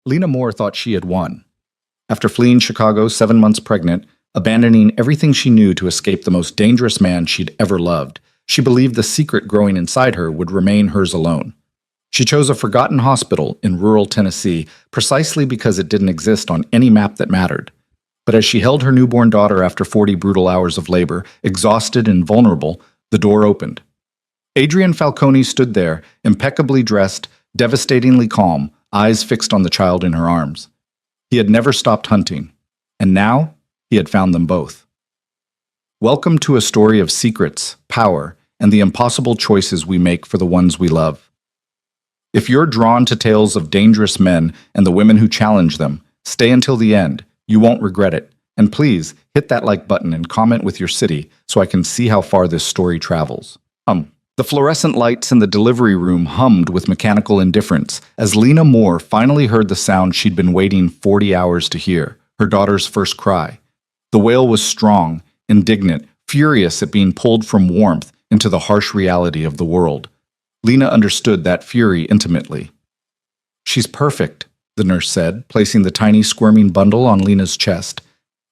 Lena Moore thought she had won. After fleeing Chicago 7 months pregnant, abandoning everything she knew to escape the most dangerous man she'd ever loved, she believed the secret growing inside her would remain hers alone. She chose a forgotten hospital in rural Tennessee precisely because it didn't exist on any map that mattered. But as she held her newborn daughter after 40 brutal hours of labor, exhausted and vulnerable, the door opened. Adrian Falcone stood there, impeccably dressed, devastatingly calm, eyes fixed on the child in her arms. He had never stopped hunting, and now he had found them both. Welcome to a story of secrets, power, and the impossible choices we make for the ones we love. If you're drawn to tales of dangerous men and the women who challenge them, stay until the end. You won't regret it. And please, hit that like button and comment with your city so I can see how far this story travels. The fluorescent lights in the delivery room hummed with mechanical indifference as Lena Moore finally heard the sound she'd been waiting 40 hours to hear, her daughter's first cry. The wail was strong, indignant, furious at being pulled from warmth into the harsh reality of the world. Lena understood that fury intimately. "She's perfect," the nurse said, placing the tiny squirming bundle on Lena's chest.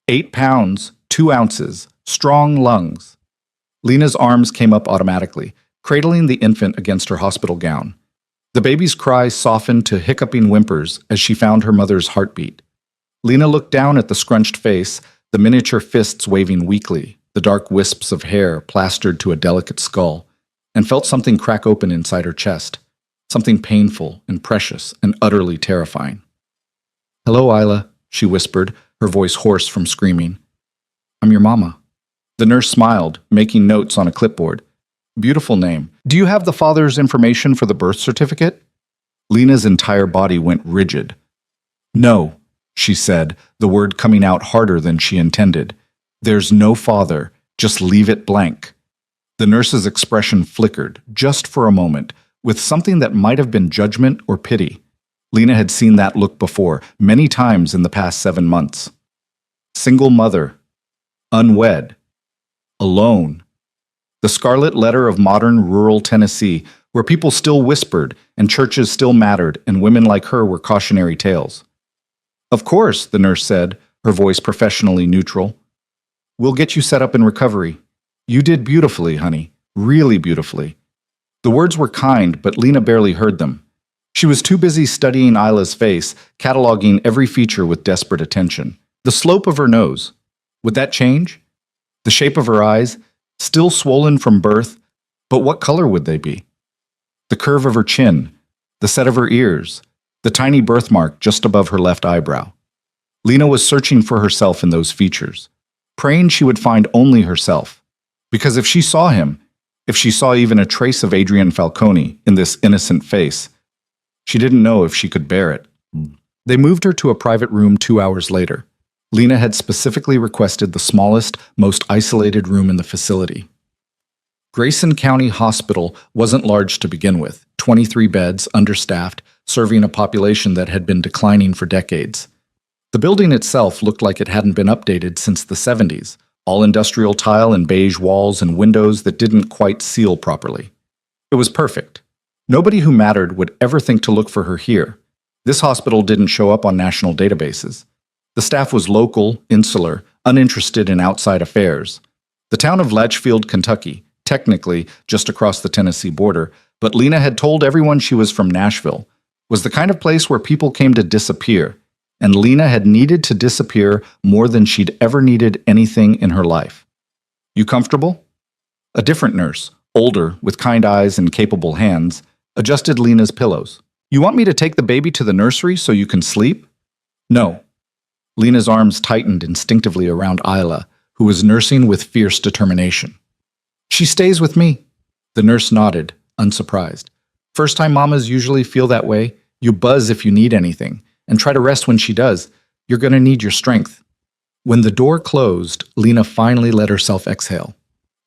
8 pounds, 2 ounces, strong lungs. Lena's arms came up automatically, cradling the infant against her hospital gown. The baby's cries softened to hiccuping whimpers as she found her mother's heartbeat. Lena looked down at the scrunched face, the miniature fists waving weakly, the dark wisps of hair plastered to a delicate skull, and felt something crack open inside her chest, something painful and precious and utterly terrifying. "Hello, Isla," she whispered, her voice hoarse from screaming. "I'm your mama." The nurse smiled, making notes on a clipboard. "Beautiful name. Do you have the father's information for the birth certificate?" Lena's entire body went rigid. "No," she said, the word coming out harder than she intended. "There's no father. Just leave it blank." The nurse's expression flickered, just for a moment, with something that might have been judgment or pity. Lena had seen that look before, many times in the past 7 months. Single mother. Unwed. Alone. The scarlet letter of modern rural Tennessee, where people still whispered and churches still mattered and women like her were cautionary tales. "Of course," the nurse said, her voice professionally neutral. "We'll get you set up in recovery. You did beautifully, honey. Really beautifully." The words were kind, but Lena barely heard them. She was too busy studying Isla's face, cataloging every feature with desperate attention. The slope of her nose. Would that change? The shape of her eyes, still swollen from birth, but what color would they be? The curve of her chin, the set of her ears, the tiny birthmark just above her left eyebrow. Lena was searching for herself in those features, praying she would find only herself. Because if she saw him, if she saw even a trace of Adrian Falcone in this innocent face, she didn't know if she could bear it. They moved her to a private room 2 hours later. Lena had specifically requested the smallest, most isolated room in the facility. Grayson County Hospital wasn't large to begin with, 23 beds, understaffed, serving a population that had been declining for decades. The building itself looked like it hadn't been updated since the 70s, all industrial tile and beige walls and windows that didn't quite seal properly. It was perfect. Nobody who mattered would ever think to look for her here. This hospital didn't show up on national databases. The staff was local, insular, uninterested in outside affairs. The town of Litchfield, Kentucky, technically just across the Tennessee border, but Lena had told everyone she was from Nashville, was the kind of place where people came to disappear, and Lena had needed to disappear more than she'd ever needed anything in her life. "You comfortable?" A different nurse, older, with kind eyes and capable hands, adjusted Lena's pillows. "You want me to take the baby to the nursery so you can sleep?" "No." Lena's arms tightened instinctively around Isla, who was nursing with fierce determination. "She stays with me." The nurse nodded, unsurprised. "First-time mamas usually feel that way. You buzz if you need anything, and try to rest when she does. You're going to need your strength." When the door closed, Lena finally let herself exhale.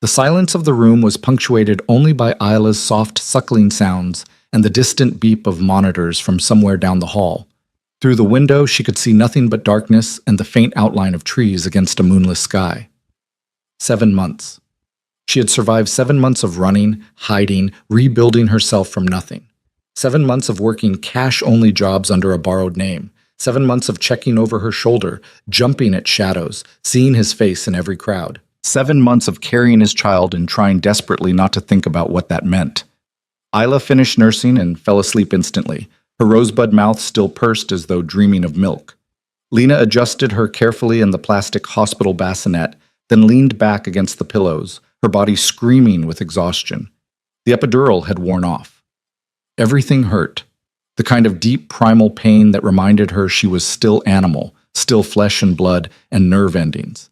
The silence of the room was punctuated only by Isla's soft suckling sounds and the distant beep of monitors from somewhere down the hall. Through the window, she could see nothing but darkness and the faint outline of trees against a moonless sky. 7 months. She had survived 7 months of running, hiding, rebuilding herself from nothing. 7 months of working cash-only jobs under a borrowed name. 7 months of checking over her shoulder, jumping at shadows, seeing his face in every crowd. 7 months of carrying his child and trying desperately not to think about what that meant. Isla finished nursing and fell asleep instantly, her rosebud mouth still pursed as though dreaming of milk. Lena adjusted her carefully in the plastic hospital bassinet, then leaned back against the pillows, her body screaming with exhaustion. The epidural had worn off. Everything hurt, the kind of deep primal pain that reminded her she was still animal, still flesh and blood and nerve endings.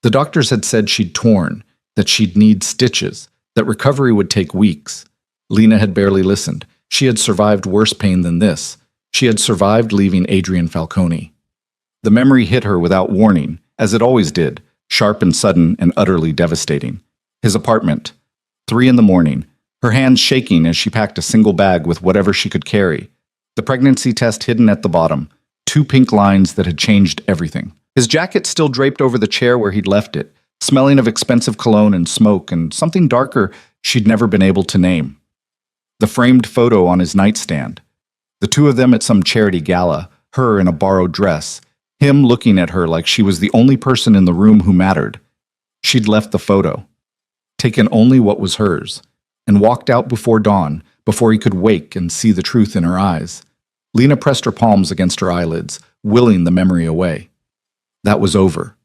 The doctors had said she'd torn, that she'd need stitches, that recovery would take weeks. Lena had barely listened. She had survived worse pain than this. She had survived leaving Adrian Falcone. The memory hit her without warning, as it always did, sharp and sudden and utterly devastating. His apartment. 3 a.m, her hands shaking as she packed a single bag with whatever she could carry. The pregnancy test hidden at the bottom, 2 pink lines that had changed everything. His jacket still draped over the chair where he'd left it, smelling of expensive cologne and smoke and something darker she'd never been able to name. The framed photo on his nightstand. The two of them at some charity gala, her in a borrowed dress, him looking at her like she was the only person in the room who mattered. She'd left the photo, taken only what was hers, and walked out before dawn, before he could wake and see the truth in her eyes. Lena pressed her palms against her eyelids, willing the memory away. That was over.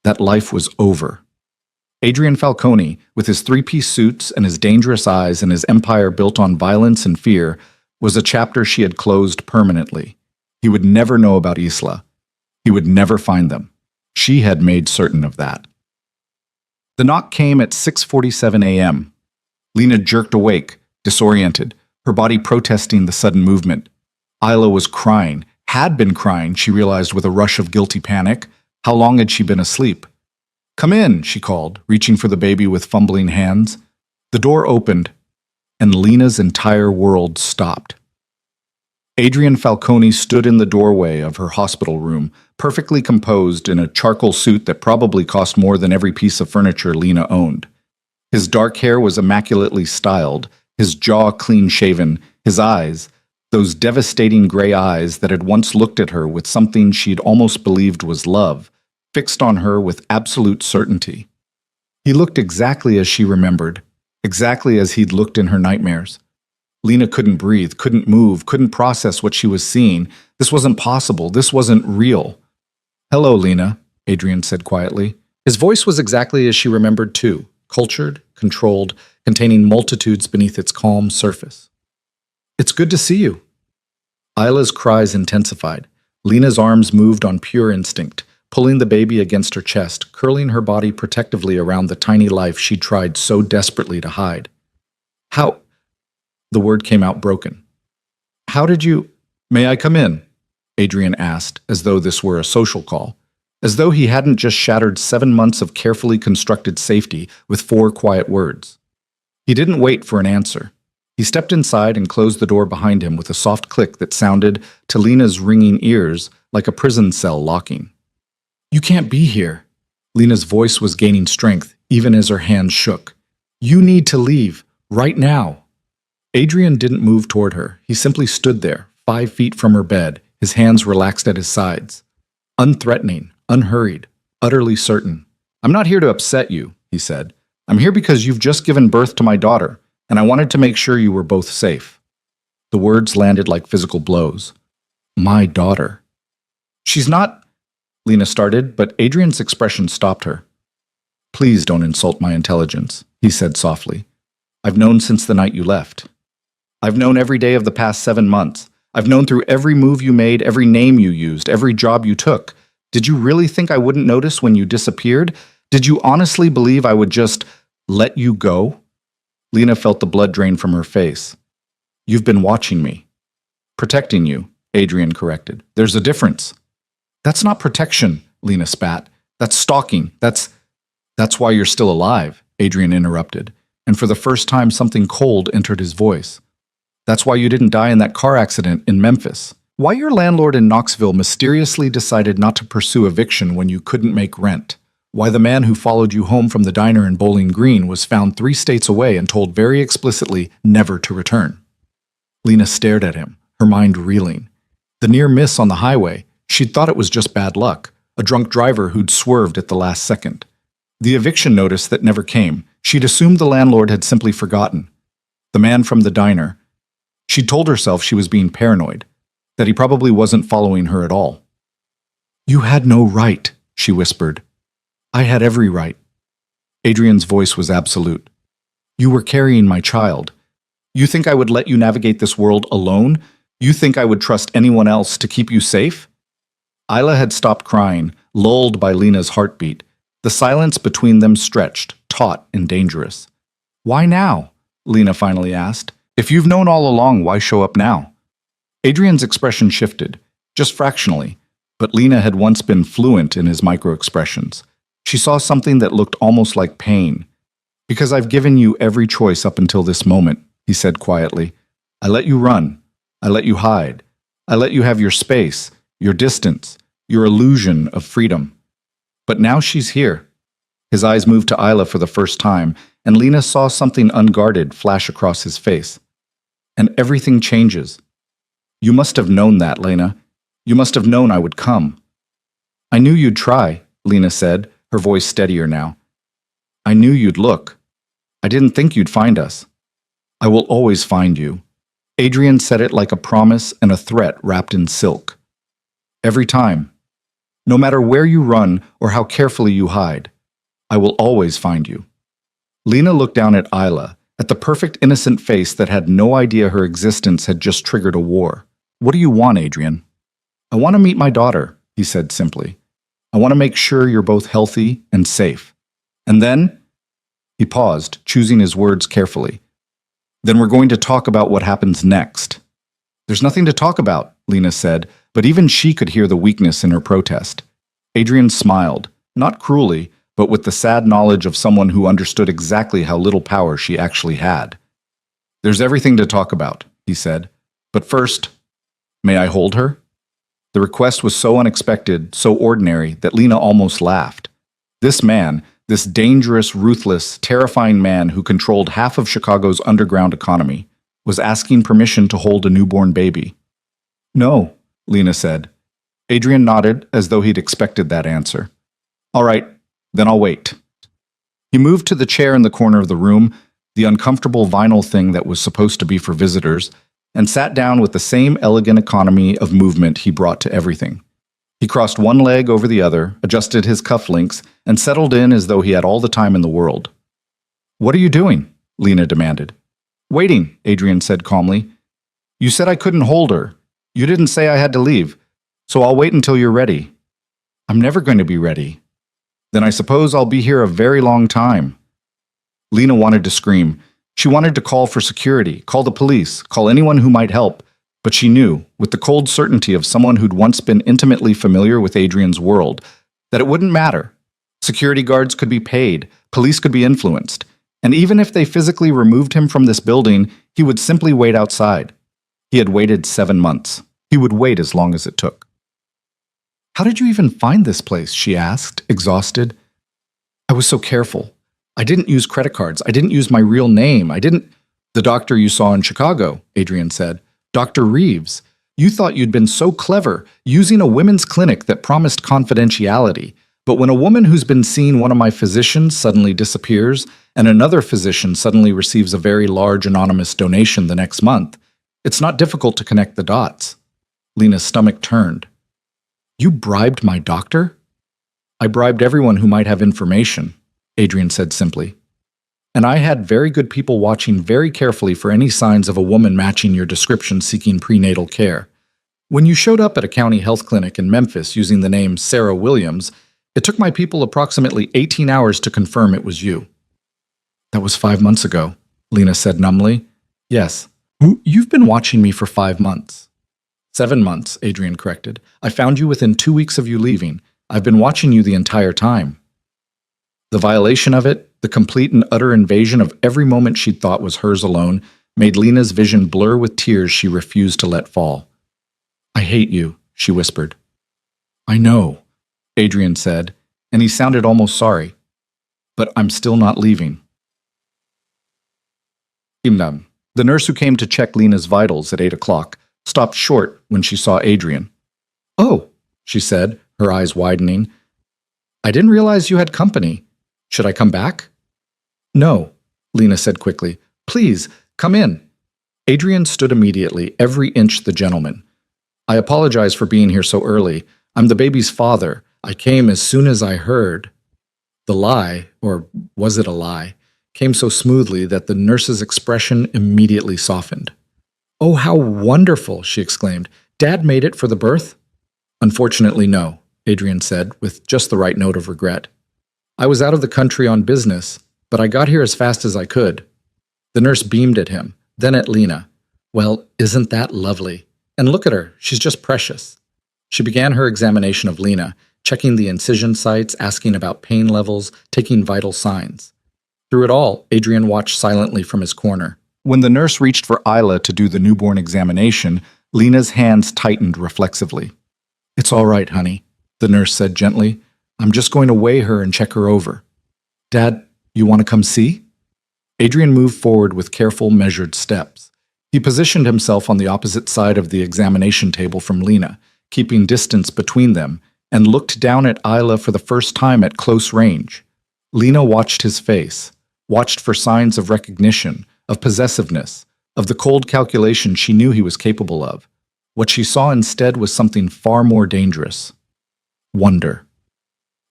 That life was over. Adrian Falcone, with his 3-piece suits and his dangerous eyes and his empire built on violence and fear, was a chapter she had closed permanently. He would never know about Isla. He would never find them. She had made certain of that. The knock came at 6:47 a.m. Lena jerked awake, disoriented, her body protesting the sudden movement. Isla was crying, had been crying, she realized with a rush of guilty panic. How long had she been asleep? "Come in," she called, reaching for the baby with fumbling hands. The door opened, and Lena's entire world stopped. Adrian Falcone stood in the doorway of her hospital room, perfectly composed in a charcoal suit that probably cost more than every piece of furniture Lena owned. His dark hair was immaculately styled, his jaw clean-shaven, his eyes, those devastating gray eyes that had once looked at her with something she'd almost believed was love, fixed on her with absolute certainty. He looked exactly as she remembered, exactly as he'd looked in her nightmares. Lena couldn't breathe, couldn't move, couldn't process what she was seeing. This wasn't possible. This wasn't real. "Hello, Lena," Adrian said quietly. His voice was exactly as she remembered too, cultured, controlled, containing multitudes beneath its calm surface. "It's good to see you." Isla's cries intensified. Lena's arms moved on pure instinct, pulling the baby against her chest, curling her body protectively around the tiny life she'd tried so desperately to hide. "How?" The word came out broken. "How did you—" "May I come in?" Adrian asked, as though this were a social call, as though he hadn't just shattered 7 months of carefully constructed safety with 4 quiet words. He didn't wait for an answer. He stepped inside and closed the door behind him with a soft click that sounded, to Lena's ringing ears, like a prison cell locking. "You can't be here." Lena's voice was gaining strength, even as her hands shook. "You need to leave, right now." Adrian didn't move toward her. He simply stood there, 5 feet from her bed, his hands relaxed at his sides. Unthreatening, unhurried, utterly certain. "I'm not here to upset you," he said. "I'm here because you've just given birth to my daughter, and I wanted to make sure you were both safe." The words landed like physical blows. "My daughter." "She's not—" Lena started, but Adrian's expression stopped her. "Please don't insult my intelligence," he said softly. "I've known since the night you left. I've known every day of the past 7 months. I've known through every move you made, every name you used, every job you took. Did you really think I wouldn't notice when you disappeared? Did you honestly believe I would just let you go?" Lena felt the blood drain from her face. "You've been watching me." "Protecting you," Adrian corrected. "There's a difference." "That's not protection," Lena spat. "That's stalking. That's why you're still alive," Adrian interrupted, and for the first time something cold entered his voice. "That's why you didn't die in that car accident in Memphis. Why your landlord in Knoxville mysteriously decided not to pursue eviction when you couldn't make rent. Why the man who followed you home from the diner in Bowling Green was found 3 states away and told very explicitly never to return." Lena stared at him, her mind reeling. The near miss on the highway, She'd thought it was just bad luck, a drunk driver who'd swerved at the last second. The eviction notice that never came, she'd assumed the landlord had simply forgotten. The man from the diner. She'd told herself she was being paranoid, that he probably wasn't following her at all. "You had no right," she whispered. "I had every right." Adrian's voice was absolute. "You were carrying my child. You think I would let you navigate this world alone? You think I would trust anyone else to keep you safe?" Isla had stopped crying, lulled by Lena's heartbeat. The silence between them stretched, taut and dangerous. "Why now?" Lena finally asked. "If you've known all along, why show up now?" Adrian's expression shifted, just fractionally, but Lena had once been fluent in his micro-expressions. She saw something that looked almost like pain. "Because I've given you every choice up until this moment," he said quietly. "I let you run. I let you hide. I let you have your space, your distance, your illusion of freedom. But now she's here." His eyes moved to Isla for the first time, and Lena saw something unguarded flash across his face. "And everything changes. You must have known that, Lena. You must have known I would come." "I knew you'd try," Lena said, her voice steadier now. "I knew you'd look. I didn't think you'd find us. I will always find you." Adrian said it like a promise and a threat wrapped in silk. "Every time. No matter where you run or how carefully you hide, I will always find you." Lena looked down at Isla, at the perfect innocent face that had no idea her existence had just triggered a war. "What do you want, Adrian?" "I want to meet my daughter," he said simply. "I want to make sure you're both healthy and safe. And then—" He paused, choosing his words carefully. "Then we're going to talk about what happens next." "There's nothing to talk about," Lena said, but even she could hear the weakness in her protest. Adrian smiled, not cruelly, but with the sad knowledge of someone who understood exactly how little power she actually had. "There's everything to talk about," he said. "But first, may I hold her?" The request was so unexpected, so ordinary, that Lena almost laughed. This man, this dangerous, ruthless, terrifying man who controlled half of Chicago's underground economy, was asking permission to hold a newborn baby. "No," Lena said. Adrian nodded as though he'd expected that answer. "All right, then I'll wait." He moved to the chair in the corner of the room, the uncomfortable vinyl thing that was supposed to be for visitors, and sat down with the same elegant economy of movement he brought to everything. He crossed one leg over the other, adjusted his cufflinks, and settled in as though he had all the time in the world. "What are you doing?" Lena demanded. "Waiting," Adrian said calmly. "You said I couldn't hold her. You didn't say I had to leave, so I'll wait until you're ready." "I'm never going to be ready." "Then I suppose I'll be here a very long time." Lena wanted to scream. She wanted to call for security, call the police, call anyone who might help, but she knew, with the cold certainty of someone who'd once been intimately familiar with Adrian's world, that it wouldn't matter. Security guards could be paid, police could be influenced, and even if they physically removed him from this building, he would simply wait outside. He had waited 7 months. He would wait as long as it took. "How did you even find this place?" she asked, exhausted. "I was so careful. I didn't use credit cards. I didn't use my real name. I didn't—" "The doctor you saw in Chicago," Adrian said. "Dr. Reeves. You thought you'd been so clever, using a women's clinic that promised confidentiality. But when a woman who's been seeing one of my physicians suddenly disappears, and another physician suddenly receives a very large anonymous donation the next month, it's not difficult to connect the dots." Lena's stomach turned. "You bribed my doctor?" "I bribed everyone who might have information," Adrian said simply. "And I had very good people watching very carefully for any signs of a woman matching your description seeking prenatal care. When you showed up at a county health clinic in Memphis using the name Sarah Williams, it took my people approximately 18 hours to confirm it was you." "That was 5 months ago," Lena said numbly. "Yes. You've been watching me for 5 months. 7 months, Adrian corrected. "I found you within 2 weeks of you leaving. I've been watching you the entire time." The violation of it, the complete and utter invasion of every moment she'd thought was hers alone, made Lena's vision blur with tears she refused to let fall. "I hate you," she whispered. "I know," Adrian said, and he sounded almost sorry. "But I'm still not leaving." Imnam, the nurse who came to check Lena's vitals at 8 o'clock, stopped short when she saw Adrian. "Oh," she said, her eyes widening. I didn't realize you had company. Should I come back? No, Lena said quickly. Please, come in. Adrian stood immediately, every inch the gentleman. I apologize for being here so early. I'm the baby's father. I came as soon as I heard. The lie, or was it a lie, came so smoothly that the nurse's expression immediately softened. Oh, how wonderful, she exclaimed. Dad made it for the birth? Unfortunately, no, Adrian said, with just the right note of regret. I was out of the country on business, but I got here as fast as I could. The nurse beamed at him, then at Lena. Well, isn't that lovely? And look at her, she's just precious. She began her examination of Lena, checking the incision sites, asking about pain levels, taking vital signs. Through it all, Adrian watched silently from his corner. When the nurse reached for Isla to do the newborn examination, Lena's hands tightened reflexively. It's all right, honey, the nurse said gently. I'm just going to weigh her and check her over. Dad, you want to come see? Adrian moved forward with careful, measured steps. He positioned himself on the opposite side of the examination table from Lena, keeping distance between them, and looked down at Isla for the first time at close range. Lena watched his face, watched for signs of recognition, of possessiveness, of the cold calculation she knew he was capable of. What she saw instead was something far more dangerous. Wonder.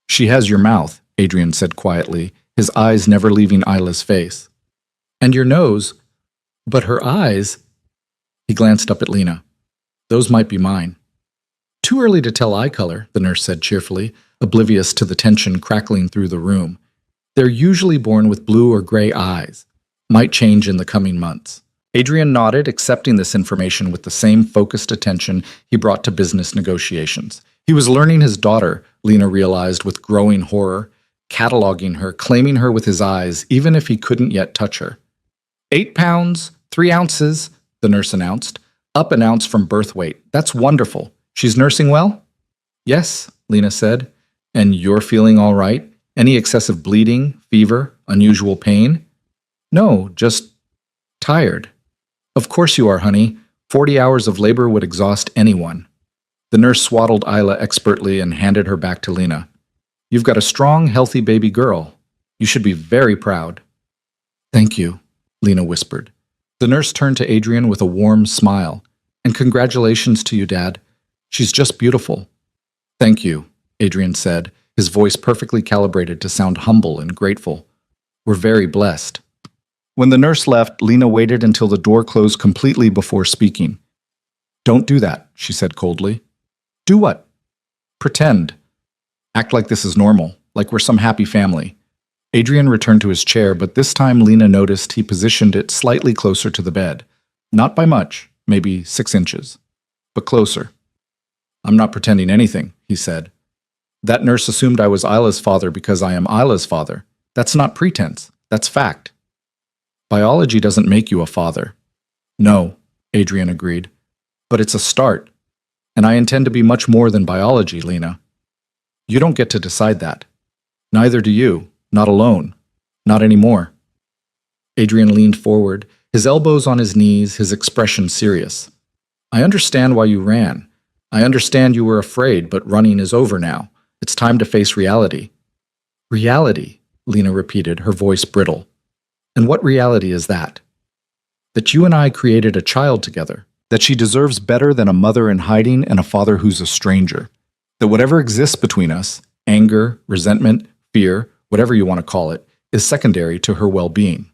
She has your mouth, Adrian said quietly, his eyes never leaving Isla's face. And your nose, but her eyes... He glanced up at Lena. Those might be mine. Too early to tell eye color, the nurse said cheerfully, oblivious to the tension crackling through the room. They're usually born with blue or gray eyes. Might change in the coming months. Adrian nodded, accepting this information with the same focused attention he brought to business negotiations. He was learning his daughter, Lena realized with growing horror, cataloging her, claiming her with his eyes, even if he couldn't yet touch her. 8 pounds, 3 ounces, the nurse announced. Up an ounce from birth weight. That's wonderful. She's nursing well? Yes, Lena said. And you're feeling all right? Any excessive bleeding, fever, unusual pain? No, just tired. Of course you are, honey. 40 hours of labor would exhaust anyone. The nurse swaddled Isla expertly and handed her back to Lena. You've got a strong, healthy baby girl. You should be very proud. Thank you, Lena whispered. The nurse turned to Adrian with a warm smile. And congratulations to you, Dad. She's just beautiful. Thank you, Adrian said, his voice perfectly calibrated to sound humble and grateful. We're very blessed. When the nurse left, Lena waited until the door closed completely before speaking. Don't do that, she said coldly. Do what? Pretend. Act like this is normal, like we're some happy family. Adrian returned to his chair, but this time Lena noticed he positioned it slightly closer to the bed. Not by much, maybe 6 inches, but closer. I'm not pretending anything, he said. That nurse assumed I was Isla's father because I am Isla's father. That's not pretense, that's fact. Biology doesn't make you a father. No, Adrian agreed. But it's a start. And I intend to be much more than biology, Lena. You don't get to decide that. Neither do you. Not alone. Not anymore. Adrian leaned forward, his elbows on his knees, his expression serious. I understand why you ran. I understand you were afraid, but running is over now. It's time to face reality. Reality, Lena repeated, her voice brittle. And what reality is that? That you and I created a child together. That she deserves better than a mother in hiding and a father who's a stranger. That whatever exists between us, anger, resentment, fear, whatever you want to call it, is secondary to her well-being.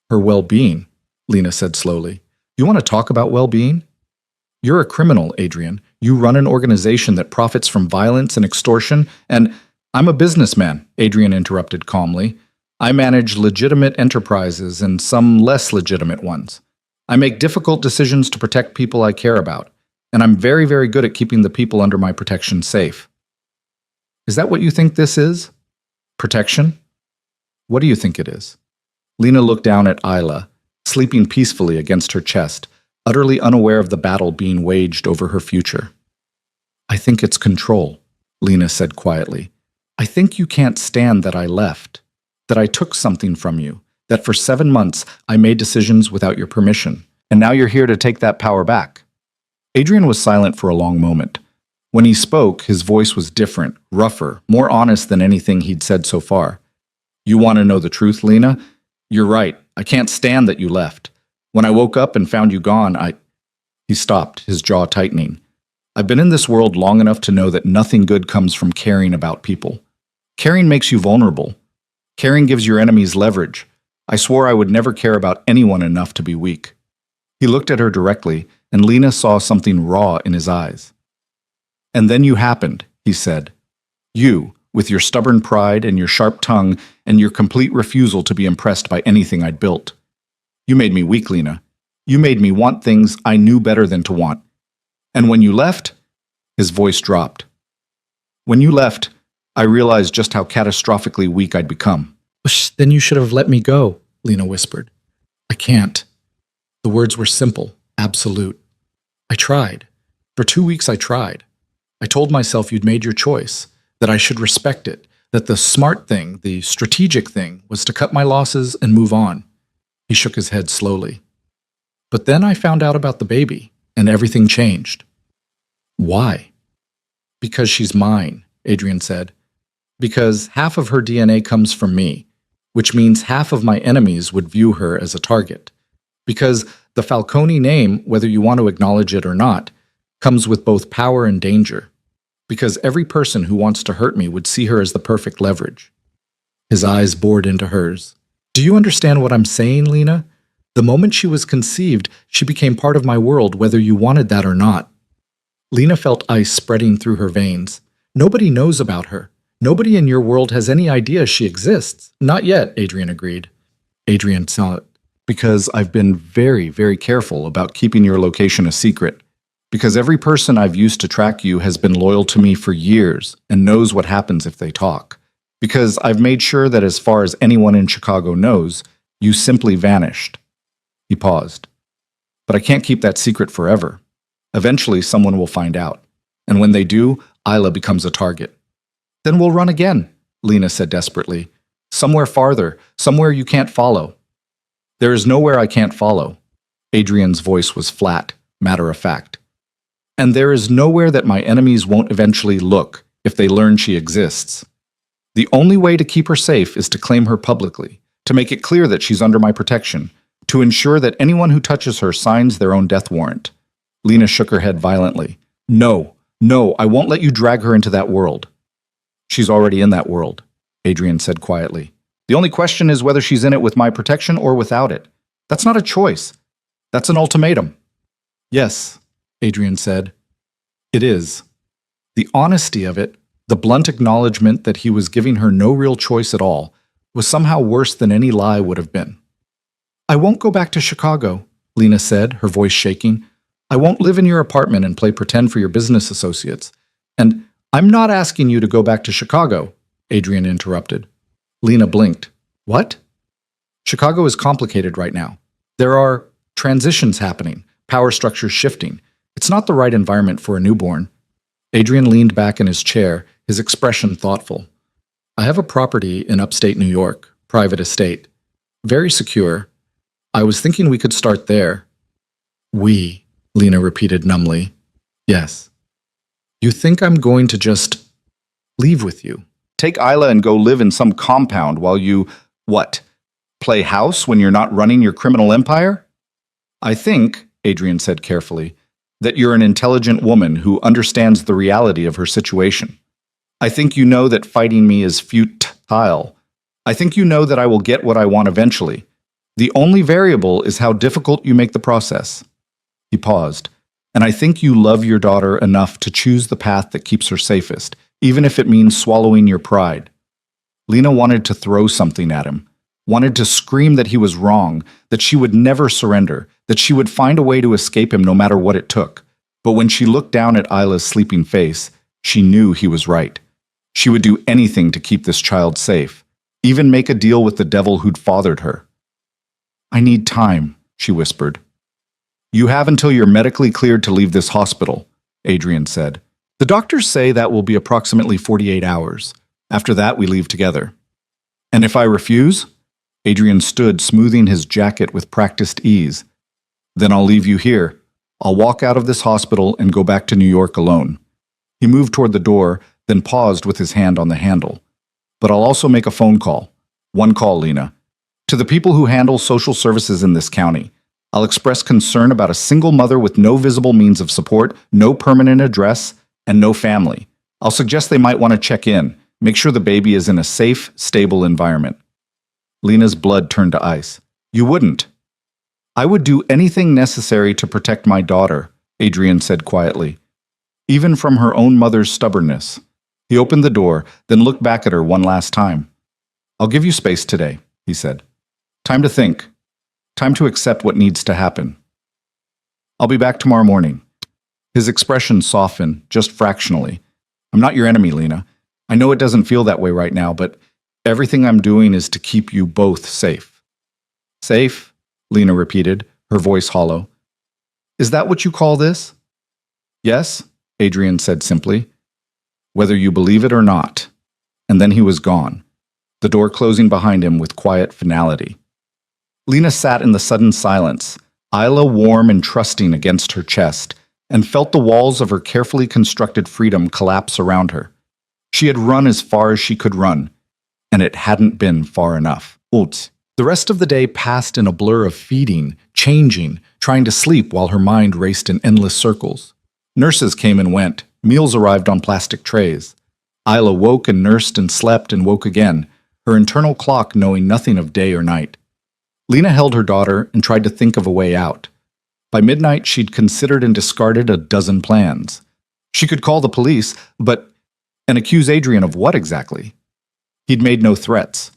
Her well-being, Lena said slowly. You want to talk about well-being? You're a criminal, Adrian. You run an organization that profits from violence and extortion, and I'm a businessman, Adrian interrupted calmly. I manage legitimate enterprises and some less legitimate ones. I make difficult decisions to protect people I care about, and I'm very, very good at keeping the people under my protection safe. Is that what you think this is? Protection? What do you think it is? Lena looked down at Isla, sleeping peacefully against her chest, utterly unaware of the battle being waged over her future. I think it's control, Lena said quietly. I think you can't stand that I left, that I took something from you, that for 7 months I made decisions without your permission, and now you're here to take that power back. Adrian was silent for a long moment. When he spoke, his voice was different, rougher, more honest than anything he'd said so far. You want to know the truth, Lena? You're right. I can't stand that you left. When I woke up and found you gone, He stopped, his jaw tightening. I've been in this world long enough to know that nothing good comes from caring about people. Caring makes you vulnerable. Caring gives your enemies leverage. I swore I would never care about anyone enough to be weak. He looked at her directly, and Lena saw something raw in his eyes. And then you happened, he said. You, with your stubborn pride and your sharp tongue and your complete refusal to be impressed by anything I'd built. You made me weak, Lena. You made me want things I knew better than to want. And when you left, his voice dropped. When you left, I realized just how catastrophically weak I'd become. Then you should have let me go, Lena whispered. I can't. The words were simple, absolute. I tried. For 2 weeks I tried. I told myself you'd made your choice, that I should respect it, that the smart thing, the strategic thing, was to cut my losses and move on. He shook his head slowly. But then I found out about the baby, and everything changed. Why? Because she's mine, Adrian said. Because half of her DNA comes from me, which means half of my enemies would view her as a target. Because the Falcone name, whether you want to acknowledge it or not, comes with both power and danger. Because every person who wants to hurt me would see her as the perfect leverage. His eyes bored into hers. Do you understand what I'm saying, Lena? The moment she was conceived, she became part of my world, whether you wanted that or not. Lena felt ice spreading through her veins. Nobody knows about her. Nobody in your world has any idea she exists. Not yet, Adrian agreed. Adrian saw it. Because I've been very, very careful about keeping your location a secret. Because every person I've used to track you has been loyal to me for years and knows what happens if they talk. Because I've made sure that as far as anyone in Chicago knows, you simply vanished. He paused. But I can't keep that secret forever. Eventually, someone will find out. And when they do, Isla becomes a target. Then we'll run again, Lena said desperately. Somewhere farther, somewhere you can't follow. There is nowhere I can't follow. Adrian's voice was flat, matter of fact. And there is nowhere that my enemies won't eventually look if they learn she exists. The only way to keep her safe is to claim her publicly, to make it clear that she's under my protection, to ensure that anyone who touches her signs their own death warrant. Lena shook her head violently. No, I won't let you drag her into that world. She's already in that world, Adrian said quietly. The only question is whether she's in it with my protection or without it. That's not a choice. That's an ultimatum. Yes, Adrian said. It is. The honesty of it, the blunt acknowledgement that he was giving her no real choice at all, was somehow worse than any lie would have been. I won't go back to Chicago, Lena said, her voice shaking. I won't live in your apartment and play pretend for your business associates. And I'm not asking you to go back to Chicago, Adrian interrupted. Lena blinked. What? Chicago is complicated right now. There are transitions happening, power structures shifting. It's not the right environment for a newborn. Adrian leaned back in his chair, his expression thoughtful. I have a property in upstate New York, private estate. Very secure. I was thinking we could start there. We, Lena repeated numbly. Yes. You think I'm going to just leave with you? Take Isla and go live in some compound while you, what, play house when you're not running your criminal empire? I think, Adrian said carefully, that you're an intelligent woman who understands the reality of her situation. I think you know that fighting me is futile. I think you know that I will get what I want eventually. The only variable is how difficult you make the process. He paused. And I think you love your daughter enough to choose the path that keeps her safest, even if it means swallowing your pride. Lena wanted to throw something at him, wanted to scream that he was wrong, that she would never surrender, that she would find a way to escape him no matter what it took. But when she looked down at Isla's sleeping face, she knew he was right. She would do anything to keep this child safe, even make a deal with the devil who'd fathered her. I need time, she whispered. You have until you're medically cleared to leave this hospital, Adrian said. The doctors say that will be approximately 48 hours. After that, we leave together. And if I refuse? Adrian stood, smoothing his jacket with practiced ease. Then I'll leave you here. I'll walk out of this hospital and go back to New York alone. He moved toward the door, then paused with his hand on the handle. But I'll also make a phone call. One call, Lena. To the people who handle social services in this county. I'll express concern about a single mother with no visible means of support, no permanent address, and no family. I'll suggest they might want to check in, make sure the baby is in a safe, stable environment. Lena's blood turned to ice. You wouldn't. I would do anything necessary to protect my daughter, Adrian said quietly, even from her own mother's stubbornness. He opened the door, then looked back at her one last time. I'll give you space today, he said. Time to think. Time to accept what needs to happen. I'll be back tomorrow morning. His expression softened, just fractionally. I'm not your enemy, Lena. I know it doesn't feel that way right now, but everything I'm doing is to keep you both safe. Safe? Lena repeated, her voice hollow. Is that what you call this? Yes, Adrian said simply. Whether you believe it or not. And then he was gone, the door closing behind him with quiet finality. Lena sat in the sudden silence, Isla warm and trusting against her chest, and felt the walls of her carefully constructed freedom collapse around her. She had run as far as she could run, and it hadn't been far enough. The rest of the day passed in a blur of feeding, changing, trying to sleep while her mind raced in endless circles. Nurses came and went. Meals arrived on plastic trays. Isla woke and nursed and slept and woke again, her internal clock knowing nothing of day or night. Lena held her daughter and tried to think of a way out. By midnight, she'd considered and discarded a dozen plans. She could call the police, and accuse Adrian of what exactly? He'd made no threats.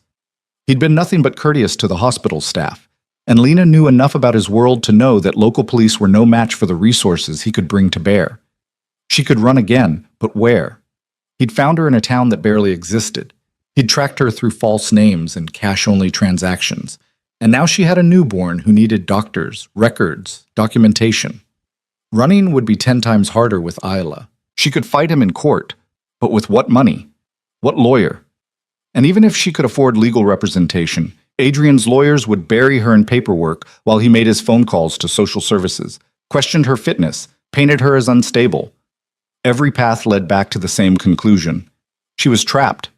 He'd been nothing but courteous to the hospital staff, and Lena knew enough about his world to know that local police were no match for the resources he could bring to bear. She could run again, but where? He'd found her in a town that barely existed. He'd tracked her through false names and cash-only transactions. And now she had a newborn who needed doctors, records, documentation. Running would be 10 times harder with Isla. She could fight him in court, but with what money? What lawyer? And even if she could afford legal representation, Adrian's lawyers would bury her in paperwork while he made his phone calls to social services, questioned her fitness, painted her as unstable. Every path led back to the same conclusion. She was trapped.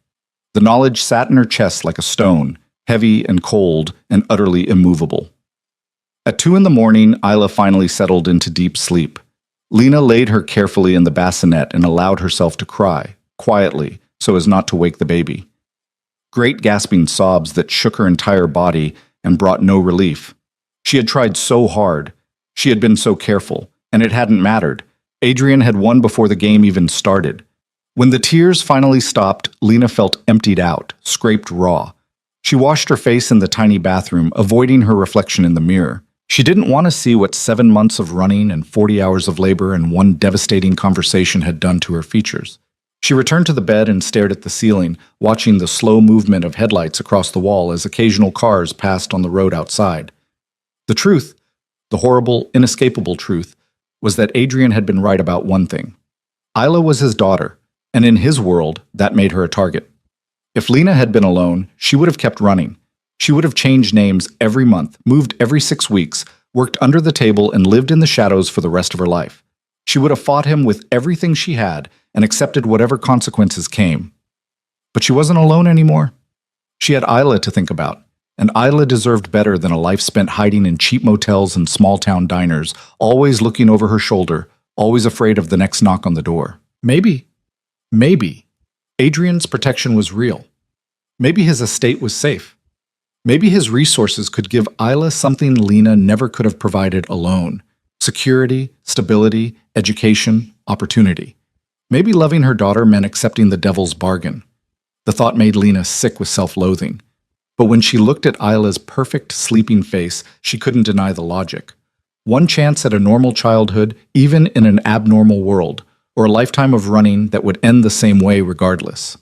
The knowledge sat in her chest like a stone, heavy and cold and utterly immovable. At 2 a.m, Isla finally settled into deep sleep. Lena laid her carefully in the bassinet and allowed herself to cry, quietly, so as not to wake the baby. Great gasping sobs that shook her entire body and brought no relief. She had tried so hard. She had been so careful, and it hadn't mattered. Adrian had won before the game even started. When the tears finally stopped, Lena felt emptied out, scraped raw. She washed her face in the tiny bathroom, avoiding her reflection in the mirror. She didn't want to see what 7 months of running and 40 hours of labor and one devastating conversation had done to her features. She returned to the bed and stared at the ceiling, watching the slow movement of headlights across the wall as occasional cars passed on the road outside. The truth, the horrible, inescapable truth, was that Adrian had been right about one thing. Isla was his daughter, and in his world, that made her a target. If Lena had been alone, she would have kept running. She would have changed names every month, moved every 6 weeks, worked under the table, and lived in the shadows for the rest of her life. She would have fought him with everything she had and accepted whatever consequences came. But she wasn't alone anymore. She had Isla to think about, and Isla deserved better than a life spent hiding in cheap motels and small-town diners, always looking over her shoulder, always afraid of the next knock on the door. Maybe, Adrian's protection was real. Maybe his estate was safe. Maybe his resources could give Isla something Lena never could have provided alone. Security, stability, education, opportunity. Maybe loving her daughter meant accepting the devil's bargain. The thought made Lena sick with self-loathing. But when she looked at Isla's perfect sleeping face, she couldn't deny the logic. One chance at a normal childhood, even in an abnormal world, or a lifetime of running that would end the same way regardless.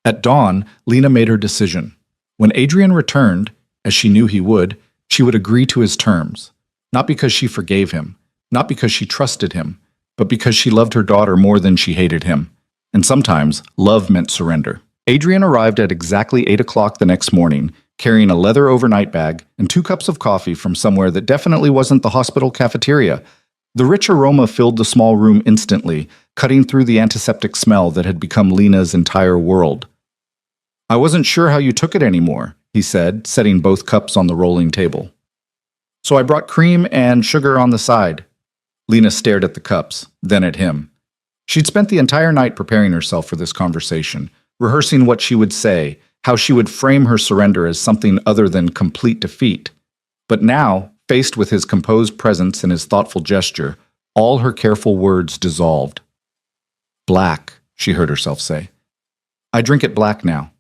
At dawn, Lena made her decision. When Adrian returned, as she knew he would agree to his terms. Not because she forgave him, not because she trusted him, but because she loved her daughter more than she hated him. And sometimes, love meant surrender. Adrian arrived at exactly 8 o'clock the next morning, carrying a leather overnight bag and 2 cups of coffee from somewhere that definitely wasn't the hospital cafeteria. The rich aroma filled the small room instantly, cutting through the antiseptic smell that had become Lena's entire world. I wasn't sure how you took it anymore, he said, setting both cups on the rolling table. So I brought cream and sugar on the side. Lena stared at the cups, then at him. She'd spent the entire night preparing herself for this conversation, rehearsing what she would say, how she would frame her surrender as something other than complete defeat. But now, faced with his composed presence and his thoughtful gesture, all her careful words dissolved. Black, she heard herself say. I drink it black now.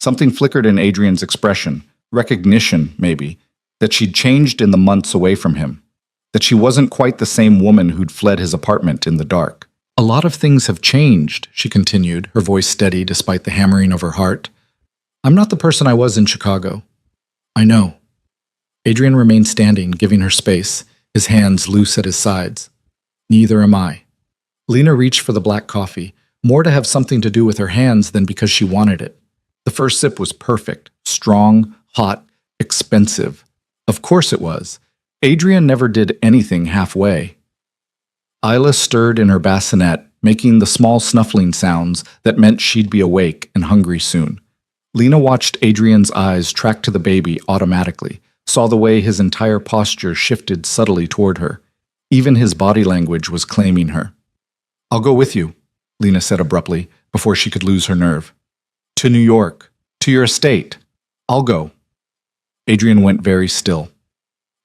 Something flickered in Adrian's expression, recognition, maybe, that she'd changed in the months away from him, that she wasn't quite the same woman who'd fled his apartment in the dark. A lot of things have changed, she continued, her voice steady despite the hammering of her heart. I'm not the person I was in Chicago. I know. Adrian remained standing, giving her space, his hands loose at his sides. Neither am I. Lena reached for the black coffee, more to have something to do with her hands than because she wanted it. The first sip was perfect, strong, hot, expensive. Of course it was. Adrian never did anything halfway. Isla stirred in her bassinet, making the small snuffling sounds that meant she'd be awake and hungry soon. Lena watched Adrian's eyes track to the baby automatically, saw the way his entire posture shifted subtly toward her. Even his body language was claiming her. I'll go with you, Lena said abruptly, before she could lose her nerve. To New York. To your estate. I'll go. Adrian went very still.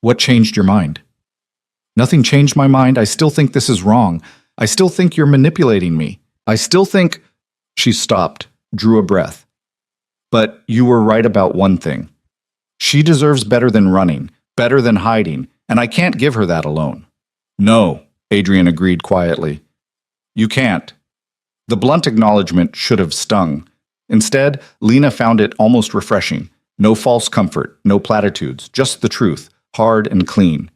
What changed your mind? Nothing changed my mind. I still think this is wrong. I still think you're manipulating me. I still think... She stopped, drew a breath. But you were right about one thing. She deserves better than running, better than hiding, and I can't give her that alone. No, Adrian agreed quietly. You can't. The blunt acknowledgement should have stung. Instead, Lena found it almost refreshing. No false comfort, no platitudes, just the truth, hard and clean.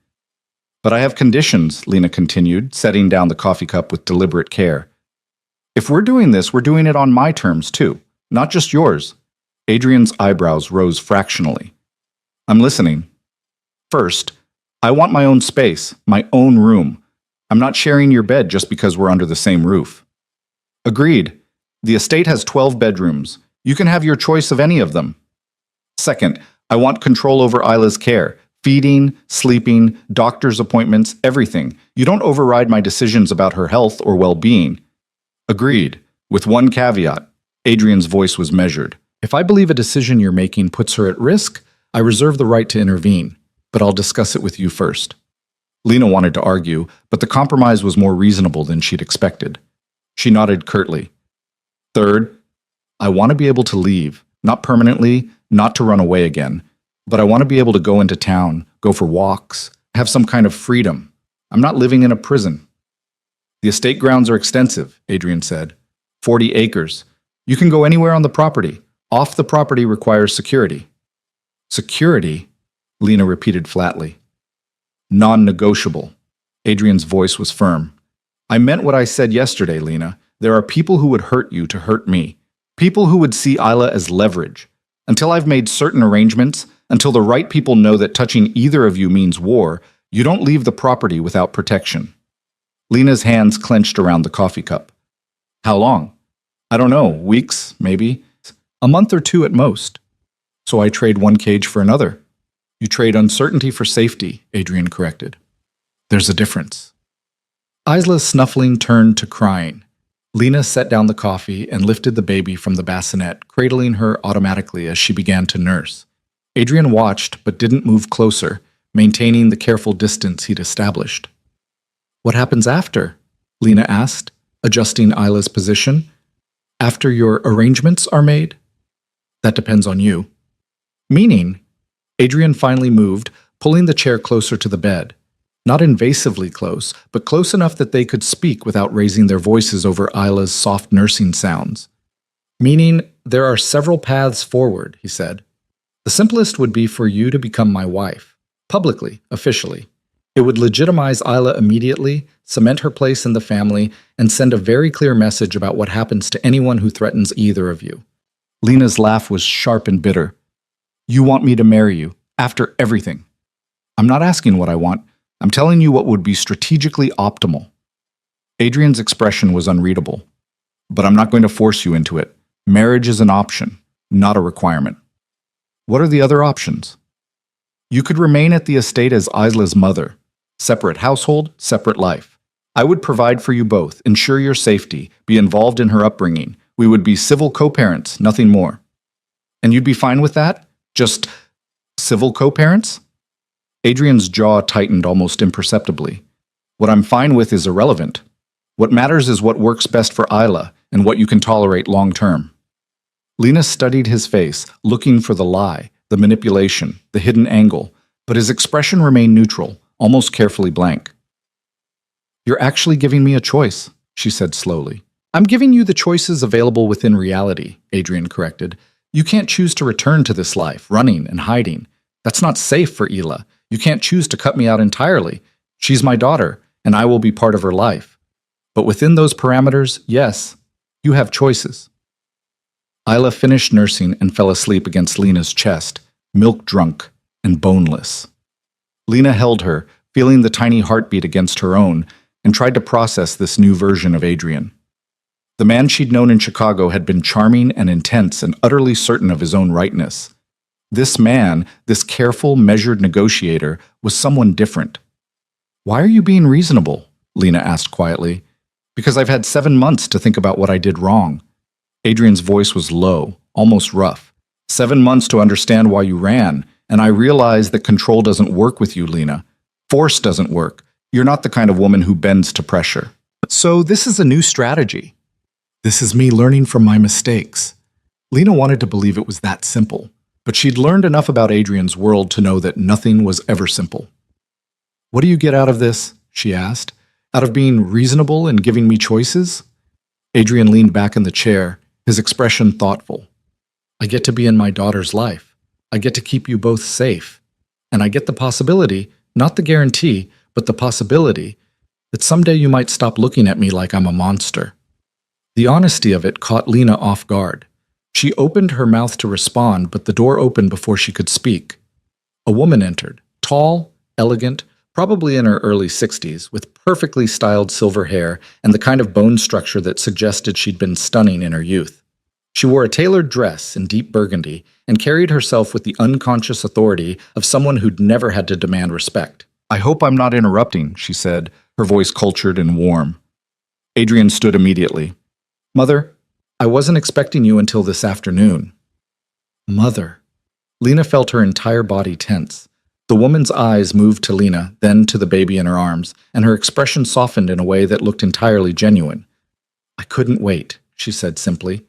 But I have conditions, Lena continued, setting down the coffee cup with deliberate care. If we're doing this, we're doing it on my terms, too, not just yours. Adrian's eyebrows rose fractionally. I'm listening. First, I want my own space, my own room. I'm not sharing your bed just because we're under the same roof. Agreed. The estate has 12 bedrooms. You can have your choice of any of them. Second, I want control over Isla's care. Feeding, sleeping, doctor's appointments, everything. You don't override my decisions about her health or well-being. Agreed. With one caveat. Adrian's voice was measured. If I believe a decision you're making puts her at risk, I reserve the right to intervene, but I'll discuss it with you first. Lena wanted to argue, but the compromise was more reasonable than she'd expected. She nodded curtly. Third, I want to be able to leave, not permanently, not to run away again, but I want to be able to go into town, go for walks, have some kind of freedom. I'm not living in a prison. The estate grounds are extensive, Adrian said. 40 acres. You can go anywhere on the property. Off the property requires security. Security? Lena repeated flatly. Non-negotiable. Adrian's voice was firm. I meant what I said yesterday, Lena. There are people who would hurt you to hurt me. People who would see Isla as leverage. Until I've made certain arrangements, until the right people know that touching either of you means war, you don't leave the property without protection. Lena's hands clenched around the coffee cup. How long? I don't know, weeks, maybe. A month or two at most. So I trade one cage for another. You trade uncertainty for safety, Adrian corrected. There's a difference. Isla's snuffling turned to crying. Lena set down the coffee and lifted the baby from the bassinet, cradling her automatically as she began to nurse. Adrian watched but didn't move closer, maintaining the careful distance he'd established. What happens after? Lena asked, adjusting Isla's position. After your arrangements are made? That depends on you. Meaning? Adrian finally moved, pulling the chair closer to the bed. Not invasively close, but close enough that they could speak without raising their voices over Isla's soft nursing sounds. Meaning, there are several paths forward, he said. The simplest would be for you to become my wife, publicly, officially. It would legitimize Isla immediately, cement her place in the family, and send a very clear message about what happens to anyone who threatens either of you. Lena's laugh was sharp and bitter. You want me to marry you, after everything. I'm not asking what I want. I'm telling you what would be strategically optimal. Adrian's expression was unreadable. But I'm not going to force you into it. Marriage is an option, not a requirement. What are the other options? You could remain at the estate as Isla's mother. Separate household, separate life. I would provide for you both, ensure your safety, be involved in her upbringing. We would be civil co-parents, nothing more. And you'd be fine with that? Just civil co-parents? Adrian's jaw tightened almost imperceptibly. What I'm fine with is irrelevant. What matters is what works best for Isla and what you can tolerate long term. Lena studied his face, looking for the lie, the manipulation, the hidden angle, but his expression remained neutral, almost carefully blank. You're actually giving me a choice, she said slowly. I'm giving you the choices available within reality, Adrian corrected. You can't choose to return to this life, running and hiding. That's not safe for Isla. You can't choose to cut me out entirely. She's my daughter, and I will be part of her life. But within those parameters, yes, you have choices. Isla finished nursing and fell asleep against Lena's chest, milk-drunk and boneless. Lena held her, feeling the tiny heartbeat against her own, and tried to process this new version of Adrian. The man she'd known in Chicago had been charming and intense and utterly certain of his own rightness. This man, this careful, measured negotiator, was someone different. Why are you being reasonable? Lena asked quietly. Because I've had 7 months to think about what I did wrong. Adrian's voice was low, almost rough. 7 months to understand why you ran, and I realize that control doesn't work with you, Lena. Force doesn't work. You're not the kind of woman who bends to pressure. So this is a new strategy. This is me learning from my mistakes. Lena wanted to believe it was that simple, but she'd learned enough about Adrian's world to know that nothing was ever simple. What do you get out of this? She asked. Out of being reasonable and giving me choices? Adrian leaned back in the chair, his expression thoughtful. I get to be in my daughter's life. I get to keep you both safe. And I get the possibility, not the guarantee, but the possibility, that someday you might stop looking at me like I'm a monster. The honesty of it caught Lena off guard. She opened her mouth to respond, but the door opened before she could speak. A woman entered, tall, elegant, probably in her early 60s, with perfectly styled silver hair and the kind of bone structure that suggested she'd been stunning in her youth. She wore a tailored dress in deep burgundy and carried herself with the unconscious authority of someone who'd never had to demand respect. I hope I'm not interrupting, she said, her voice cultured and warm. Adrian stood immediately. Mother, I wasn't expecting you until this afternoon. Mother. Lena felt her entire body tense. The woman's eyes moved to Lena, then to the baby in her arms, and her expression softened in a way that looked entirely genuine. I couldn't wait, she said simply.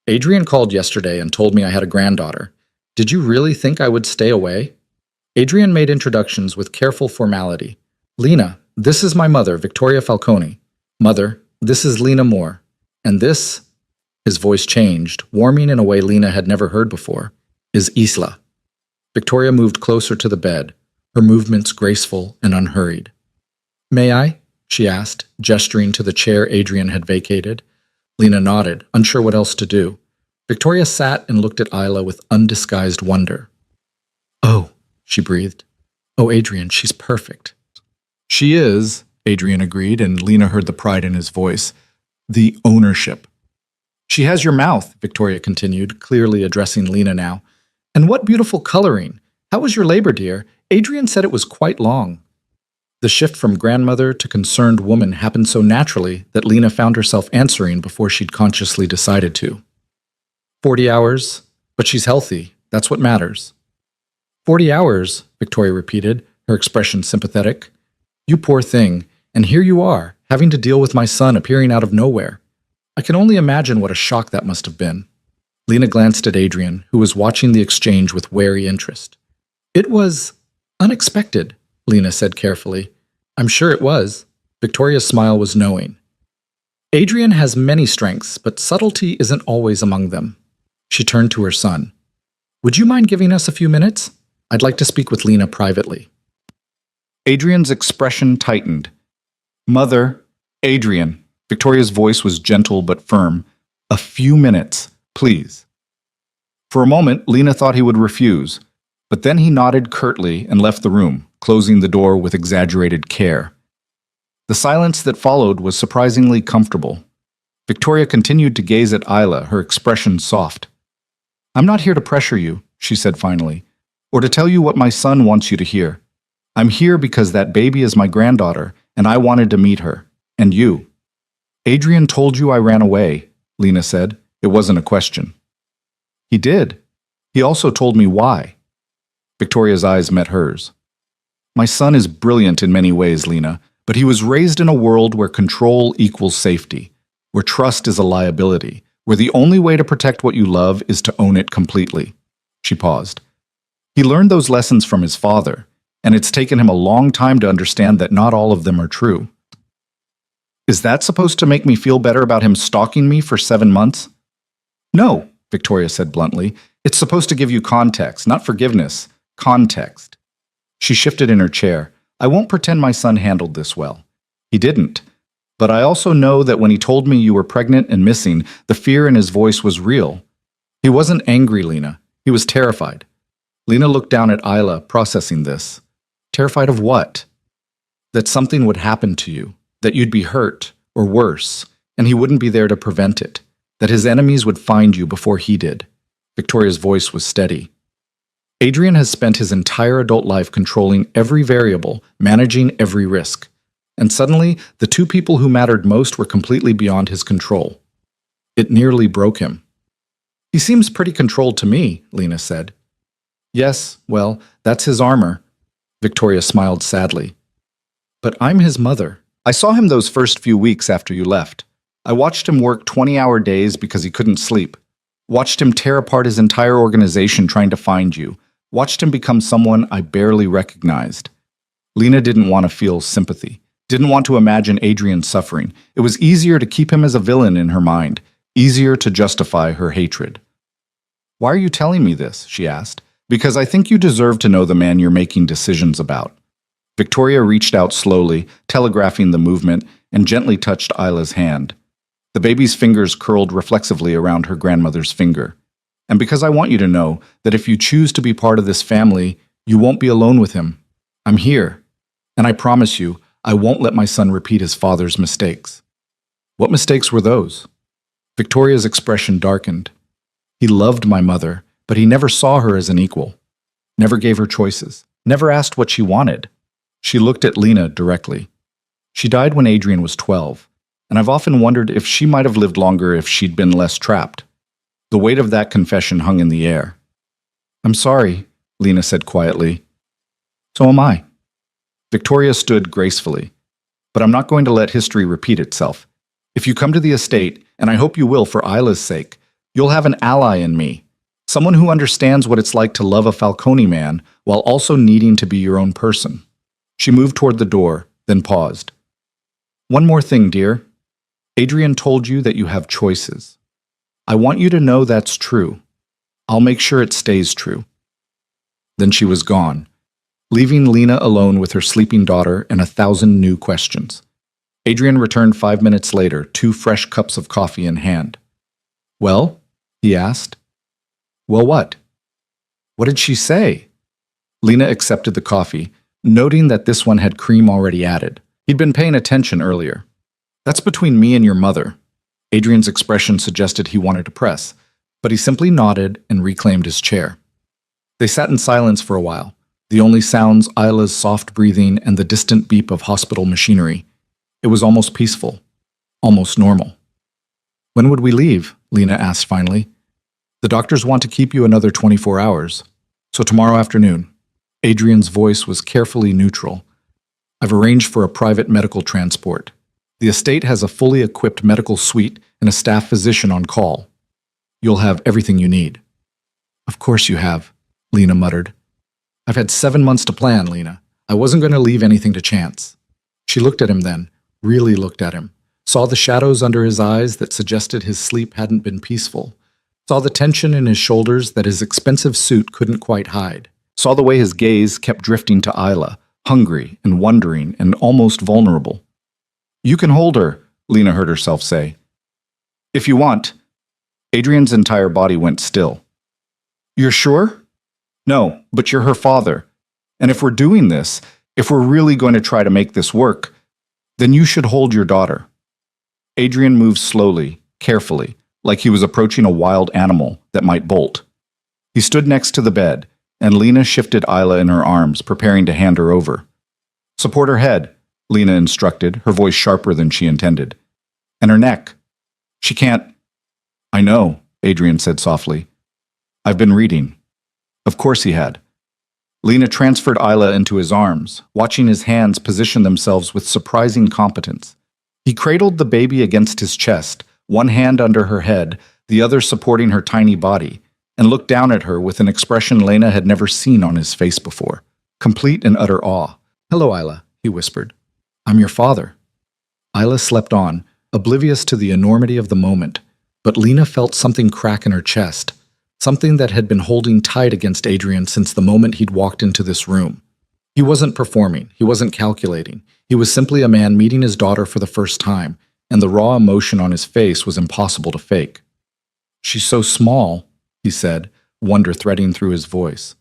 Adrian called yesterday and told me I had a granddaughter. Did you really think I would stay away? Adrian made introductions with careful formality. Lena, this is my mother, Victoria Falcone. Mother, this is Lena Moore. And this, his voice changed, warming in a way Lena had never heard before, is Isla. Victoria moved closer to the bed, her movements graceful and unhurried. May I? She asked, gesturing to the chair Adrian had vacated. Lena nodded, unsure what else to do. Victoria sat and looked at Isla with undisguised wonder. Oh, she breathed. Oh, Adrian, she's perfect. She is, Adrian agreed, and Lena heard the pride in his voice. The ownership. She has your mouth, Victoria continued, clearly addressing Lena now. And what beautiful coloring. How was your labor, dear? Adrian said it was quite long. The shift from grandmother to concerned woman happened so naturally that Lena found herself answering before she'd consciously decided to. 40 hours, but she's healthy. That's what matters. 40 hours, Victoria repeated, her expression sympathetic. You poor thing, and here you are, having to deal with my son appearing out of nowhere. I can only imagine what a shock that must have been. Lena glanced at Adrian, who was watching the exchange with wary interest. It was unexpected, Lena said carefully. I'm sure it was. Victoria's smile was knowing. Adrian has many strengths, but subtlety isn't always among them. She turned to her son. Would you mind giving us a few minutes? I'd like to speak with Lena privately. Adrian's expression tightened. Mother, Adrian. Victoria's voice was gentle but firm. A few minutes, please. For a moment, Lena thought he would refuse, but then he nodded curtly and left the room, closing the door with exaggerated care. The silence that followed was surprisingly comfortable. Victoria continued to gaze at Isla, her expression soft. "I'm not here to pressure you," she said finally, "or to tell you what my son wants you to hear. I'm here because that baby is my granddaughter, and I wanted to meet her. And you." "Adrian told you I ran away," Lena said. It wasn't a question. "He did. He also told me why." Victoria's eyes met hers. "My son is brilliant in many ways, Lena, but he was raised in a world where control equals safety, where trust is a liability, where the only way to protect what you love is to own it completely." She paused. "He learned those lessons from his father, and it's taken him a long time to understand that not all of them are true." "Is that supposed to make me feel better about him stalking me for 7 months?" "No," Victoria said bluntly. "It's supposed to give you context, not forgiveness. Context." She shifted in her chair. "I won't pretend my son handled this well. He didn't. But I also know that when he told me you were pregnant and missing, the fear in his voice was real. He wasn't angry, Lena. He was terrified." Lena looked down at Isla, processing this. Terrified of what? That something would happen to you, that you'd be hurt, or worse, and he wouldn't be there to prevent it, that his enemies would find you before he did. Victoria's voice was steady. "Adrian has spent his entire adult life controlling every variable, managing every risk. And suddenly, the two people who mattered most were completely beyond his control. It nearly broke him." "He seems pretty controlled to me," Lena said. "Yes, well, that's his armor." Victoria smiled sadly. "But I'm his mother. I saw him those first few weeks after you left. I watched him work 20-hour days because he couldn't sleep. Watched him tear apart his entire organization trying to find you. Watched him become someone I barely recognized." Lena didn't want to feel sympathy. Didn't want to imagine Adrian suffering. It was easier to keep him as a villain in her mind, easier to justify her hatred. "Why are you telling me this?" she asked. "Because I think you deserve to know the man you're making decisions about." Victoria reached out slowly, telegraphing the movement, and gently touched Isla's hand. The baby's fingers curled reflexively around her grandmother's finger. "And because I want you to know that if you choose to be part of this family, you won't be alone with him. I'm here. And I promise you, I won't let my son repeat his father's mistakes." "What mistakes were those?" Victoria's expression darkened. "He loved my mother, but he never saw her as an equal. Never gave her choices. Never asked what she wanted." She looked at Lena directly. "She died when Adrian was 12, and I've often wondered if she might have lived longer if she'd been less trapped." The weight of that confession hung in the air. "I'm sorry," Lena said quietly. "So am I." Victoria stood gracefully. "But I'm not going to let history repeat itself. If you come to the estate, and I hope you will for Isla's sake, you'll have an ally in me. Someone who understands what it's like to love a Falcone man while also needing to be your own person." She moved toward the door, then paused. "One more thing, dear. Adrian told you that you have choices. I want you to know that's true. I'll make sure it stays true." Then she was gone, leaving Lena alone with her sleeping daughter and 1,000 new questions. Adrian returned 5 minutes later, 2 fresh cups of coffee in hand. "Well?" he asked. "Well, what?" "What did she say?" Lena accepted the coffee, noting that this one had cream already added. He'd been paying attention earlier. "That's between me and your mother." Adrian's expression suggested he wanted to press, but he simply nodded and reclaimed his chair. They sat in silence for a while, the only sounds Isla's soft breathing and the distant beep of hospital machinery. It was almost peaceful, almost normal. "When would we leave?" Lena asked finally. "The doctors want to keep you another 24 hours, so tomorrow afternoon." Adrian's voice was carefully neutral. "I've arranged for a private medical transport. The estate has a fully equipped medical suite and a staff physician on call. You'll have everything you need." "Of course you have," Lena muttered. "I've had 7 months to plan, Lena. I wasn't going to leave anything to chance." She looked at him then, really looked at him, saw the shadows under his eyes that suggested his sleep hadn't been peaceful, saw the tension in his shoulders that his expensive suit couldn't quite hide, saw the way his gaze kept drifting to Isla, hungry and wondering and almost vulnerable. "You can hold her," Lena heard herself say. "If you want." Adrian's entire body went still. "You're sure?" "No, but you're her father. And if we're doing this, if we're really going to try to make this work, then you should hold your daughter. Adrian moved slowly, carefully, like he was approaching a wild animal that might bolt. He stood next to the bed, and Lena shifted Isla in her arms, preparing to hand her over. Support her head, Lena instructed, her voice sharper than she intended. And her neck. She can't. I know, Adrian said softly. I've been reading. Of course he had. Lena transferred Isla into his arms, watching his hands position themselves with surprising competence. He cradled the baby against his chest, one hand under her head, the other supporting her tiny body, and looked down at her with an expression Lena had never seen on his face before, complete and utter awe. Hello, Isla, he whispered. I'm your father. Isla slept on, oblivious to the enormity of the moment, but Lena felt something crack in her chest, something that had been holding tight against Adrian since the moment he'd walked into this room. He wasn't performing, he wasn't calculating. He was simply a man meeting his daughter for the first time, and the raw emotion on his face was impossible to fake. She's so small, he said, wonder threading through his voice.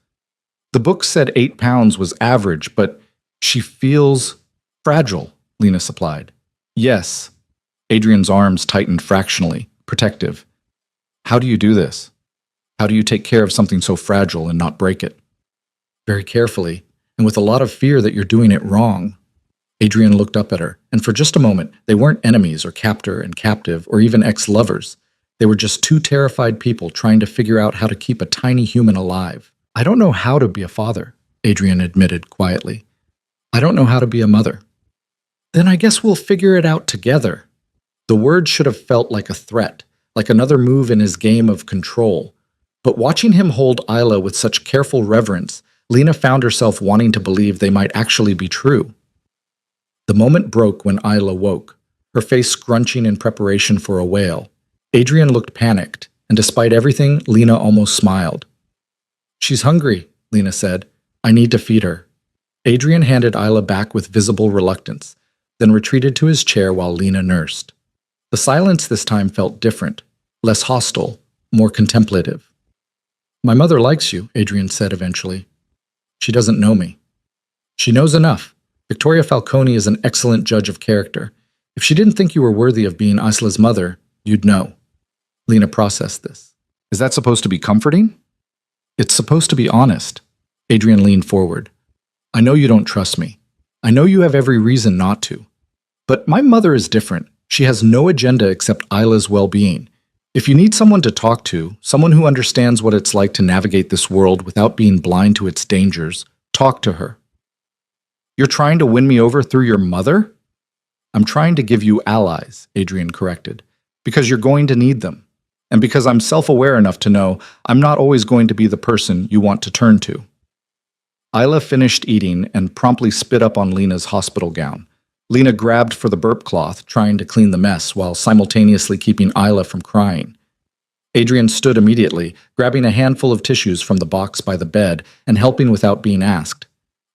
The book said 8 pounds was average, but she feels fragile, Lena supplied. Yes. Adrian's arms tightened fractionally, protective. How do you do this? How do you take care of something so fragile and not break it? Very carefully, and with a lot of fear that you're doing it wrong. Adrian looked up at her, and for just a moment, they weren't enemies or captor and captive or even ex-lovers. They were just two terrified people trying to figure out how to keep a tiny human alive. I don't know how to be a father, Adrian admitted quietly. I don't know how to be a mother. Then I guess we'll figure it out together. The word should have felt like a threat, like another move in his game of control. But watching him hold Isla with such careful reverence, Lena found herself wanting to believe they might actually be true. The moment broke when Isla woke, her face scrunching in preparation for a wail. Adrian looked panicked, and despite everything, Lena almost smiled. She's hungry, Lena said. I need to feed her. Adrian handed Isla back with visible reluctance, then retreated to his chair while Lena nursed. The silence this time felt different, less hostile, more contemplative. My mother likes you, Adrian said eventually. She doesn't know me. She knows enough. Victoria Falcone is an excellent judge of character. If she didn't think you were worthy of being Isla's mother, you'd know. Lena processed this. Is that supposed to be comforting? It's supposed to be honest. Adrian leaned forward. I know you don't trust me. I know you have every reason not to. But my mother is different. She has no agenda except Isla's well-being. If you need someone to talk to, someone who understands what it's like to navigate this world without being blind to its dangers, talk to her. You're trying to win me over through your mother? I'm trying to give you allies, Adrian corrected, because you're going to need them, and because I'm self-aware enough to know I'm not always going to be the person you want to turn to. Isla finished eating and promptly spit up on Lena's hospital gown. Lena grabbed for the burp cloth, trying to clean the mess while simultaneously keeping Isla from crying. Adrian stood immediately, grabbing a handful of tissues from the box by the bed and helping without being asked.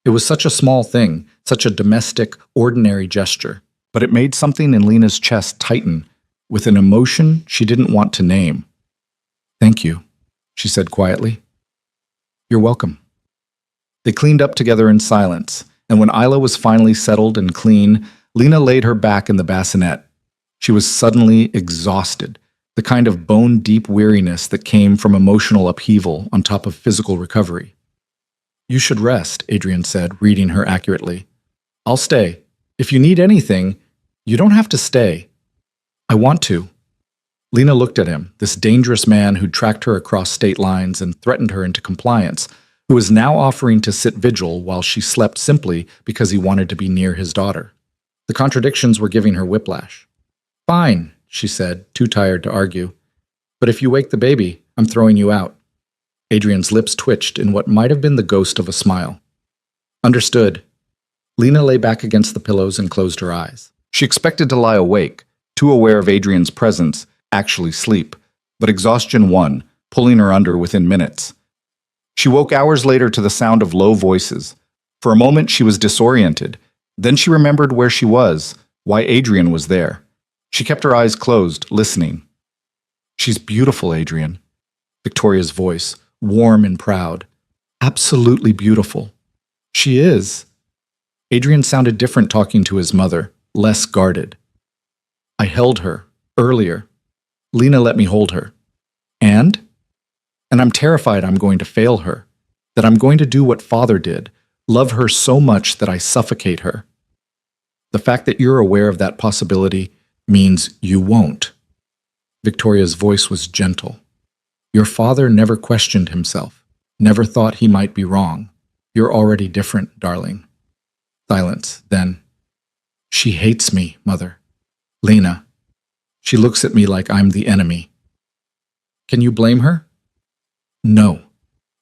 It was such a small thing, such a domestic, ordinary gesture, but it made something in Lena's chest tighten with an emotion she didn't want to name. Thank you, she said quietly. You're welcome. They cleaned up together in silence, and when Isla was finally settled and clean, Lena laid her back in the bassinet. She was suddenly exhausted, the kind of bone-deep weariness that came from emotional upheaval on top of physical recovery. You should rest, Adrian said, reading her accurately. I'll stay. If you need anything, you don't have to stay. I want to. Lena looked at him, this dangerous man who'd tracked her across state lines and threatened her into compliance, who was now offering to sit vigil while she slept simply because he wanted to be near his daughter. The contradictions were giving her whiplash. Fine, she said, too tired to argue. But if you wake the baby, I'm throwing you out. Adrian's lips twitched in what might have been the ghost of a smile. Understood. Lena lay back against the pillows and closed her eyes. She expected to lie awake, too aware of Adrian's presence, actually sleep, but exhaustion won, pulling her under within minutes. She woke hours later to the sound of low voices. For a moment she was disoriented. Then she remembered where she was, why Adrian was there. She kept her eyes closed, listening. She's beautiful, Adrian. Victoria's voice, warm and proud. Absolutely beautiful. She is. Adrian sounded different talking to his mother, less guarded. I held her, earlier. Lena let me hold her. And? And I'm terrified I'm going to fail her, that I'm going to do what Father did, love her so much that I suffocate her. The fact that you're aware of that possibility means you won't. Victoria's voice was gentle. Your father never questioned himself, never thought he might be wrong. You're already different, darling. Silence, then. She hates me, Mother. Lena. She looks at me like I'm the enemy. Can you blame her? No.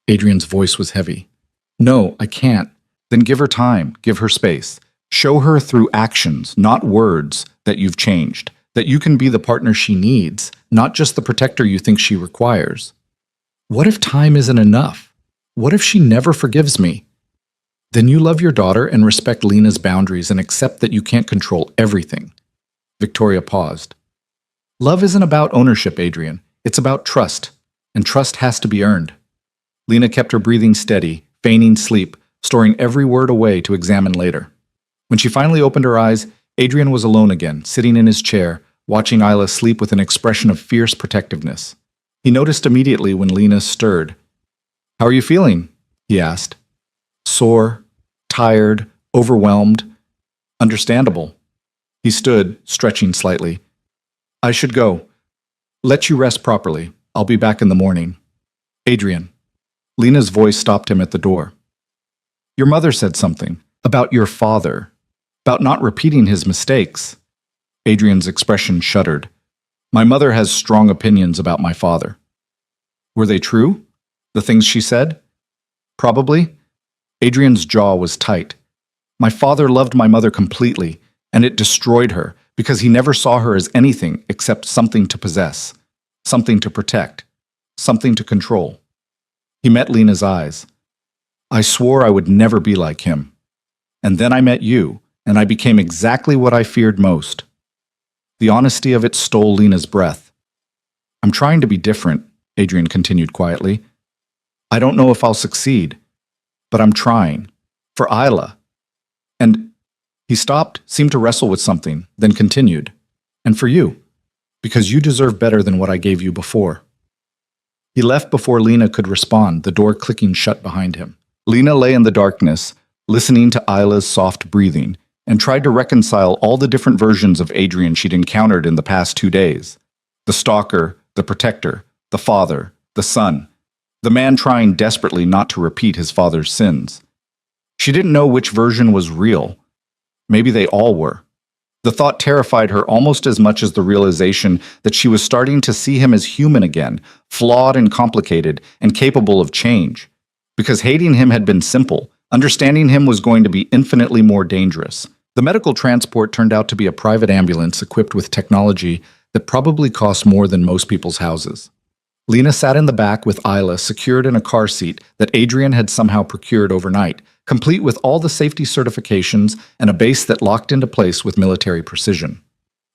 Adrian's voice was heavy. No, I can't. Then give her time, give her space. Show her through actions, not words, that you've changed, that you can be the partner she needs, not just the protector you think she requires. What if time isn't enough? What if she never forgives me? Then you love your daughter and respect Lena's boundaries and accept that you can't control everything. Victoria paused. Love isn't about ownership, Adrian. It's about trust, and trust has to be earned. Lena kept her breathing steady, feigning sleep, storing every word away to examine later. When she finally opened her eyes, Adrian was alone again, sitting in his chair, watching Isla sleep with an expression of fierce protectiveness. He noticed immediately when Lena stirred. How are you feeling? He asked. Sore, tired, overwhelmed. Understandable. He stood, stretching slightly. I should go. Let you rest properly. I'll be back in the morning. Adrian. Lena's voice stopped him at the door. Your mother said something about your father, about not repeating his mistakes. Adrian's expression shuddered. My mother has strong opinions about my father. Were they true? The things she said? Probably. Adrian's jaw was tight. My father loved my mother completely, and it destroyed her because he never saw her as anything except something to possess, something to protect, something to control. He met Lena's eyes. I swore I would never be like him. And then I met you, and I became exactly what I feared most. The honesty of it stole Lena's breath. I'm trying to be different, Adrian continued quietly. I don't know if I'll succeed, but I'm trying. For Isla. And he stopped, seemed to wrestle with something, then continued. And for you, because you deserve better than what I gave you before. He left before Lena could respond, the door clicking shut behind him. Lena lay in the darkness, listening to Isla's soft breathing, and tried to reconcile all the different versions of Adrian she'd encountered in the past 2 days. The stalker, the protector, the father, the son, the man trying desperately not to repeat his father's sins. She didn't know which version was real. Maybe they all were. The thought terrified her almost as much as the realization that she was starting to see him as human again, flawed and complicated, and capable of change. Because hating him had been simple, understanding him was going to be infinitely more dangerous. The medical transport turned out to be a private ambulance equipped with technology that probably cost more than most people's houses. Lena sat in the back with Isla secured in a car seat that Adrian had somehow procured overnight, complete with all the safety certifications and a base that locked into place with military precision.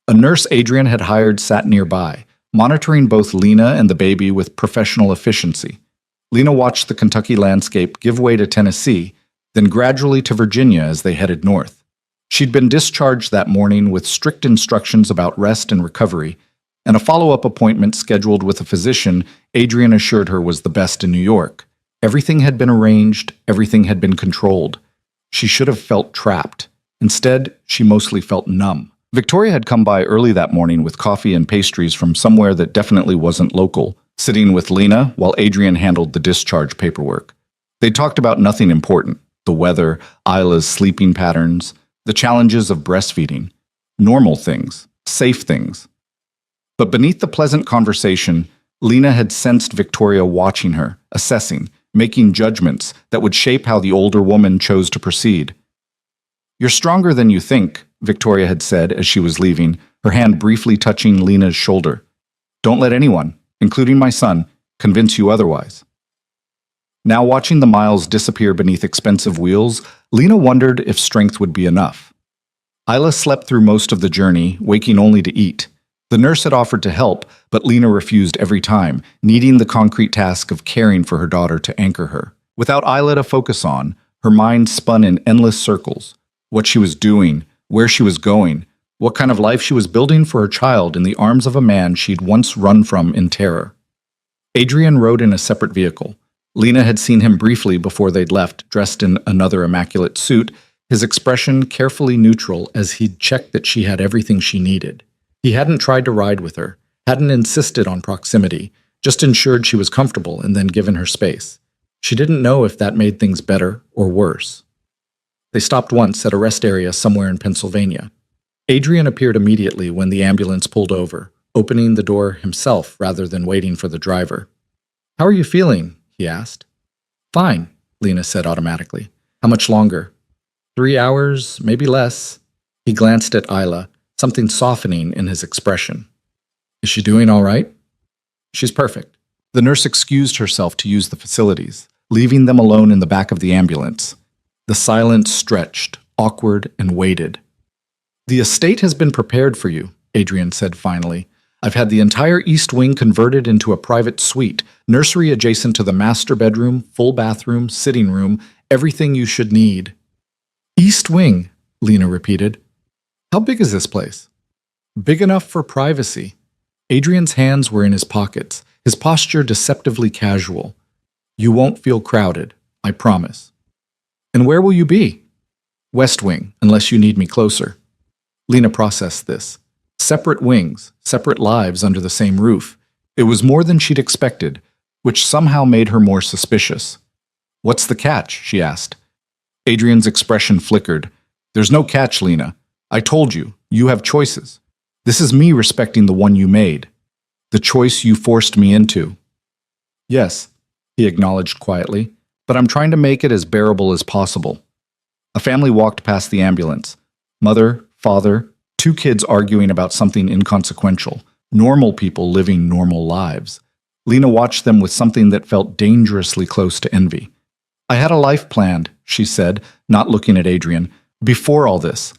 A nurse Adrian had hired sat nearby, monitoring both Lena and the baby with professional efficiency. Lena watched the Kentucky landscape give way to Tennessee, then gradually to Virginia as they headed north. She'd been discharged that morning with strict instructions about rest and recovery, and a follow-up appointment scheduled with a physician Adrian assured her was the best in New York. Everything had been arranged, everything had been controlled. She should have felt trapped. Instead, she mostly felt numb. Victoria had come by early that morning with coffee and pastries from somewhere that definitely wasn't local, sitting with Lena while Adrian handled the discharge paperwork. They talked about nothing important, the weather, Isla's sleeping patterns, the challenges of breastfeeding, normal things, safe things. But beneath the pleasant conversation, Lena had sensed Victoria watching her, assessing, making judgments that would shape how the older woman chose to proceed. You're stronger than you think, Victoria had said as she was leaving, her hand briefly touching Lena's shoulder. Don't let anyone, including my son, convince you otherwise. Now watching the miles disappear beneath expensive wheels, Lena wondered if strength would be enough. Isla slept through most of the journey, waking only to eat. The nurse had offered to help, but Lena refused every time, needing the concrete task of caring for her daughter to anchor her. Without Isla to focus on, Her mind spun in endless circles. What she was doing, where she was going, what kind of life she was building for her child in the arms of a man she'd once run from in terror. Adrian rode in a separate vehicle. Lena had seen him briefly before they'd left, dressed in another immaculate suit, his expression carefully neutral as he'd checked that she had everything she needed. He hadn't tried to ride with her, hadn't insisted on proximity, just ensured she was comfortable and then given her space. She didn't know if that made things better or worse. They stopped once at a rest area somewhere in Pennsylvania. Adrian appeared immediately when the ambulance pulled over, opening the door himself rather than waiting for the driver. "How are you feeling?" he asked. "Fine," Lena said automatically. "How much longer?" 3 hours, maybe less. He glanced at Isla, something softening in his expression. "Is she doing all right?" "She's perfect." The nurse excused herself to use the facilities, leaving them alone in the back of the ambulance. The silence stretched, awkward, and waited. "The estate has been prepared for you," Adrian said finally. "I've had the entire east wing converted into a private suite, nursery adjacent to the master bedroom, full bathroom, sitting room, everything you should need." "East wing," Lena repeated. "How big is this place?" "Big enough for privacy." Adrian's hands were in his pockets, his posture deceptively casual. "You won't feel crowded, I promise." "And where will you be?" "West wing, unless you need me closer." Lena processed this. Separate wings, separate lives under the same roof. It was more than she'd expected, which somehow made her more suspicious. "What's the catch?" she asked. Adrian's expression flickered. "There's no catch, Lena. I told you, you have choices. This is me respecting the one you made. The choice you forced me into." "Yes," he acknowledged quietly, "but I'm trying to make it as bearable as possible." A family walked past the ambulance. Mother, father, 2 kids arguing about something inconsequential. Normal people living normal lives. Lena watched them with something that felt dangerously close to envy. "I had a life planned," she said, not looking at Adrian, "before all this.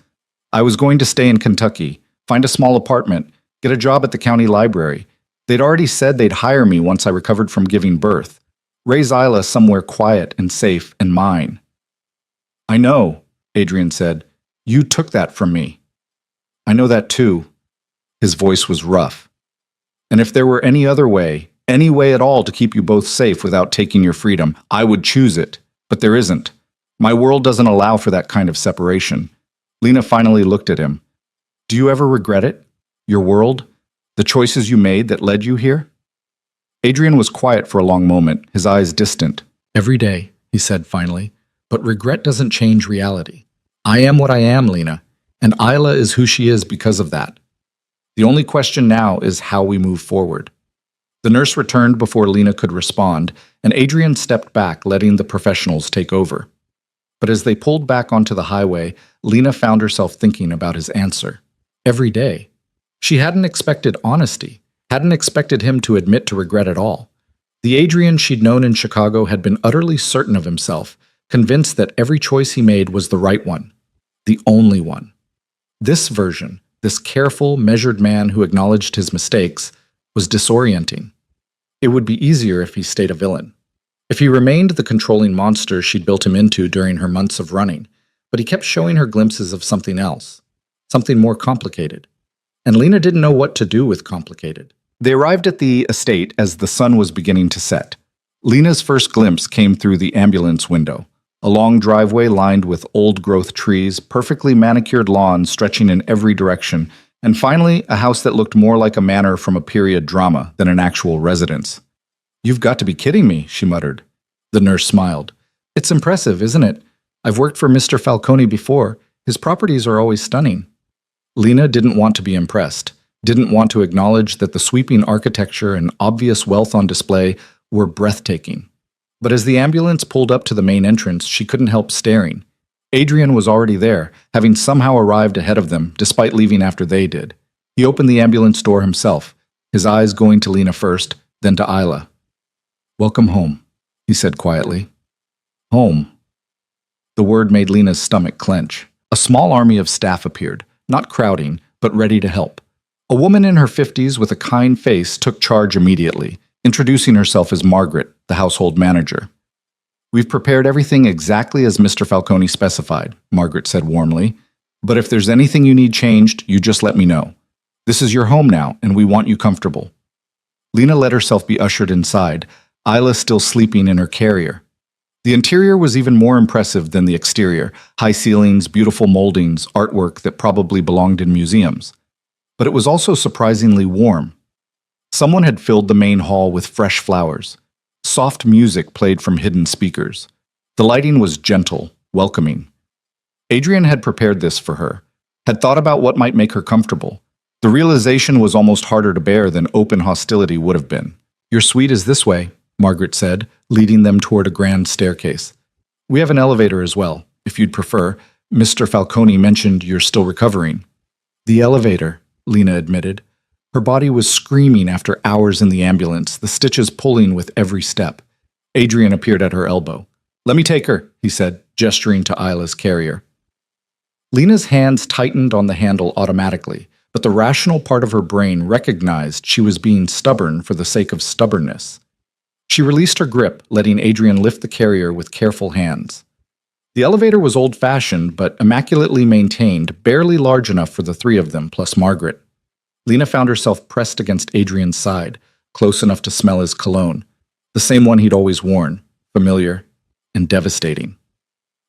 I was going to stay in Kentucky, find a small apartment, get a job at the county library. They'd already said they'd hire me once I recovered from giving birth. Raise Isla somewhere quiet and safe and mine." "I know," Adrian said. "You took that from me." "I know that too." His voice was rough. "And if there were any other way, any way at all to keep you both safe without taking your freedom, I would choose it. But there isn't. My world doesn't allow for that kind of separation." Lena finally looked at him. "Do you ever regret it? Your world? The choices you made that led you here?" Adrian was quiet for a long moment, his eyes distant. "Every day," he said finally, "but regret doesn't change reality. I am what I am, Lena, and Isla is who she is because of that. The only question now is how we move forward." The nurse returned before Lena could respond, and Adrian stepped back, letting the professionals take over. But as they pulled back onto the highway, Lena found herself thinking about his answer. Every day. She hadn't expected honesty, hadn't expected him to admit to regret at all. The Adrian she'd known in Chicago had been utterly certain of himself, convinced that every choice he made was the right one, the only one. This version, this careful, measured man who acknowledged his mistakes, was disorienting. It would be easier if he stayed a villain. If he remained the controlling monster she'd built him into during her months of running, but he kept showing her glimpses of something else, something more complicated. And Lena didn't know what to do with complicated. They arrived at the estate as the sun was beginning to set. Lena's first glimpse came through the ambulance window. A long driveway lined with old-growth trees, perfectly manicured lawns stretching in every direction, and finally a house that looked more like a manor from a period drama than an actual residence. "You've got to be kidding me," she muttered. The nurse smiled. "It's impressive, isn't it? I've worked for Mr. Falcone before. His properties are always stunning." Lena didn't want to be impressed, didn't want to acknowledge that the sweeping architecture and obvious wealth on display were breathtaking. But as the ambulance pulled up to the main entrance, she couldn't help staring. Adrian was already there, having somehow arrived ahead of them, despite leaving after they did. He opened the ambulance door himself, his eyes going to Lena first, then to Isla. "Welcome home," he said quietly. "Home." The word made Lena's stomach clench. A small army of staff appeared, not crowding, but ready to help. A woman in her 50s with a kind face took charge immediately, introducing herself as Margaret, the household manager. We've prepared everything exactly as Mr. Falcone specified, Margaret said warmly. But if there's anything you need changed, you just let me know. This is your home now, and we want you comfortable. Lena let herself be ushered inside, Isla still sleeping in her carrier. The interior was even more impressive than the exterior. High ceilings, beautiful moldings, artwork that probably belonged in museums. But it was also surprisingly warm. Someone had filled the main hall with fresh flowers. Soft music played from hidden speakers. The lighting was gentle, welcoming. Adrian had prepared this for her, had thought about what might make her comfortable. The realization was almost harder to bear than open hostility would have been. Your suite is this way, Margaret said, leading them toward a grand staircase. We have an elevator as well, if you'd prefer. Mr. Falcone mentioned you're still recovering. The elevator, Lena admitted. Her body was screaming after hours in the ambulance, the stitches pulling with every step. Adrian appeared at her elbow. Let me take her, he said, gesturing to Isla's carrier. Lena's hands tightened on the handle automatically, but the rational part of her brain recognized she was being stubborn for the sake of stubbornness. She released her grip, letting Adrian lift the carrier with careful hands. The elevator was old-fashioned but immaculately maintained, barely large enough for the three of them, plus Margaret. Lena found herself pressed against Adrian's side, close enough to smell his cologne, the same one he'd always worn, familiar and devastating.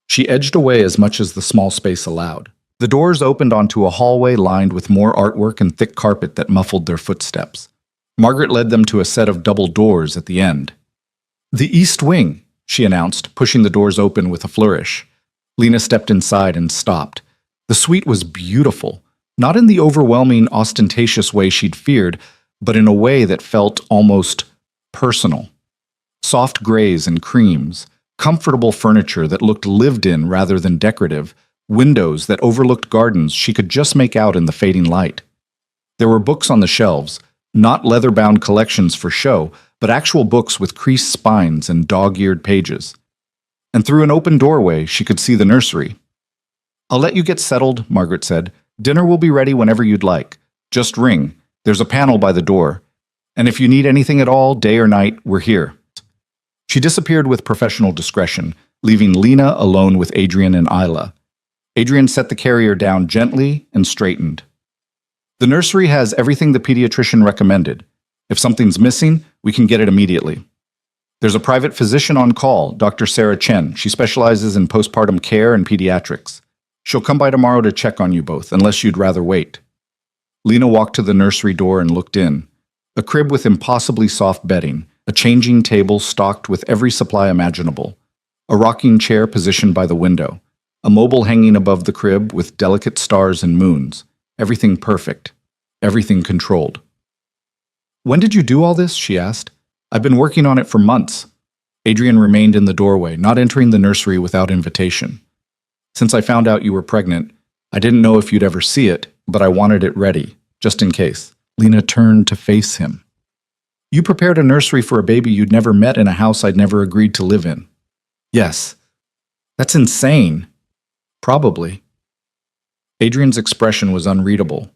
She edged away as much as the small space allowed. The doors opened onto a hallway lined with more artwork and thick carpet that muffled their footsteps. Margaret led them to a set of double doors at the end. The East Wing, she announced, pushing the doors open with a flourish. Lena stepped inside and stopped. The suite was beautiful, not in the overwhelming, ostentatious way she'd feared, but in a way that felt almost personal. Soft grays and creams, comfortable furniture that looked lived in rather than decorative, windows that overlooked gardens she could just make out in the fading light. There were books on the shelves, not leather-bound collections for show, but actual books with creased spines and dog-eared pages. And through an open doorway, she could see the nursery. I'll let you get settled, Margaret said. Dinner will be ready whenever you'd like. Just ring. There's a panel by the door. And if you need anything at all, day or night, we're here. She disappeared with professional discretion, leaving Lena alone with Adrian and Isla. Adrian set the carrier down gently and straightened. The nursery has everything the pediatrician recommended. If something's missing, we can get it immediately. There's a private physician on call, Dr. Sarah Chen. She specializes in postpartum care and pediatrics. She'll come by tomorrow to check on you both, unless you'd rather wait. Lena walked to the nursery door and looked in. A crib with impossibly soft bedding, a changing table stocked with every supply imaginable, a rocking chair positioned by the window, a mobile hanging above the crib with delicate stars and moons. Everything perfect, everything controlled. When did you do all this? She asked. I've been working on it for months. Adrian remained in the doorway, not entering the nursery without invitation. Since I found out you were pregnant, I didn't know if you'd ever see it, but I wanted it ready, just in case. Lena turned to face him. You prepared a nursery for a baby you'd never met in a house I'd never agreed to live in. Yes. That's insane. Probably. Adrian's expression was unreadable.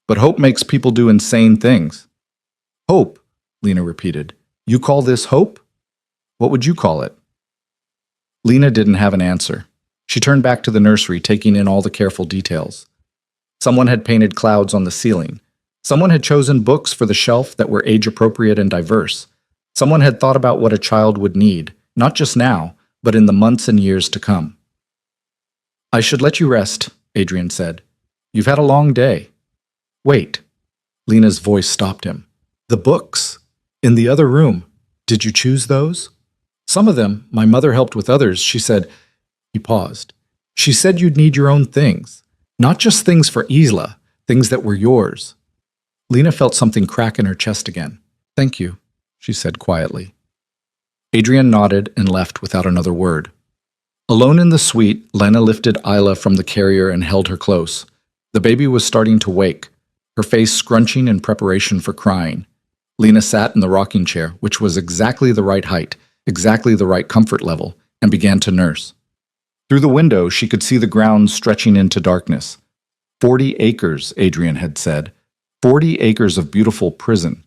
But hope makes people do insane things. Hope, Lena repeated. You call this hope? What would you call it? Lena didn't have an answer. She turned back to the nursery, taking in all the careful details. Someone had painted clouds on the ceiling. Someone had chosen books for the shelf that were age-appropriate and diverse. Someone had thought about what a child would need, not just now, but in the months and years to come. I should let you rest, Adrian said. You've had a long day. Wait. Lena's voice stopped him. The books. In the other room. Did you choose those? Some of them. My mother helped with others. She said... He paused. She said you'd need your own things. Not just things for Isla, things that were yours. Lena felt something crack in her chest again. Thank you, she said quietly. Adrian nodded and left without another word. Alone in the suite, Lena lifted Isla from the carrier and held her close. The baby was starting to wake, her face scrunching in preparation for crying. Lena sat in the rocking chair, which was exactly the right height, exactly the right comfort level, and began to nurse. Through the window, she could see the ground stretching into darkness. 40 acres, Adrian had said. 40 acres of beautiful prison.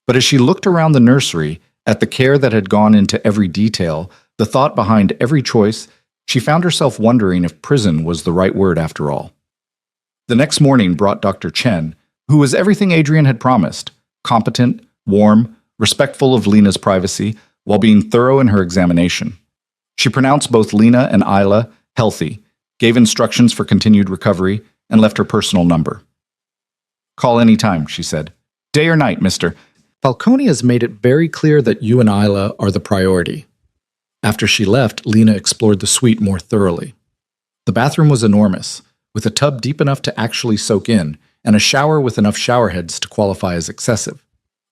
But as she looked around the nursery, at the care that had gone into every detail, The thought behind every choice, she found herself wondering if prison was the right word after all. The next morning brought Dr. Chen, who was everything Adrian had promised: competent, warm, respectful of Lena's privacy, while being thorough in her examination. She pronounced both Lena and Isla healthy, gave instructions for continued recovery, and left her personal number. "Call any time," she said. "Day or night, mister. Falcone has made it very clear that you and Isla are the priority." After she left, Lena explored the suite more thoroughly. The bathroom was enormous, with a tub deep enough to actually soak in, and a shower with enough shower heads to qualify as excessive.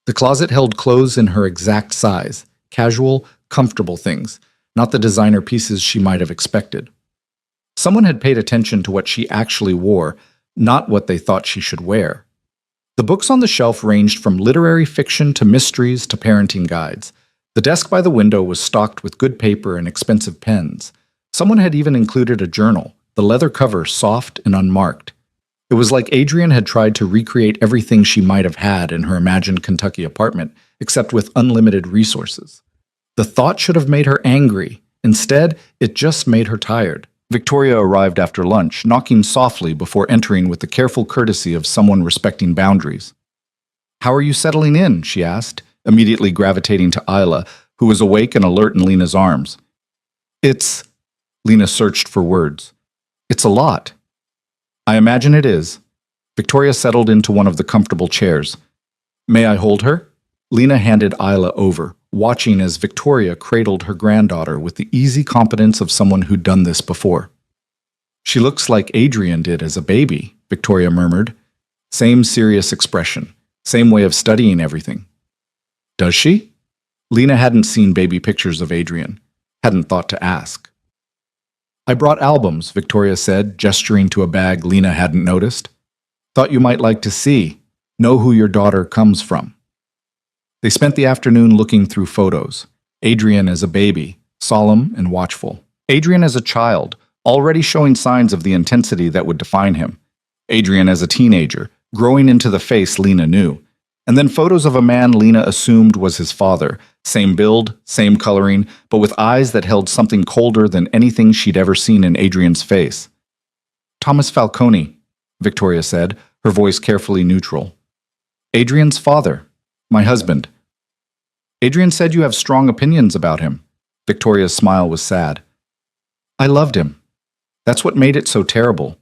The closet held clothes in her exact size, casual, comfortable things, not the designer pieces she might have expected. Someone had paid attention to what she actually wore, not what they thought she should wear. The books on the shelf ranged from literary fiction to mysteries to parenting guides. The desk by the window was stocked with good paper and expensive pens. Someone had even included a journal, the leather cover soft and unmarked. It was like Adrian had tried to recreate everything she might have had in her imagined Kentucky apartment, except with unlimited resources. The thought should have made her angry. Instead, it just made her tired. Victoria arrived after lunch, knocking softly before entering with the careful courtesy of someone respecting boundaries. "How are you settling in?" she asked, immediately gravitating to Isla, who was awake and alert in Lena's arms. "It's—" Lena searched for words. "It's a lot." "I imagine it is." Victoria settled into one of the comfortable chairs. "May I hold her?" Lena handed Isla over, watching as Victoria cradled her granddaughter with the easy competence of someone who'd done this before. "She looks like Adrian did as a baby," Victoria murmured. Same serious expression, same way of studying everything. "Does she?" Lena hadn't seen baby pictures of Adrian, hadn't thought to ask. "I brought albums," Victoria said, gesturing to a bag Lena hadn't noticed. "Thought you might like to see, know who your daughter comes from." They spent the afternoon looking through photos. Adrian as a baby, solemn and watchful. Adrian as a child, already showing signs of the intensity that would define him. Adrian as a teenager, growing into the face Lena knew. And then photos of a man Lena assumed was his father, same build, same coloring, but with eyes that held something colder than anything she'd ever seen in Adrian's face. "Thomas Falcone," Victoria said, her voice carefully neutral. "Adrian's father, my husband." "Adrian said you have strong opinions about him." Victoria's smile was sad. "I loved him. That's what made it so terrible.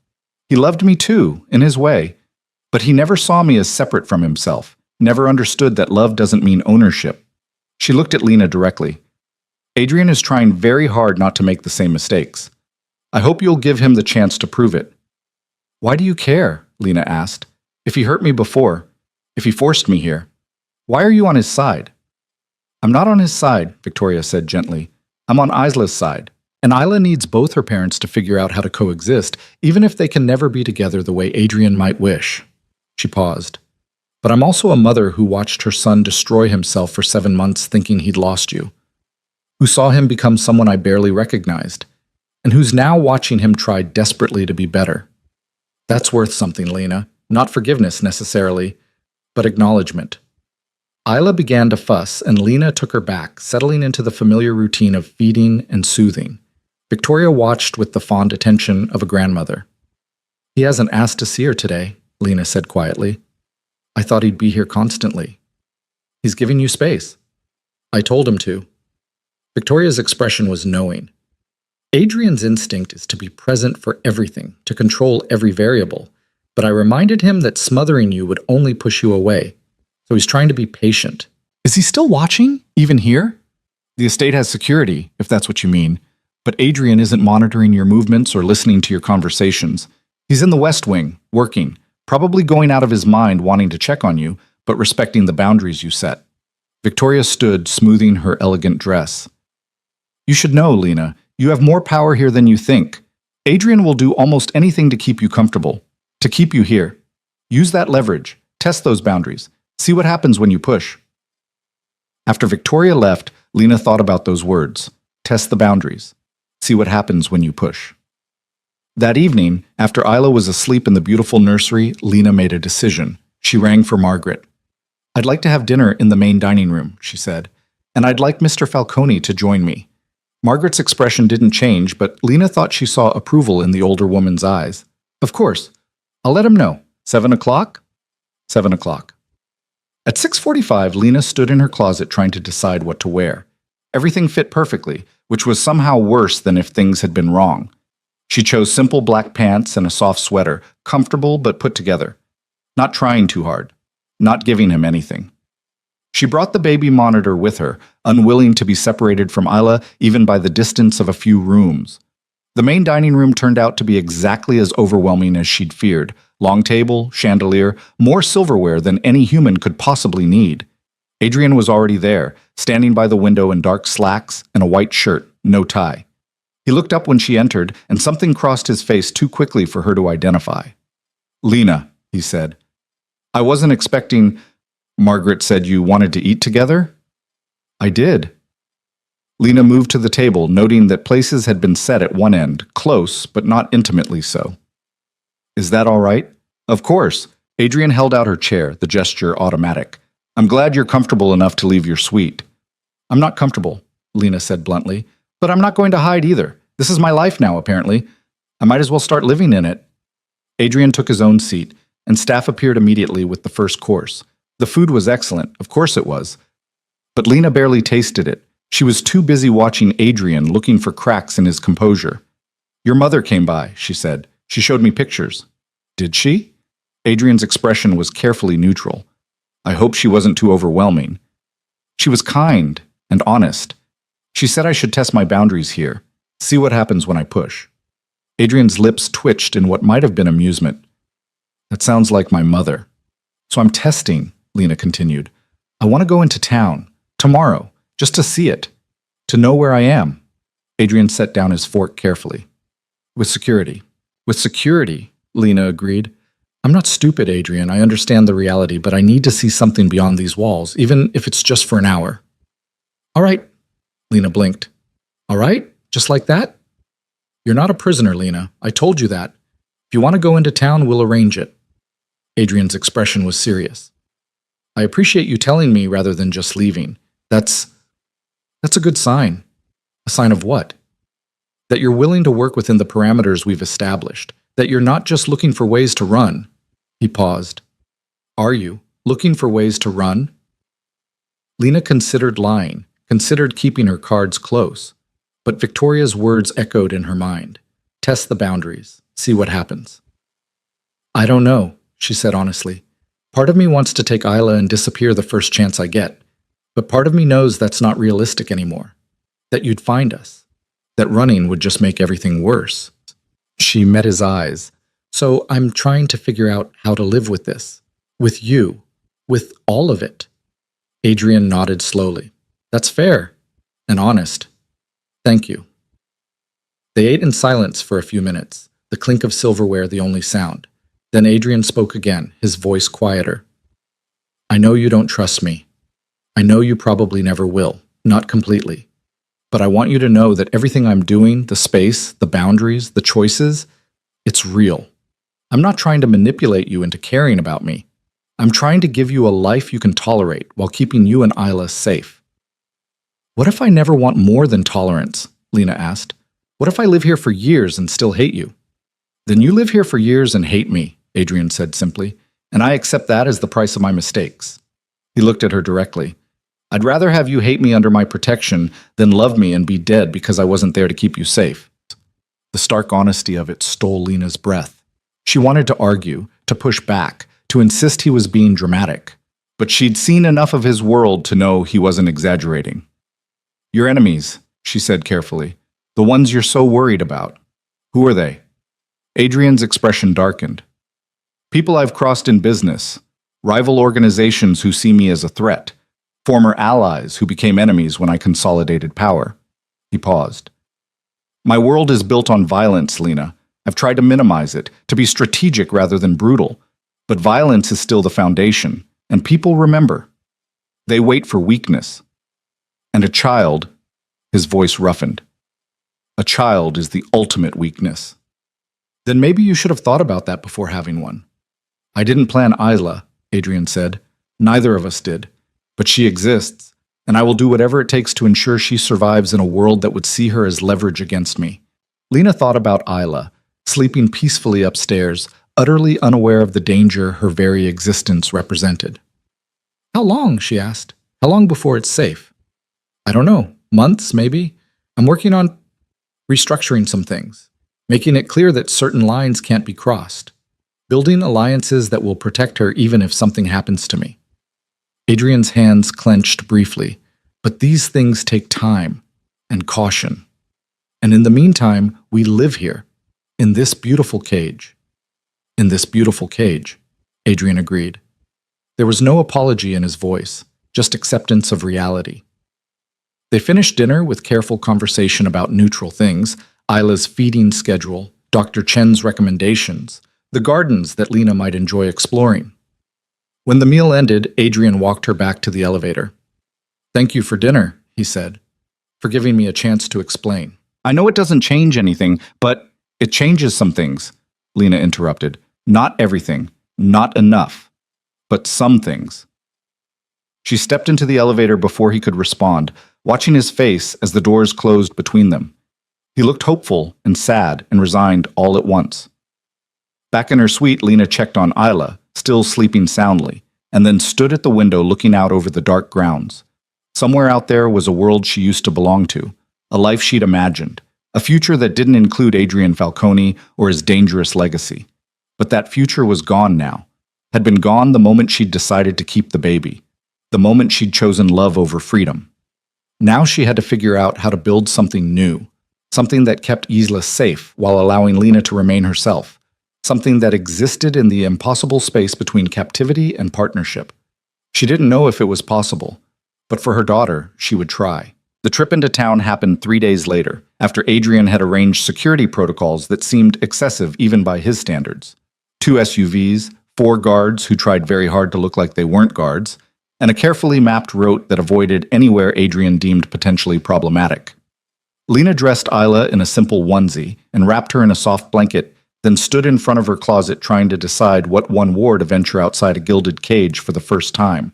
He loved me too, in his way, but he never saw me as separate from himself. Never understood that love doesn't mean ownership." She looked at Lena directly. "Adrian is trying very hard not to make the same mistakes. I hope you'll give him the chance to prove it." "Why do you care?" Lena asked. "If he hurt me before, if he forced me here, why are you on his side?" "I'm not on his side," Victoria said gently. "I'm on Isla's side. And Isla needs both her parents to figure out how to coexist, even if they can never be together the way Adrian might wish." She paused. "But I'm also a mother who watched her son destroy himself for 7 months thinking he'd lost you, who saw him become someone I barely recognized, and who's now watching him try desperately to be better. That's worth something, Lena. Not forgiveness necessarily, but acknowledgement." Isla began to fuss, and Lena took her back, settling into the familiar routine of feeding and soothing. Victoria watched with the fond attention of a grandmother. "He hasn't asked to see her today," Lena said quietly. "I thought he'd be here constantly." "He's giving you space." "I told him to." Victoria's expression was knowing. Adrian's instinct is to be present for everything, to control every variable, but I reminded him that smothering you would only push you away, so he's trying to be patient. "Is he still watching, even here?" "The estate has security, if that's what you mean, but Adrian isn't monitoring your movements or listening to your conversations. He's in the West Wing, working, probably going out of his mind wanting to check on you, but respecting the boundaries you set." Victoria stood, smoothing her elegant dress. "You should know, Lena, you have more power here than you think. Adrian will do almost anything to keep you comfortable, to keep you here. Use that leverage, test those boundaries, see what happens when you push." After Victoria left, Lena thought about those words, test the boundaries, see what happens when you push. That evening, after Isla was asleep in the beautiful nursery, Lena made a decision. She rang for Margaret. "I'd like to have dinner in the main dining room," she said, "and I'd like Mr. Falcone to join me. Margaret's expression didn't change, but Lena thought she saw approval in the older woman's eyes. Of course. I'll let him know. 7 o'clock? 7 o'clock. At 6:45, Lena stood in her closet trying to decide what to wear. Everything fit perfectly, which was somehow worse than if things had been wrong. She chose simple black pants and a soft sweater, comfortable but put together. Not trying too hard. Not giving him anything. She brought the baby monitor with her, unwilling to be separated from Isla even by the distance of a few rooms. The main dining room turned out to be exactly as overwhelming as she'd feared. Long table, chandelier, more silverware than any human could possibly need. Adrian was already there, standing by the window in dark slacks and a white shirt, no tie. He looked up when she entered, and something crossed his face too quickly for her to identify. "Lena," he said. "I wasn't expecting—" "Margaret said you wanted to eat together?" "I did." Lena moved to the table, noting that places had been set at one end, close, but not intimately so. "Is that all right?" "Of course." Adrian held out her chair, the gesture automatic. "I'm glad you're comfortable enough to leave your suite." "I'm not comfortable," Lena said bluntly, "but I'm not going to hide either. This is my life now, apparently. I might as well start living in it." Adrian took his own seat, and staff appeared immediately with the first course. The food was excellent, of course it was. But Lena barely tasted it. She was too busy watching Adrian, looking for cracks in his composure. "Your mother came by," she said. "She showed me pictures." "Did she?" Adrian's expression was carefully neutral. "I hope she wasn't too overwhelming." "She was kind and honest. She said I should test my boundaries here, see what happens when I push." Adrian's lips twitched in what might have been amusement. "That sounds like my mother." "So I'm testing," Lena continued. "I want to go into town, tomorrow, just to see it, to know where I am." Adrian set down his fork carefully. "With security." "With security," Lena agreed. "I'm not stupid, Adrian. I understand the reality, but I need to see something beyond these walls, even if it's just for an hour." "All right," Lena blinked. "All right? Just like that?" "You're not a prisoner, Lena. I told you that. If you want to go into town, we'll arrange it." Adrian's expression was serious. "I appreciate you telling me rather than just leaving. That's a good sign." "A sign of what?" "That you're willing to work within the parameters we've established. That you're not just looking for ways to run." He paused. "Are you looking for ways to run?" Lena considered lying, considered keeping her cards close. But Victoria's words echoed in her mind. "Test the boundaries. See what happens." "I don't know," she said honestly. "Part of me wants to take Isla and disappear the first chance I get. But part of me knows that's not realistic anymore. That you'd find us. That running would just make everything worse." She met his eyes. "So I'm trying to figure out how to live with this. With you. With all of it." Adrian nodded slowly. "That's fair. And honest. Thank you." They ate in silence for a few minutes, the clink of silverware the only sound. Then Adrian spoke again, his voice quieter. "I know you don't trust me. I know you probably never will, not completely. But I want you to know that everything I'm doing, the space, the boundaries, the choices, it's real. I'm not trying to manipulate you into caring about me. I'm trying to give you a life you can tolerate while keeping you and Isla safe." "What if I never want more than tolerance?" Lena asked. "What if I live here for years and still hate you?" "Then you live here for years and hate me," Adrian said simply, "and I accept that as the price of my mistakes." He looked at her directly. "I'd rather have you hate me under my protection than love me and be dead because I wasn't there to keep you safe." The stark honesty of it stole Lena's breath. She wanted to argue, to push back, to insist he was being dramatic. But she'd seen enough of his world to know he wasn't exaggerating. "Your enemies," she said carefully. "The ones you're so worried about. Who are they?" Adrian's expression darkened. "People I've crossed in business. Rival organizations who see me as a threat. Former allies who became enemies when I consolidated power." He paused. "My world is built on violence, Lena. I've tried to minimize it, to be strategic rather than brutal. But violence is still the foundation, and people remember. They wait for weakness. And a child," his voice roughened, "a child is the ultimate weakness." "Then maybe you should have thought about that before having one." "I didn't plan Isla," Adrian said. "Neither of us did. But she exists. and I will do whatever it takes to ensure she survives in a world that would see her as leverage against me. Lena thought about Isla, sleeping peacefully upstairs, utterly unaware of the danger her very existence represented. How long? She asked. How long before it's safe? I don't know. Months, maybe? I'm working on restructuring some things, making it clear that certain lines can't be crossed, building alliances that will protect her even if something happens to me. Adrian's hands clenched briefly, but these things take time and caution. And in the meantime, we live here, in this beautiful cage. In this beautiful cage, Adrian agreed. There was no apology in his voice, just acceptance of reality. They finished dinner with careful conversation about neutral things, Isla's feeding schedule, Dr. Chen's recommendations, the gardens that Lena might enjoy exploring. When the meal ended, Adrian walked her back to the elevator. Thank you for dinner, he said, for giving me a chance to explain. I know it doesn't change anything, but it changes some things, Lena interrupted. Not everything, not enough, but some things. She stepped into the elevator before he could respond, watching his face as the doors closed between them. He looked hopeful and sad and resigned all at once. Back in her suite, Lena checked on Isla, still sleeping soundly, and then stood at the window looking out over the dark grounds. Somewhere out there was a world she used to belong to, a life she'd imagined, a future that didn't include Adrian Falcone or his dangerous legacy. But that future was gone now, had been gone the moment she'd decided to keep the baby, the moment she'd chosen love over freedom. Now she had to figure out how to build something new, something that kept Isla safe while allowing Lena to remain herself, something that existed in the impossible space between captivity and partnership. She didn't know if it was possible, but for her daughter, she would try. The trip into town happened 3 days later, after Adrian had arranged security protocols that seemed excessive even by his standards. 2 SUVs, 4 guards who tried very hard to look like they weren't guards, and a carefully mapped route that avoided anywhere Adrian deemed potentially problematic. Lena dressed Isla in a simple onesie and wrapped her in a soft blanket, then stood in front of her closet trying to decide what one wore to venture outside a gilded cage for the first time.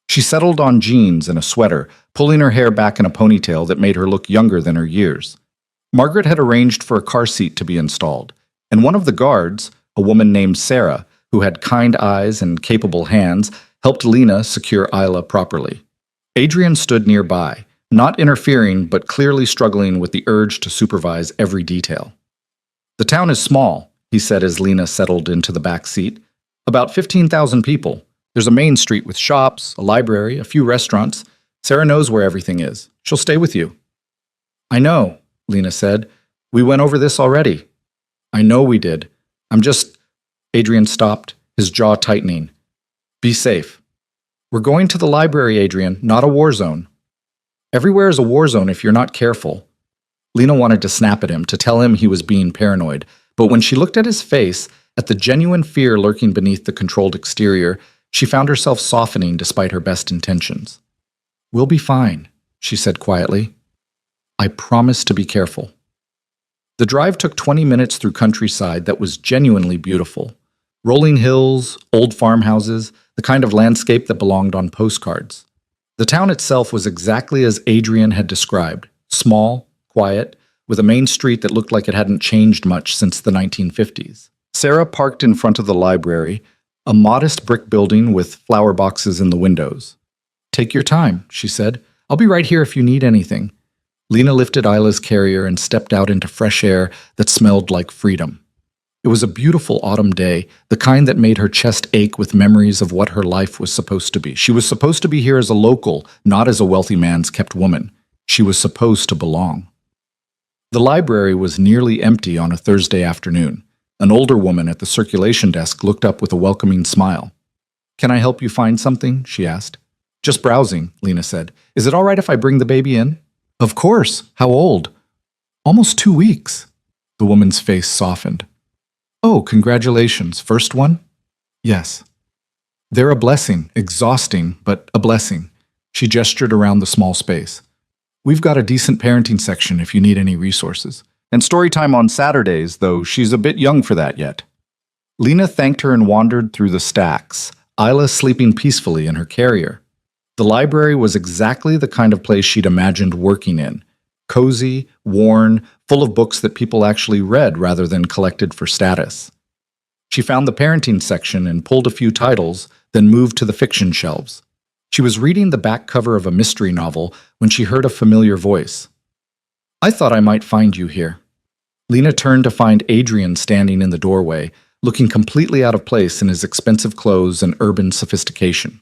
She settled on jeans and a sweater, pulling her hair back in a ponytail that made her look younger than her years. Margaret had arranged for a car seat to be installed, and one of the guards, a woman named Sarah, who had kind eyes and capable hands, helped Lena secure Isla properly. Adrian stood nearby, not interfering but clearly struggling with the urge to supervise every detail. The town is small, he said as Lena settled into the back seat. About 15,000 people. There's a main street with shops, a library, a few restaurants. Sarah knows where everything is. She'll stay with you. I know, Lena said. We went over this already. I know we did. Adrian stopped, his jaw tightening. Be safe. We're going to the library, Adrian, not a war zone. Everywhere is a war zone if you're not careful. Lena wanted to snap at him, to tell him he was being paranoid, but when she looked at his face, at the genuine fear lurking beneath the controlled exterior, she found herself softening despite her best intentions. We'll be fine, she said quietly. I promise to be careful. The drive took 20 minutes through countryside that was genuinely beautiful. Rolling hills, old farmhouses, the kind of landscape that belonged on postcards. The town itself was exactly as Adrian had described, small, quiet, with a main street that looked like it hadn't changed much since the 1950s. Sarah parked in front of the library, a modest brick building with flower boxes in the windows. Take your time, she said. I'll be right here if you need anything. Lena lifted Isla's carrier and stepped out into fresh air that smelled like freedom. It was a beautiful autumn day, the kind that made her chest ache with memories of what her life was supposed to be. She was supposed to be here as a local, not as a wealthy man's kept woman. She was supposed to belong. The library was nearly empty on a Thursday afternoon. An older woman at the circulation desk looked up with a welcoming smile. Can I help you find something? She asked. Just browsing, Lena said. Is it all right if I bring the baby in? Of course. How old? Almost 2 weeks. The woman's face softened. Oh, congratulations. First one? Yes. They're a blessing, exhausting, but a blessing. She gestured around the small space. We've got a decent parenting section if you need any resources. And story time on Saturdays, though she's a bit young for that yet. Lena thanked her and wandered through the stacks, Isla sleeping peacefully in her carrier. The library was exactly the kind of place she'd imagined working in. Cozy, worn, full of books that people actually read rather than collected for status. She found the parenting section and pulled a few titles, then moved to the fiction shelves. She was reading the back cover of a mystery novel when she heard a familiar voice. "I thought I might find you here." Lena turned to find Adrian standing in the doorway, looking completely out of place in his expensive clothes and urban sophistication.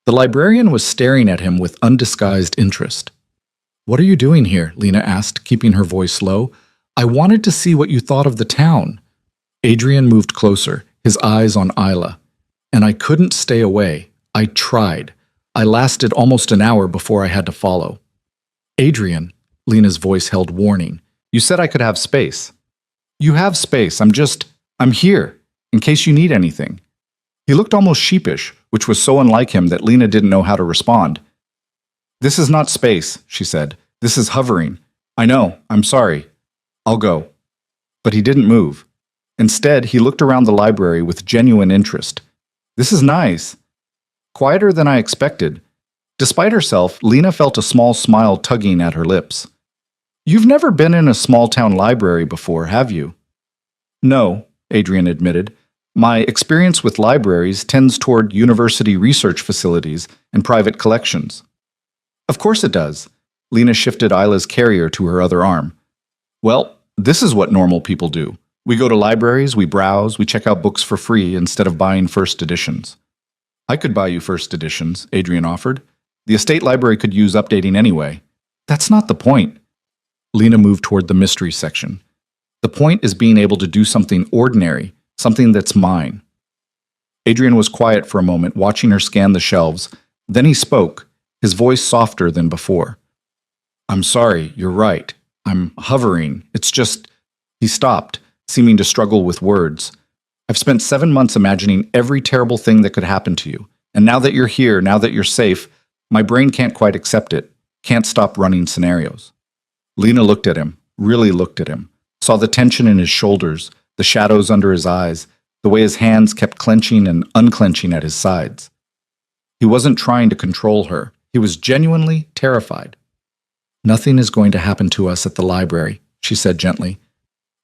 The librarian was staring at him with undisguised interest. "What are you doing here?" Lena asked, keeping her voice low. "I wanted to see what you thought of the town." Adrian moved closer, his eyes on Isla. "And I couldn't stay away. I tried. I lasted almost an hour before I had to follow." "Adrian," Lena's voice held warning, "you said I could have space." "You have space. I'm here, in case you need anything." He looked almost sheepish, which was so unlike him that Lena didn't know how to respond. "This is not space," she said. "This is hovering. I know. I'm sorry. I'll go." But he didn't move. Instead, he looked around the library with genuine interest. "This is nice. Quieter than I expected." Despite herself, Lena felt a small smile tugging at her lips. "You've never been in a small-town library before, have you?" "No," Adrian admitted. "My experience with libraries tends toward university research facilities and private collections." "Of course it does." Lena shifted Isla's carrier to her other arm. "Well, this is what normal people do. We go to libraries, we browse, we check out books for free instead of buying first editions." "I could buy you first editions," Adrian offered. "The estate library could use updating anyway." "That's not the point." Lena moved toward the mystery section. "The point is being able to do something ordinary, something that's mine." Adrian was quiet for a moment, watching her scan the shelves. Then he spoke, his voice softer than before. "I'm sorry, you're right. I'm hovering. It's just—" He stopped, seeming to struggle with words. "I've spent 7 months imagining every terrible thing that could happen to you. And now that you're here, now that you're safe, my brain can't quite accept it, can't stop running scenarios." Lena looked at him, really looked at him, saw the tension in his shoulders, the shadows under his eyes, the way his hands kept clenching and unclenching at his sides. He wasn't trying to control her. He was genuinely terrified. "Nothing is going to happen to us at the library," she said gently.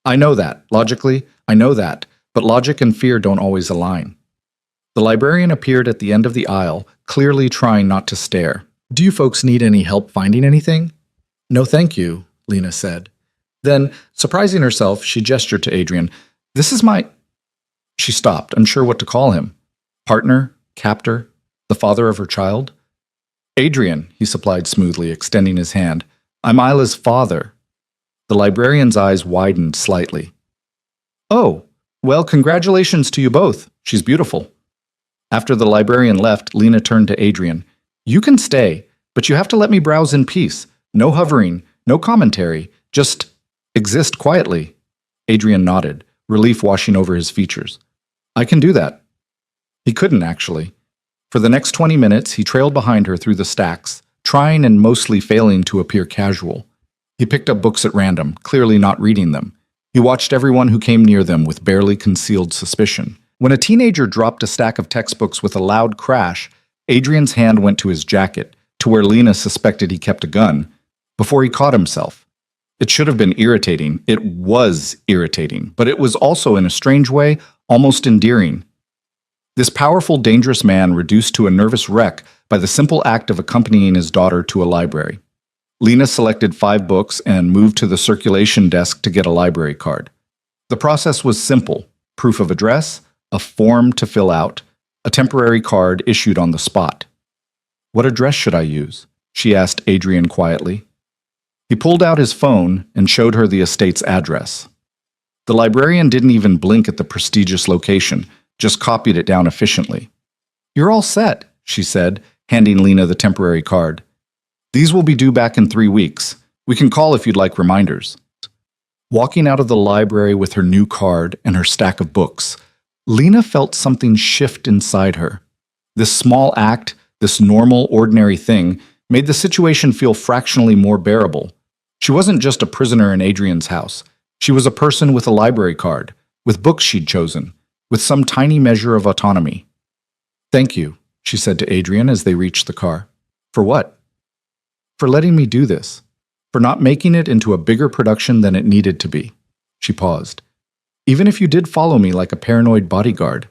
"I know that. Logically, I know that. But logic and fear don't always align." The librarian appeared at the end of the aisle, clearly trying not to stare. "Do you folks need any help finding anything?" "No, thank you," Lena said. Then, surprising herself, she gestured to Adrian. "This is my—" She stopped, unsure what to call him. Partner? Captor? The father of her child? "Adrian," he supplied smoothly, extending his hand. "I'm Isla's father." The librarian's eyes widened slightly. "Oh, well, congratulations to you both. She's beautiful." After the librarian left, Lena turned to Adrian. "You can stay, but you have to let me browse in peace. No hovering, no commentary, just exist quietly." Adrian nodded, relief washing over his features. "I can do that." He couldn't, actually. For the next 20 minutes, he trailed behind her through the stacks, trying and mostly failing to appear casual. He picked up books at random, clearly not reading them. He watched everyone who came near them with barely concealed suspicion. When a teenager dropped a stack of textbooks with a loud crash, Adrian's hand went to his jacket, to where Lena suspected he kept a gun, before he caught himself. It should have been irritating. It was irritating, but it was also, in a strange way, almost endearing. This powerful, dangerous man reduced to a nervous wreck by the simple act of accompanying his daughter to a library. Lena selected 5 books and moved to the circulation desk to get a library card. The process was simple: proof of address, a form to fill out, a temporary card issued on the spot. "What address should I use?" she asked Adrian quietly. He pulled out his phone and showed her the estate's address. The librarian didn't even blink at the prestigious location, just copied it down efficiently. "You're all set," she said, handing Lena the temporary card. "These will be due back in 3 weeks. We can call if you'd like reminders." Walking out of the library with her new card and her stack of books, Lena felt something shift inside her. This small act, this normal, ordinary thing, made the situation feel fractionally more bearable. She wasn't just a prisoner in Adrian's house. She was a person with a library card, with books she'd chosen, with some tiny measure of autonomy. "Thank you," she said to Adrian as they reached the car. For what? For letting me do this. For not making it into a bigger production than it needed to be. She paused. Even if you did follow me like a paranoid bodyguard.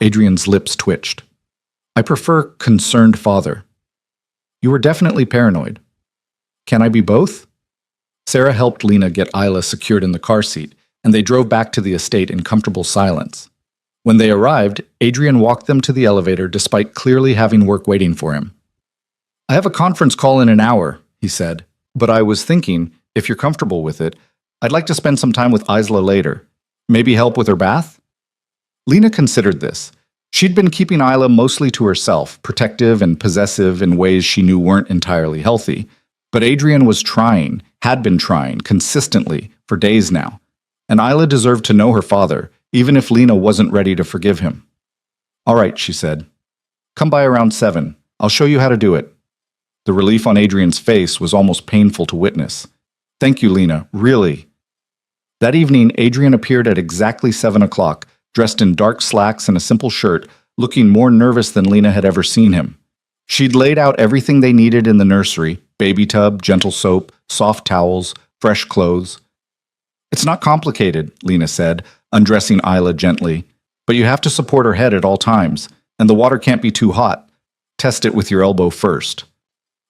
Adrian's lips twitched. I prefer concerned father. You were definitely paranoid. Can I be both? Sarah helped Lena get Isla secured in the car seat, and they drove back to the estate in comfortable silence. When they arrived, Adrian walked them to the elevator despite clearly having work waiting for him. I have a conference call in an hour, he said, but I was thinking, if you're comfortable with it, I'd like to spend some time with Isla later. Maybe help with her bath? Lena considered this. She'd been keeping Isla mostly to herself, protective and possessive in ways she knew weren't entirely healthy. But Adrian was trying, had been trying, consistently, for days now. And Isla deserved to know her father, even if Lena wasn't ready to forgive him. All right, she said. Come by around 7. I'll show you how to do it. The relief on Adrian's face was almost painful to witness. Thank you, Lena, really. That evening, Adrian appeared at exactly 7 o'clock, dressed in dark slacks and a simple shirt, looking more nervous than Lena had ever seen him. She'd laid out everything they needed in the nursery: baby tub, gentle soap, soft towels, fresh clothes. It's not complicated, Lena said, undressing Isla gently. But you have to support her head at all times, and the water can't be too hot. Test it with your elbow first.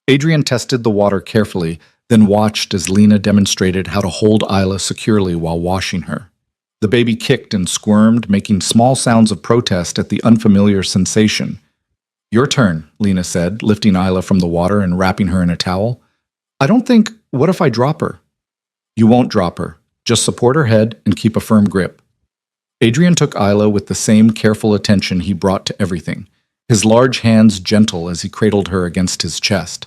Adrian tested the water carefully, then watched as Lena demonstrated how to hold Isla securely while washing her. The baby kicked and squirmed, making small sounds of protest at the unfamiliar sensation. Your turn, Lena said, lifting Isla from the water and wrapping her in a towel. I don't think, what if I drop her? You won't drop her. Just support her head and keep a firm grip. Adrian took Isla with the same careful attention he brought to everything, his large hands gentle as he cradled her against his chest.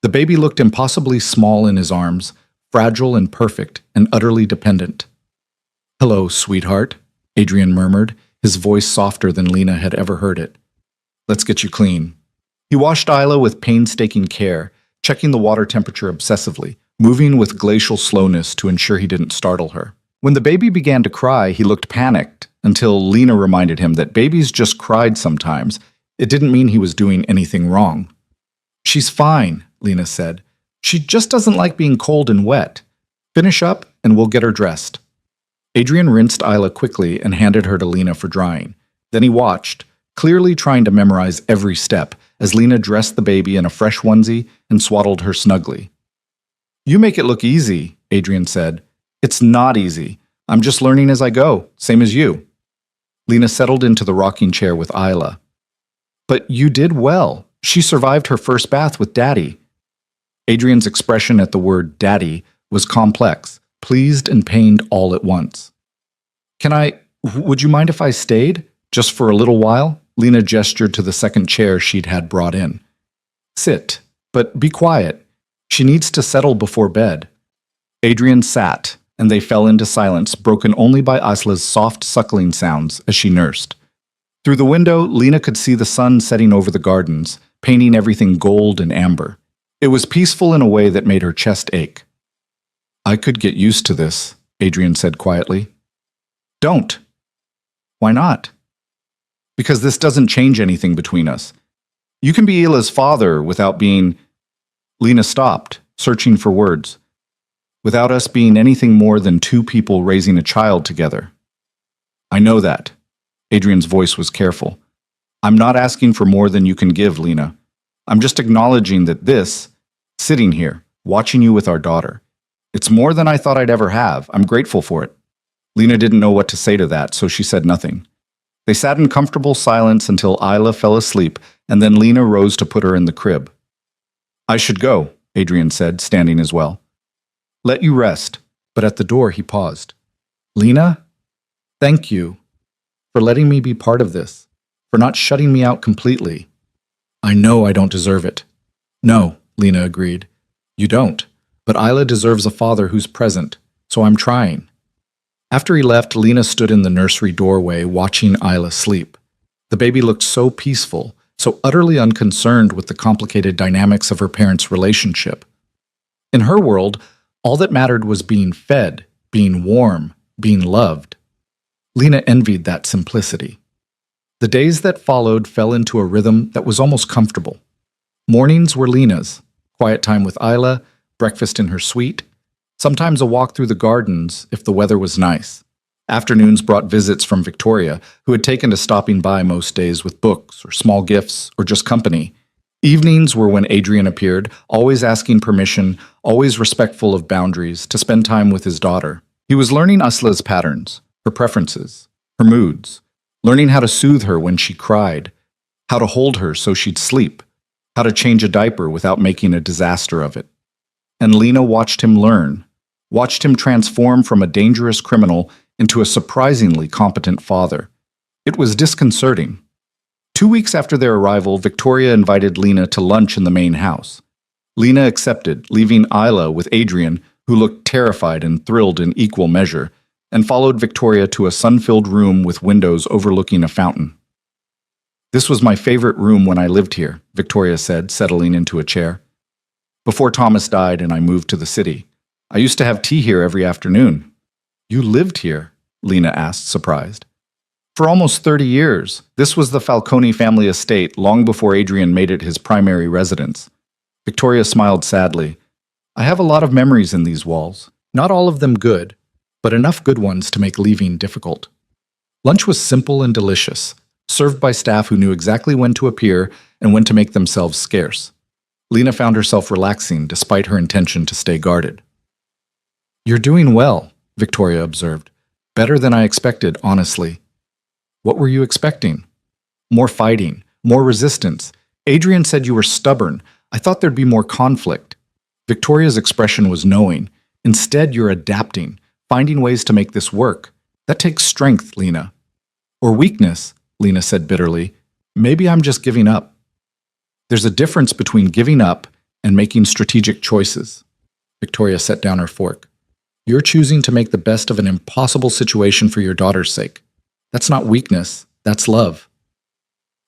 The baby looked impossibly small in his arms, fragile and perfect and utterly dependent. Hello, sweetheart, Adrian murmured, his voice softer than Lena had ever heard it. Let's get you clean. He washed Isla with painstaking care, checking the water temperature obsessively, moving with glacial slowness to ensure he didn't startle her. When the baby began to cry, he looked panicked, until Lena reminded him that babies just cried sometimes. It didn't mean he was doing anything wrong. She's fine, Lena said. She just doesn't like being cold and wet. Finish up, and we'll get her dressed. Adrian rinsed Isla quickly and handed her to Lena for drying. Then he watched, clearly trying to memorize every step, as Lena dressed the baby in a fresh onesie and swaddled her snugly. You make it look easy, Adrian said. It's not easy. I'm just learning as I go, same as you. Lena settled into the rocking chair with Isla. But you did well. She survived her first bath with Daddy. Adrian's expression at the word Daddy was complex, pleased and pained all at once. Would you mind if I stayed? Just for a little while? Lena gestured to the second chair she'd had brought in. Sit, but be quiet. She needs to settle before bed. Adrian sat, and they fell into silence, broken only by Isla's soft suckling sounds as she nursed. Through the window, Lena could see the sun setting over the gardens, painting everything gold and amber. It was peaceful in a way that made her chest ache. I could get used to this, Adrian said quietly. Don't. Why not? Because this doesn't change anything between us. You can be Ila's father without being... Lena stopped, searching for words. Without us being anything more than two people raising a child together. I know that. Adrian's voice was careful. I'm not asking for more than you can give, Lena. I'm just acknowledging that this, sitting here, watching you with our daughter, it's more than I thought I'd ever have. I'm grateful for it. Lena didn't know what to say to that, so she said nothing. They sat in comfortable silence until Isla fell asleep, and then Lena rose to put her in the crib. I should go, Adrian said, standing as well. Let you rest, but at the door he paused. Lena, thank you for letting me be part of this, for not shutting me out completely. I know I don't deserve it. No, Lena agreed. You don't, but Isla deserves a father who's present, so I'm trying. After he left, Lena stood in the nursery doorway watching Isla sleep. The baby looked so peaceful, so utterly unconcerned with the complicated dynamics of her parents' relationship. In her world, all that mattered was being fed, being warm, being loved. Lena envied that simplicity. The days that followed fell into a rhythm that was almost comfortable. Mornings were Lena's, quiet time with Isla, breakfast in her suite, sometimes a walk through the gardens if the weather was nice. Afternoons brought visits from Victoria, who had taken to stopping by most days with books or small gifts or just company. Evenings were when Adrian appeared, always asking permission, always respectful of boundaries, to spend time with his daughter. He was learning Isla's patterns, her preferences, her moods, learning how to soothe her when she cried, how to hold her so she'd sleep, how to change a diaper without making a disaster of it. And Lena watched him learn, watched him transform from a dangerous criminal into a surprisingly competent father. It was disconcerting. 2 weeks after their arrival, Victoria invited Lena to lunch in the main house. Lena accepted, leaving Isla with Adrian, who looked terrified and thrilled in equal measure, and followed Victoria to a sun-filled room with windows overlooking a fountain. "This was my favorite room when I lived here," Victoria said, settling into a chair. "Before Thomas died and I moved to the city. I used to have tea here every afternoon." "You lived here?" Lena asked, surprised. "For almost 30 years. This was the Falcone family estate long before Adrian made it his primary residence." Victoria smiled sadly. "I have a lot of memories in these walls. Not all of them good, but enough good ones to make leaving difficult." Lunch was simple and delicious, served by staff who knew exactly when to appear and when to make themselves scarce. Lena found herself relaxing despite her intention to stay guarded. "You're doing well," Victoria observed. "Better than I expected, honestly." "What were you expecting?" "More fighting, more resistance. Adrian said you were stubborn. I thought there'd be more conflict." Victoria's expression was knowing. "Instead, you're adapting, finding ways to make this work. That takes strength, Lena." "Or weakness," Lena said bitterly. "Maybe I'm just giving up." "There's a difference between giving up and making strategic choices." Victoria set down her fork. "You're choosing to make the best of an impossible situation for your daughter's sake. That's not weakness, that's love."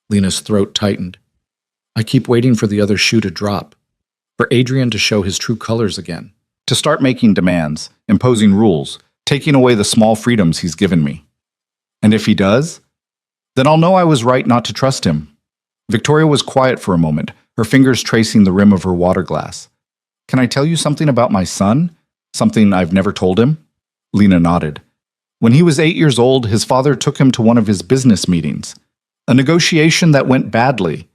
Lena's throat tightened. "I keep waiting for the other shoe to drop, for Adrian to show his true colors again, to start making demands, imposing rules, taking away the small freedoms he's given me. And if he does, then I'll know I was right not to trust him." Victoria was quiet for a moment, her fingers tracing the rim of her water glass. "Can I tell you something about my son? Something I've never told him?" Lena nodded. "When he was 8 years old, his father took him to one of his business meetings. A negotiation that went badly.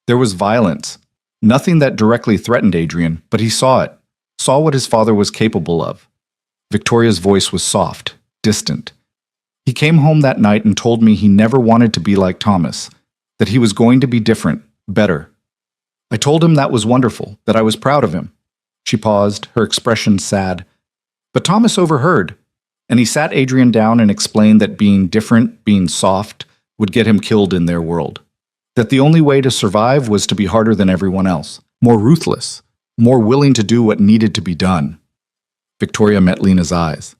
There was violence. Nothing that directly threatened Adrian, but he saw it, saw what his father was capable of." Victoria's voice was soft, distant. "He came home that night and told me he never wanted to be like Thomas, that he was going to be different, better. I told him that was wonderful, that I was proud of him." She paused, her expression sad. "But Thomas overheard, and he sat Adrian down and explained that being different, being soft, would get him killed in their world. That the only way to survive was to be harder than everyone else, more ruthless, more willing to do what needed to be done." Victoria met Lena's eyes.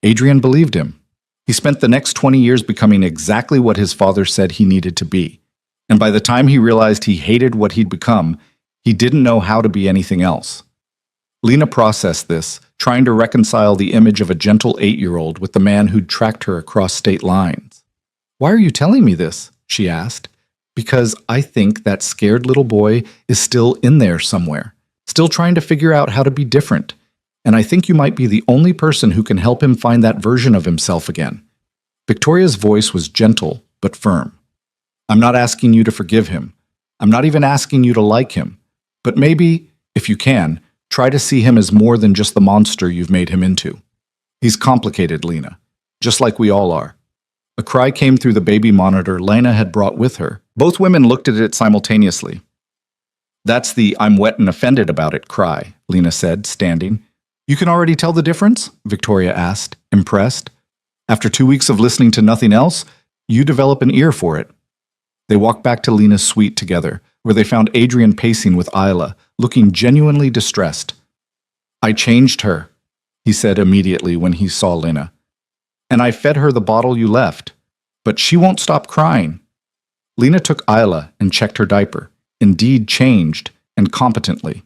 Adrian believed him. He spent the next 20 years becoming exactly what his father said he needed to be. And by the time he realized he hated what he'd become, he didn't know how to be anything else. Lena processed this, trying to reconcile the image of a gentle 8-year-old with the man who'd tracked her across state lines. "Why are you telling me this?" she asked. "Because I think that scared little boy is still in there somewhere, still trying to figure out how to be different. And I think you might be the only person who can help him find that version of himself again." Victoria's voice was gentle but firm. "I'm not asking you to forgive him. I'm not even asking you to like him. But maybe, if you can, try to see him as more than just the monster you've made him into. He's complicated, Lena, just like we all are." A cry came through the baby monitor Lena had brought with her. Both women looked at it simultaneously. "That's the 'I'm wet and offended about it' cry," Lena said, standing. "You can already tell the difference?" Victoria asked, impressed. "After 2 weeks of listening to nothing else, you develop an ear for it." They walked back to Lena's suite together, where they found Adrian pacing with Isla, looking genuinely distressed. "I changed her," he said immediately when he saw Lena. "And I fed her the bottle you left. But she won't stop crying." Lena took Isla and checked her diaper, indeed changed, and competently.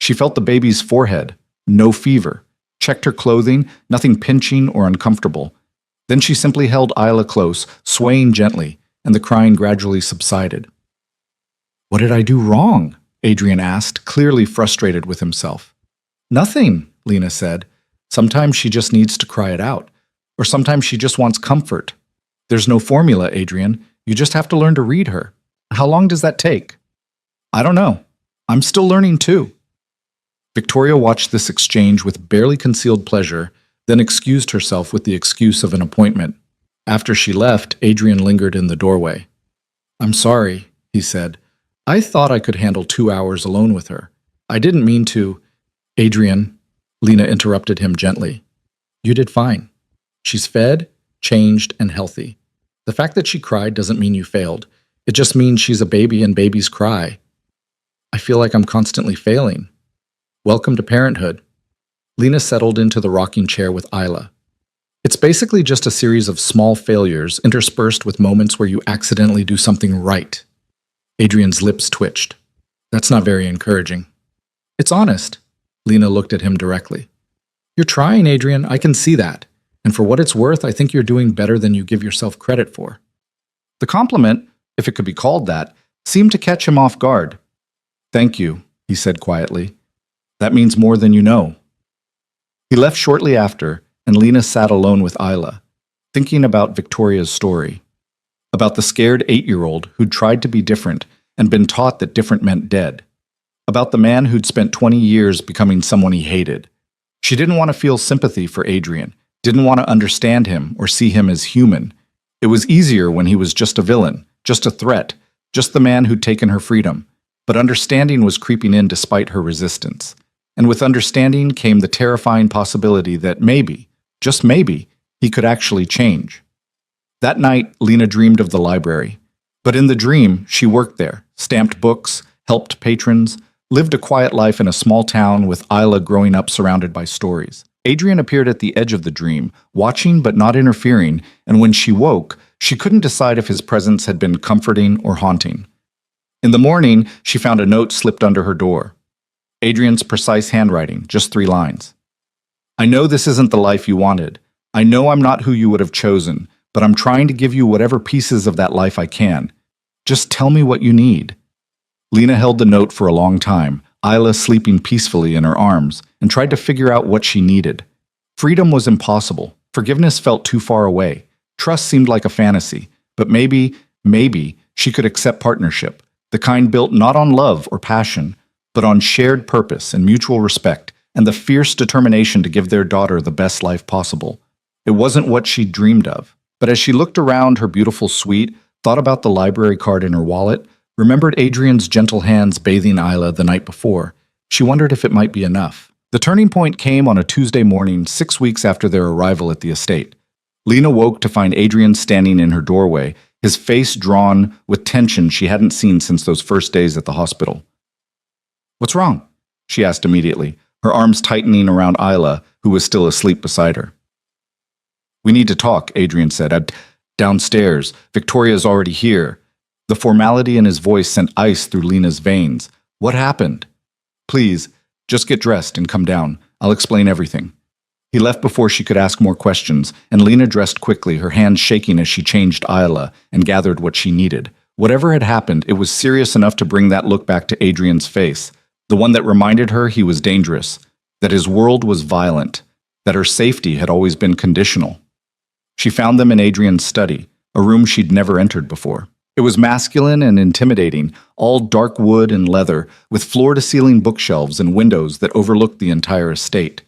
She felt the baby's forehead, no fever, checked her clothing, nothing pinching or uncomfortable. Then she simply held Isla close, swaying gently, and the crying gradually subsided. What did I do wrong? Adrian asked, clearly frustrated with himself. Nothing, Lena said. Sometimes she just needs to cry it out. Or sometimes she just wants comfort. There's no formula, Adrian. You just have to learn to read her. How long does that take? I don't know. I'm still learning too. Victoria watched this exchange with barely concealed pleasure, then excused herself with the excuse of an appointment. After she left, Adrian lingered in the doorway. I'm sorry, he said. I thought I could handle 2 hours alone with her. I didn't mean to. Adrian, Lena interrupted him gently. You did fine. She's fed, changed, and healthy. The fact that she cried doesn't mean you failed. It just means she's a baby and babies cry. I feel like I'm constantly failing. Welcome to parenthood. Lena settled into the rocking chair with Isla. It's basically just a series of small failures interspersed with moments where you accidentally do something right. Adrian's lips twitched. That's not very encouraging. It's honest. Lena looked at him directly. You're trying, Adrian. I can see that. And for what it's worth, I think you're doing better than you give yourself credit for. The compliment, if it could be called that, seemed to catch him off guard. Thank you, he said quietly. That means more than you know. He left shortly after, and Lena sat alone with Isla, thinking about Victoria's story. About the scared 8-year-old who'd tried to be different and been taught that different meant dead. About the man who'd spent 20 years becoming someone he hated. She didn't want to feel sympathy for Adrian, didn't want to understand him or see him as human. It was easier when he was just a villain, just a threat, just the man who'd taken her freedom. But understanding was creeping in despite her resistance. And with understanding came the terrifying possibility that maybe, just maybe, he could actually change. That night, Lena dreamed of the library. But in the dream, she worked there, stamped books, helped patrons, lived a quiet life in a small town with Isla growing up surrounded by stories. Adrian appeared at the edge of the dream, watching but not interfering, and when she woke, she couldn't decide if his presence had been comforting or haunting. In the morning, she found a note slipped under her door. Adrian's precise handwriting, just 3 lines. I know this isn't the life you wanted. I know I'm not who you would have chosen, but I'm trying to give you whatever pieces of that life I can. Just tell me what you need. Lena held the note for a long time, Isla sleeping peacefully in her arms, and tried to figure out what she needed. Freedom was impossible. Forgiveness felt too far away. Trust seemed like a fantasy. But maybe she could accept partnership, the kind built not on love or passion, but on shared purpose and mutual respect, and the fierce determination to give their daughter the best life possible. It wasn't what she'd dreamed of. But as she looked around her beautiful suite, thought about the library card in her wallet, remembered Adrian's gentle hands bathing Isla the night before, she wondered if it might be enough. The turning point came on a Tuesday morning 6 weeks after their arrival at the estate. Lena woke to find Adrian standing in her doorway, his face drawn with tension she hadn't seen since those first days at the hospital. What's wrong? She asked immediately, her arms tightening around Isla, who was still asleep beside her. We need to talk, Adrian said. Downstairs. Victoria's already here. The formality in his voice sent ice through Lena's veins. What happened? Please, just get dressed and come down. I'll explain everything. He left before she could ask more questions, and Lena dressed quickly, her hands shaking as she changed Isla and gathered what she needed. Whatever had happened, it was serious enough to bring that look back to Adrian's face, the one that reminded her he was dangerous, that his world was violent, that her safety had always been conditional. She found them in Adrian's study, a room she'd never entered before. It was masculine and intimidating, all dark wood and leather, with floor-to-ceiling bookshelves and windows that overlooked the entire estate.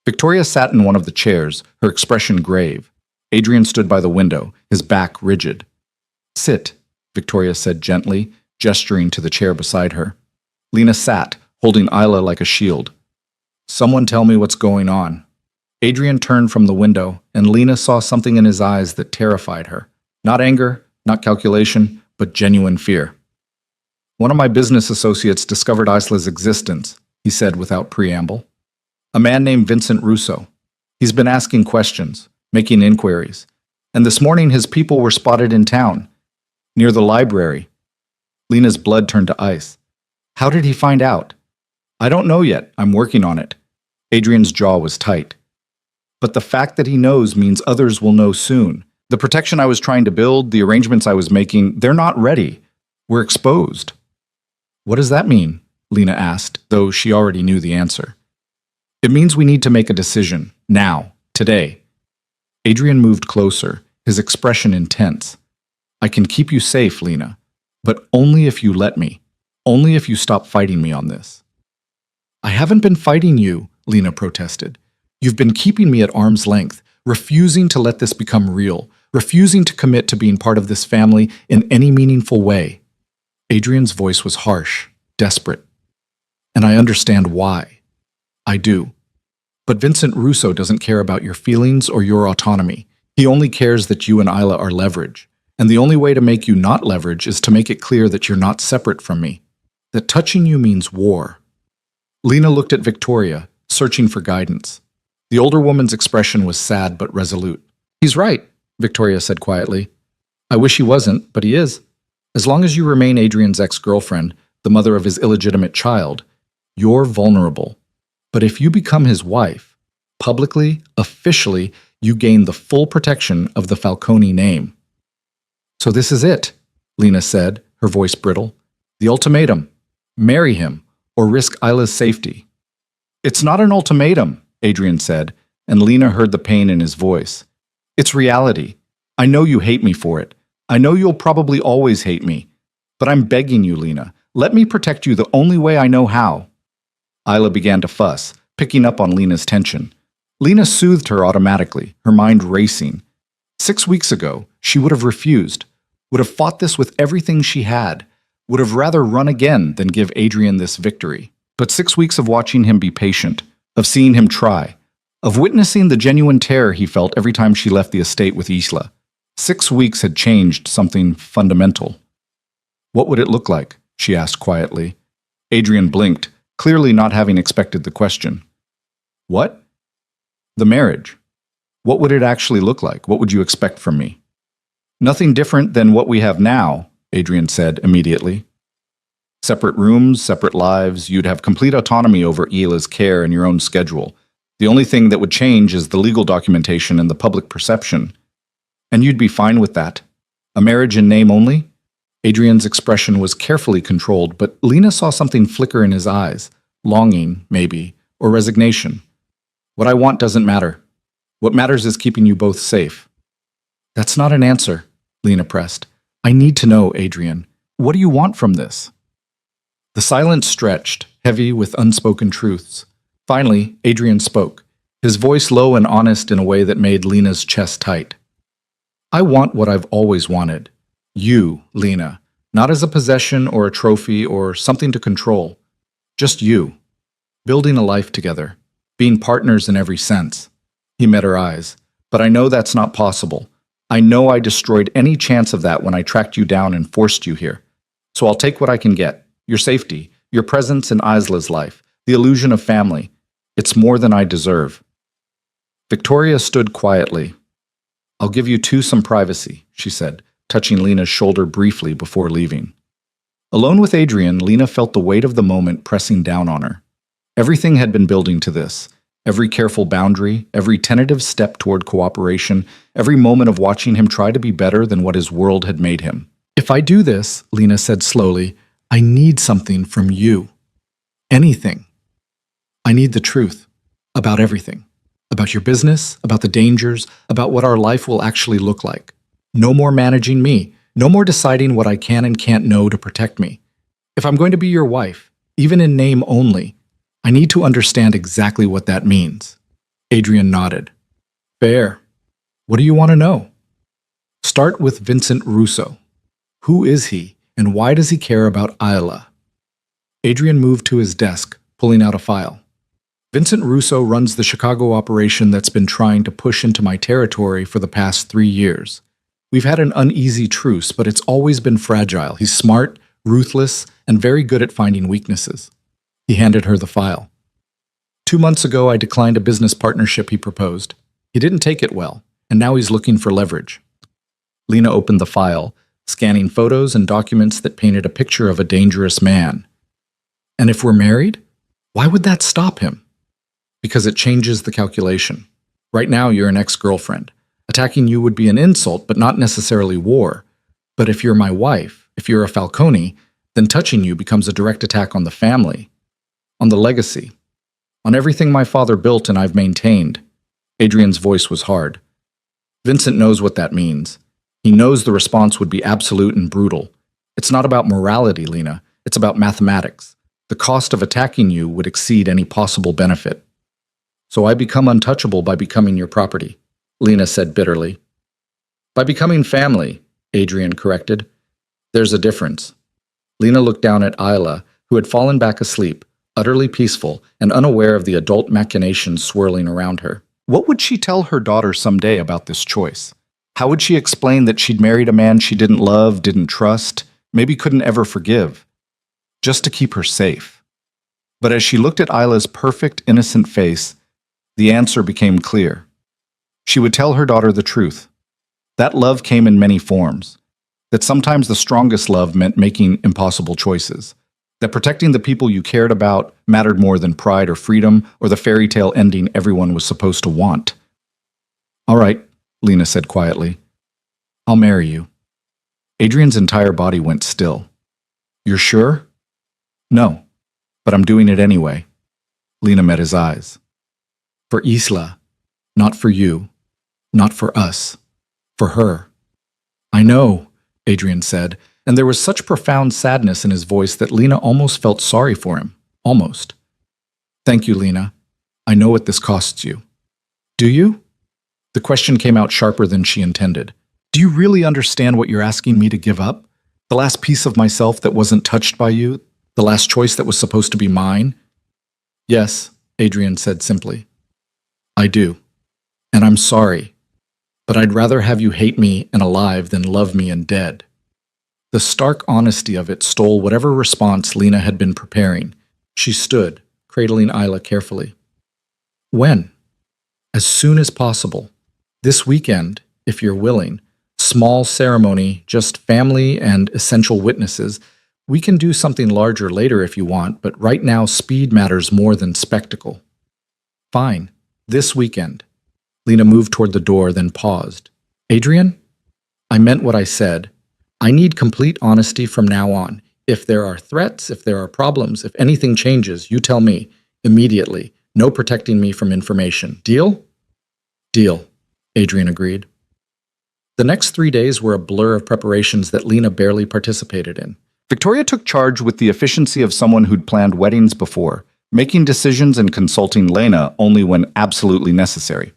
Victoria sat in one of the chairs, her expression grave. Adrian stood by the window, his back rigid. Sit, Victoria said gently, gesturing to the chair beside her. Lena sat, holding Isla like a shield. Someone tell me what's going on. Adrian turned from the window, and Lena saw something in his eyes that terrified her. Not anger, not calculation, but genuine fear. One of my business associates discovered Isla's existence, he said without preamble. A man named Vincent Russo. He's been asking questions, making inquiries, and this morning his people were spotted in town, near the library. Lena's blood turned to ice. How did he find out? I don't know yet. I'm working on it. Adrian's jaw was tight. But the fact that he knows means others will know soon. The protection I was trying to build, the arrangements I was making, they're not ready. We're exposed. What does that mean? Lena asked, though she already knew the answer. It means we need to make a decision, now, today. Adrian moved closer, his expression intense. I can keep you safe, Lena, but only if you let me. Only if you stop fighting me on this. I haven't been fighting you, Lena protested. You've been keeping me at arm's length, refusing to let this become real, refusing to commit to being part of this family in any meaningful way. Adrian's voice was harsh, desperate. And I understand why. I do. But Vincent Russo doesn't care about your feelings or your autonomy. He only cares that you and Isla are leverage. And the only way to make you not leverage is to make it clear that you're not separate from me. That touching you means war. Lena looked at Victoria, searching for guidance. The older woman's expression was sad but resolute. He's right, Victoria said quietly. I wish he wasn't, but he is. As long as you remain Adrian's ex-girlfriend, the mother of his illegitimate child, you're vulnerable. But if you become his wife, publicly, officially, you gain the full protection of the Falcone name. So this is it, Lena said, her voice brittle. The ultimatum. Marry him, or risk Isla's safety. It's not an ultimatum, Adrian said, and Lena heard the pain in his voice. It's reality. I know you hate me for it. I know you'll probably always hate me. But I'm begging you, Lena, let me protect you the only way I know how. Isla began to fuss, picking up on Lena's tension. Lena soothed her automatically, her mind racing. 6 weeks ago, she would have refused, would have fought this with everything she had, would have rather run again than give Adrian this victory. But 6 weeks of watching him be patient, of seeing him try, of witnessing the genuine terror he felt every time she left the estate with Isla. 6 weeks had changed something fundamental. What would it look like? She asked quietly. Adrian blinked, clearly not having expected the question. What? The marriage. What would it actually look like? What would you expect from me? Nothing different than what we have now, Adrian said immediately. Separate rooms, separate lives, you'd have complete autonomy over Isla's care and your own schedule. The only thing that would change is the legal documentation and the public perception. And you'd be fine with that. A marriage in name only? Adrian's expression was carefully controlled, but Lena saw something flicker in his eyes. Longing, maybe, or resignation. What I want doesn't matter. What matters is keeping you both safe. That's not an answer, Lena pressed. I need to know, Adrian. What do you want from this? The silence stretched, heavy with unspoken truths. Finally, Adrian spoke, his voice low and honest in a way that made Lena's chest tight. I want what I've always wanted. You, Lena, not as a possession or a trophy or something to control. Just you. Building a life together. Being partners in every sense. He met her eyes. But I know that's not possible. I know I destroyed any chance of that when I tracked you down and forced you here. So I'll take what I can get. Your safety, your presence in Isla's life, the illusion of family. It's more than I deserve. Victoria stood quietly. I'll give you two some privacy, she said, touching Lena's shoulder briefly before leaving. Alone with Adrian, Lena felt the weight of the moment pressing down on her. Everything had been building to this. Every careful boundary, every tentative step toward cooperation, every moment of watching him try to be better than what his world had made him. If I do this, Lena said slowly, I need something from you. Anything. I need the truth. About everything. About your business, about the dangers, about what our life will actually look like. No more managing me. No more deciding what I can and can't know to protect me. If I'm going to be your wife, even in name only, I need to understand exactly what that means. Adrian nodded. Fair. What do you want to know? Start with Vincent Russo. Who is he, and why does he care about Isla? Adrian moved to his desk, pulling out a file. Vincent Russo runs the Chicago operation that's been trying to push into my territory for the past 3 years. We've had an uneasy truce, but it's always been fragile. He's smart, ruthless, and very good at finding weaknesses. He handed her the file. 2 months ago, I declined a business partnership he proposed. He didn't take it well, and now he's looking for leverage. Lena opened the file, scanning photos and documents that painted a picture of a dangerous man. And if we're married, why would that stop him? Because it changes the calculation. Right now, you're an ex-girlfriend. Attacking you would be an insult, but not necessarily war. But if you're my wife, if you're a Falcone, then touching you becomes a direct attack on the family, on the legacy, on everything my father built and I've maintained. Adrian's voice was hard. Vincent knows what that means. He knows the response would be absolute and brutal. It's not about morality, Lena. It's about mathematics. The cost of attacking you would exceed any possible benefit. So I become untouchable by becoming your property, Lena said bitterly. By becoming family, Adrian corrected. There's a difference. Lena looked down at Isla, who had fallen back asleep, utterly peaceful and unaware of the adult machinations swirling around her. What would she tell her daughter someday about this choice? How would she explain that she'd married a man she didn't love, didn't trust, maybe couldn't ever forgive, just to keep her safe? But as she looked at Isla's perfect, innocent face, the answer became clear. She would tell her daughter the truth. That love came in many forms. That sometimes the strongest love meant making impossible choices. That protecting the people you cared about mattered more than pride or freedom or the fairy tale ending everyone was supposed to want. All right, Lena said quietly. I'll marry you. Adrian's entire body went still. You're sure? No, but I'm doing it anyway. Lena met his eyes. For Isla, not for you, not for us, for her. I know, Adrian said, and there was such profound sadness in his voice that Lena almost felt sorry for him. Almost. Thank you, Lena. I know what this costs you. Do you? The question came out sharper than she intended. Do you really understand what you're asking me to give up? The last piece of myself that wasn't touched by you? The last choice that was supposed to be mine? Yes, Adrian said simply. I do. And I'm sorry. But I'd rather have you hate me and alive than love me and dead. The stark honesty of it stole whatever response Lena had been preparing. She stood, cradling Isla carefully. When? As soon as possible. This weekend, if you're willing. Small ceremony, just family and essential witnesses. We can do something larger later if you want, but right now speed matters more than spectacle. Fine. This weekend. Lena moved toward the door, then paused. Adrian? I meant what I said. I need complete honesty from now on. If there are threats, if there are problems, if anything changes, you tell me. Immediately. No protecting me from information. Deal? Deal, Adrian agreed. The next 3 days were a blur of preparations that Lena barely participated in. Victoria took charge with the efficiency of someone who'd planned weddings before, making decisions and consulting Lena only when absolutely necessary.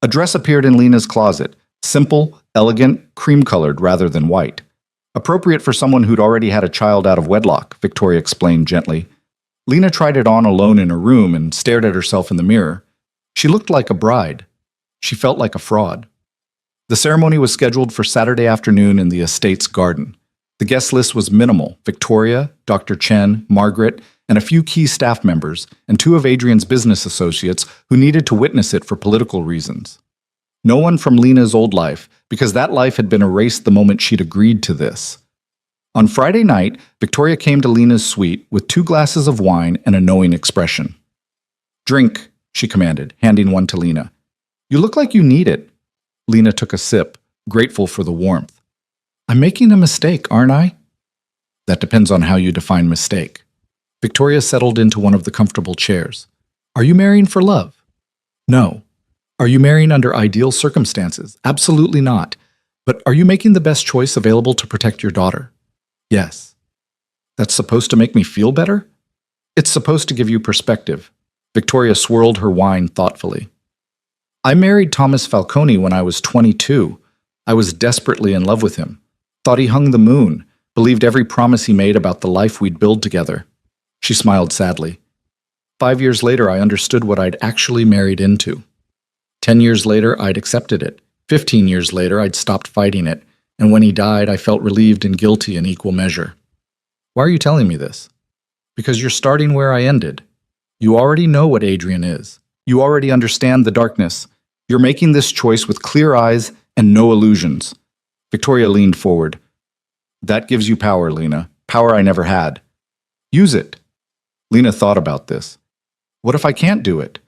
A dress appeared in Lena's closet, simple, elegant, cream-colored rather than white. Appropriate for someone who'd already had a child out of wedlock, Victoria explained gently. Lena tried it on alone in her room and stared at herself in the mirror. She looked like a bride. She felt like a fraud. The ceremony was scheduled for Saturday afternoon in the estate's garden. The guest list was minimal: Victoria, Dr. Chen, Margaret, and a few key staff members, and 2 of Adrian's business associates who needed to witness it for political reasons. No one from Lena's old life, because that life had been erased the moment she'd agreed to this. On Friday night, Victoria came to Lena's suite with 2 glasses of wine and a knowing expression. Drink, she commanded, handing one to Lena. You look like you need it. Lena took a sip, grateful for the warmth. I'm making a mistake, aren't I? That depends on how you define mistake. Victoria settled into one of the comfortable chairs. Are you marrying for love? No. Are you marrying under ideal circumstances? Absolutely not. But are you making the best choice available to protect your daughter? Yes. That's supposed to make me feel better? It's supposed to give you perspective. Victoria swirled her wine thoughtfully. I married Thomas Falcone when I was 22. I was desperately in love with him. Thought he hung the moon. Believed every promise he made about the life we'd build together. She smiled sadly. 5 years later, I understood what I'd actually married into. 10 years later, I'd accepted it. 15 years later, I'd stopped fighting it. And when he died, I felt relieved and guilty in equal measure. Why are you telling me this? Because you're starting where I ended. You already know what Adrian is. You already understand the darkness. You're making this choice with clear eyes and no illusions. Victoria leaned forward. That gives you power, Lena. Power I never had. Use it. Lena thought about this. What if I can't do it?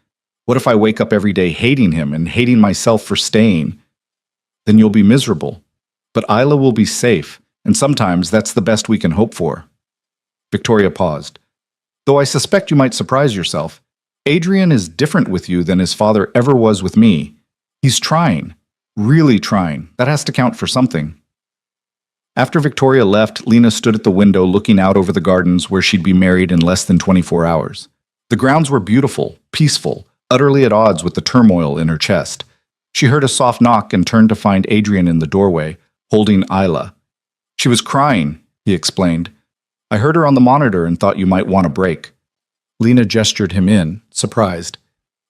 What if I wake up every day hating him and hating myself for staying? Then you'll be miserable. But Isla will be safe, and sometimes that's the best we can hope for. Victoria paused. Though I suspect you might surprise yourself, Adrian is different with you than his father ever was with me. He's trying. Really trying. That has to count for something. After Victoria left, Lena stood at the window looking out over the gardens where she'd be married in less than 24 hours. The grounds were beautiful, peaceful, utterly at odds with the turmoil in her chest. She heard a soft knock and turned to find Adrian in the doorway, holding Isla. She was crying, he explained. I heard her on the monitor and thought you might want a break. Lena gestured him in, surprised.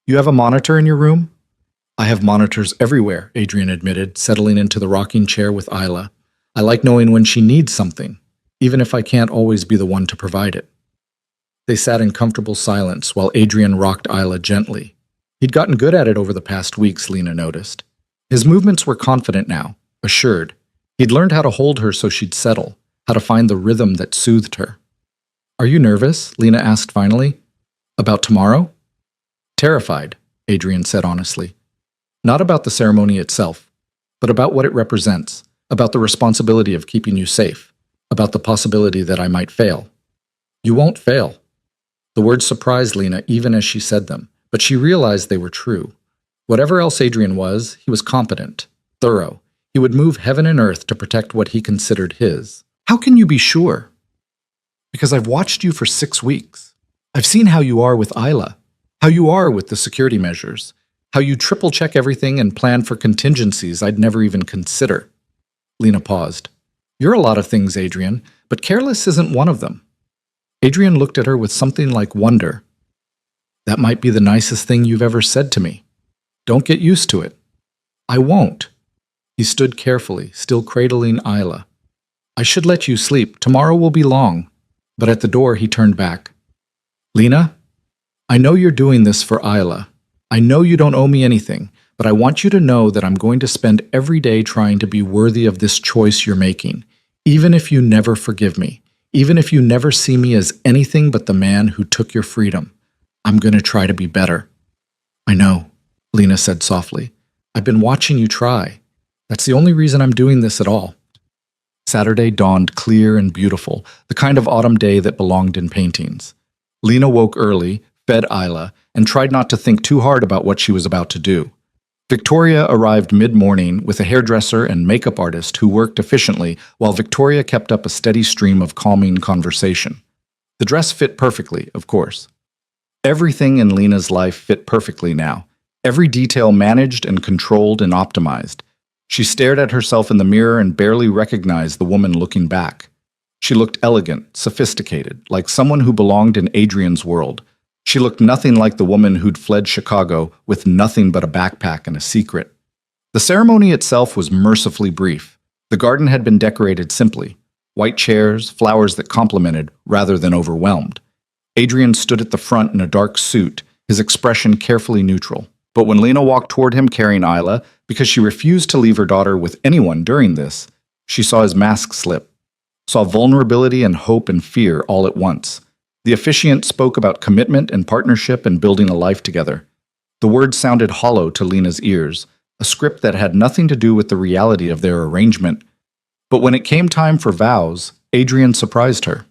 You have a monitor in your room? I have monitors everywhere, Adrian admitted, settling into the rocking chair with Isla. I like knowing when she needs something, even if I can't always be the one to provide it. They sat in comfortable silence while Adrian rocked Isla gently. He'd gotten good at it over the past weeks, Lena noticed. His movements were confident now, assured. He'd learned how to hold her so she'd settle, how to find the rhythm that soothed her. Are you nervous? Lena asked finally. About tomorrow? Terrified, Adrian said honestly. Not about the ceremony itself, but about what it represents, about the responsibility of keeping you safe, about the possibility that I might fail. You won't fail. The words surprised Lena even as she said them, but she realized they were true. Whatever else Adrian was, he was competent, thorough. He would move heaven and earth to protect what he considered his. How can you be sure? Because I've watched you for 6 weeks. I've seen how you are with Isla, how you are with the security measures, how you triple-check everything and plan for contingencies I'd never even consider. Lena paused. You're a lot of things, Adrian, but careless isn't one of them. Adrian looked at her with something like wonder. That might be the nicest thing you've ever said to me. Don't get used to it. I won't. He stood carefully, still cradling Isla. I should let you sleep. Tomorrow will be long. But at the door, he turned back. Lena, I know you're doing this for Isla. I know you don't owe me anything, but I want you to know that I'm going to spend every day trying to be worthy of this choice you're making, even if you never forgive me, even if you never see me as anything but the man who took your freedom. I'm going to try to be better. I know, Lena said softly. I've been watching you try. That's the only reason I'm doing this at all. Saturday dawned clear and beautiful, the kind of autumn day that belonged in paintings. Lena woke early, fed Isla, and tried not to think too hard about what she was about to do. Victoria arrived mid-morning with a hairdresser and makeup artist who worked efficiently while Victoria kept up a steady stream of calming conversation. The dress fit perfectly, of course. Everything in Lena's life fit perfectly now, every detail managed and controlled and optimized. She stared at herself in the mirror and barely recognized the woman looking back. She looked elegant, sophisticated, like someone who belonged in Adrian's world. She looked nothing like the woman who'd fled Chicago with nothing but a backpack and a secret. The ceremony itself was mercifully brief. The garden had been decorated simply. White chairs, flowers that complemented rather than overwhelmed. Adrian stood at the front in a dark suit, his expression carefully neutral. But when Lena walked toward him carrying Isla, because she refused to leave her daughter with anyone during this, she saw his mask slip, saw vulnerability and hope and fear all at once. The officiant spoke about commitment and partnership and building a life together. The words sounded hollow to Lena's ears, a script that had nothing to do with the reality of their arrangement. But when it came time for vows, Adrian surprised her.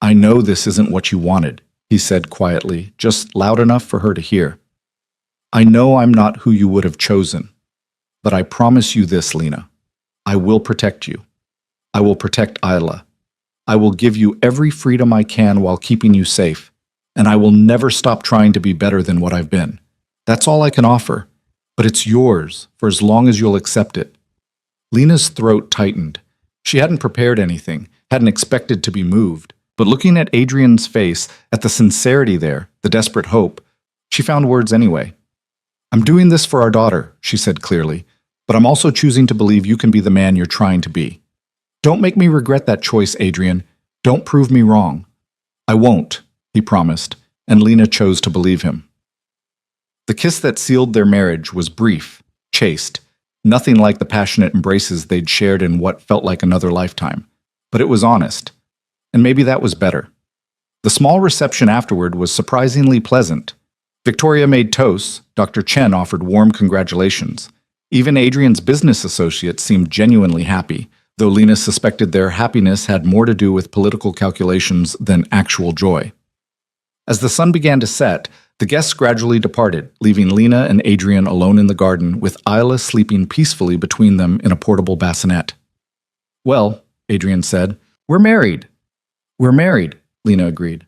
I know this isn't what you wanted, he said quietly, just loud enough for her to hear. I know I'm not who you would have chosen, but I promise you this, Lena. I will protect you. I will protect Isla. I will give you every freedom I can while keeping you safe, and I will never stop trying to be better than what I've been. That's all I can offer, but it's yours for as long as you'll accept it. Lena's throat tightened. She hadn't prepared anything, hadn't expected to be moved, but looking at Adrian's face, at the sincerity there, the desperate hope, she found words anyway. I'm doing this for our daughter, she said clearly, but I'm also choosing to believe you can be the man you're trying to be. Don't make me regret that choice, Adrian. Don't prove me wrong. I won't, he promised, and Lena chose to believe him. The kiss that sealed their marriage was brief, chaste, nothing like the passionate embraces they'd shared in what felt like another lifetime. But it was honest, and maybe that was better. The small reception afterward was surprisingly pleasant. Victoria made toasts, Dr. Chen offered warm congratulations. Even Adrian's business associates seemed genuinely happy, though Lena suspected their happiness had more to do with political calculations than actual joy. As the sun began to set, the guests gradually departed, leaving Lena and Adrian alone in the garden, with Isla sleeping peacefully between them in a portable bassinet. "Well," Adrian said, "we're married." "We're married," Lena agreed.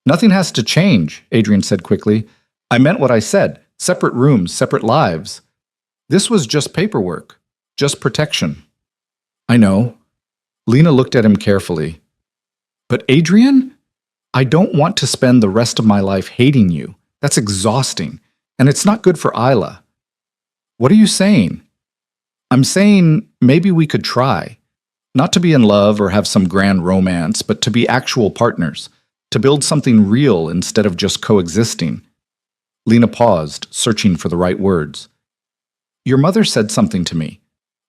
"Nothing has to change," Adrian said quickly. "I meant what I said. Separate rooms, separate lives. This was just paperwork, just protection." "I know." Lena looked at him carefully. "But Adrian? I don't want to spend the rest of my life hating you. That's exhausting, and it's not good for Isla." "What are you saying?" "I'm saying maybe we could try. Not to be in love or have some grand romance, but to be actual partners, to build something real instead of just coexisting." Lena paused, searching for the right words. "Your mother said something to me,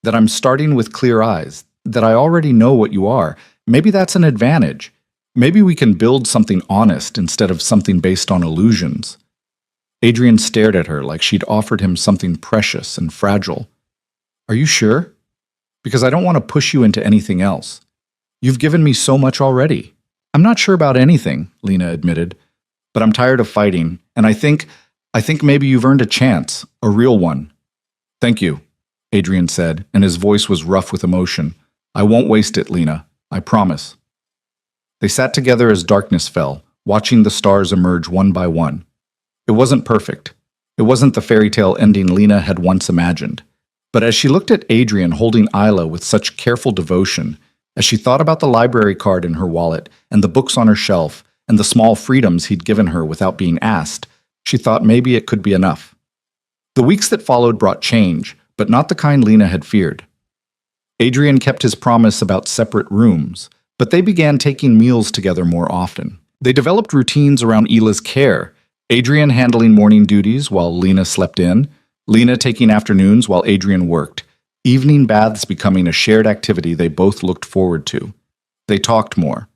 that I'm starting with clear eyes, that I already know what you are. Maybe that's an advantage. Maybe we can build something honest instead of something based on illusions." Adrian stared at her like she'd offered him something precious and fragile. "Are you sure? Because I don't want to push you into anything else. You've given me so much already." "I'm not sure about anything," Lena admitted, "but I'm tired of fighting, and I think maybe you've earned a chance, a real one." "Thank you," Adrian said, and his voice was rough with emotion. "I won't waste it, Lena. I promise." They sat together as darkness fell, watching the stars emerge one by one. It wasn't perfect. It wasn't the fairy tale ending Lena had once imagined. But as she looked at Adrian holding Isla with such careful devotion, as she thought about the library card in her wallet and the books on her shelf and the small freedoms he'd given her without being asked, she thought maybe it could be enough. The weeks that followed brought change, but not the kind Lena had feared. Adrian kept his promise about separate rooms, but they began taking meals together more often. They developed routines around Ila's care, Adrian handling morning duties while Lena slept in, Lena taking afternoons while Adrian worked, evening baths becoming a shared activity they both looked forward to. They talked more,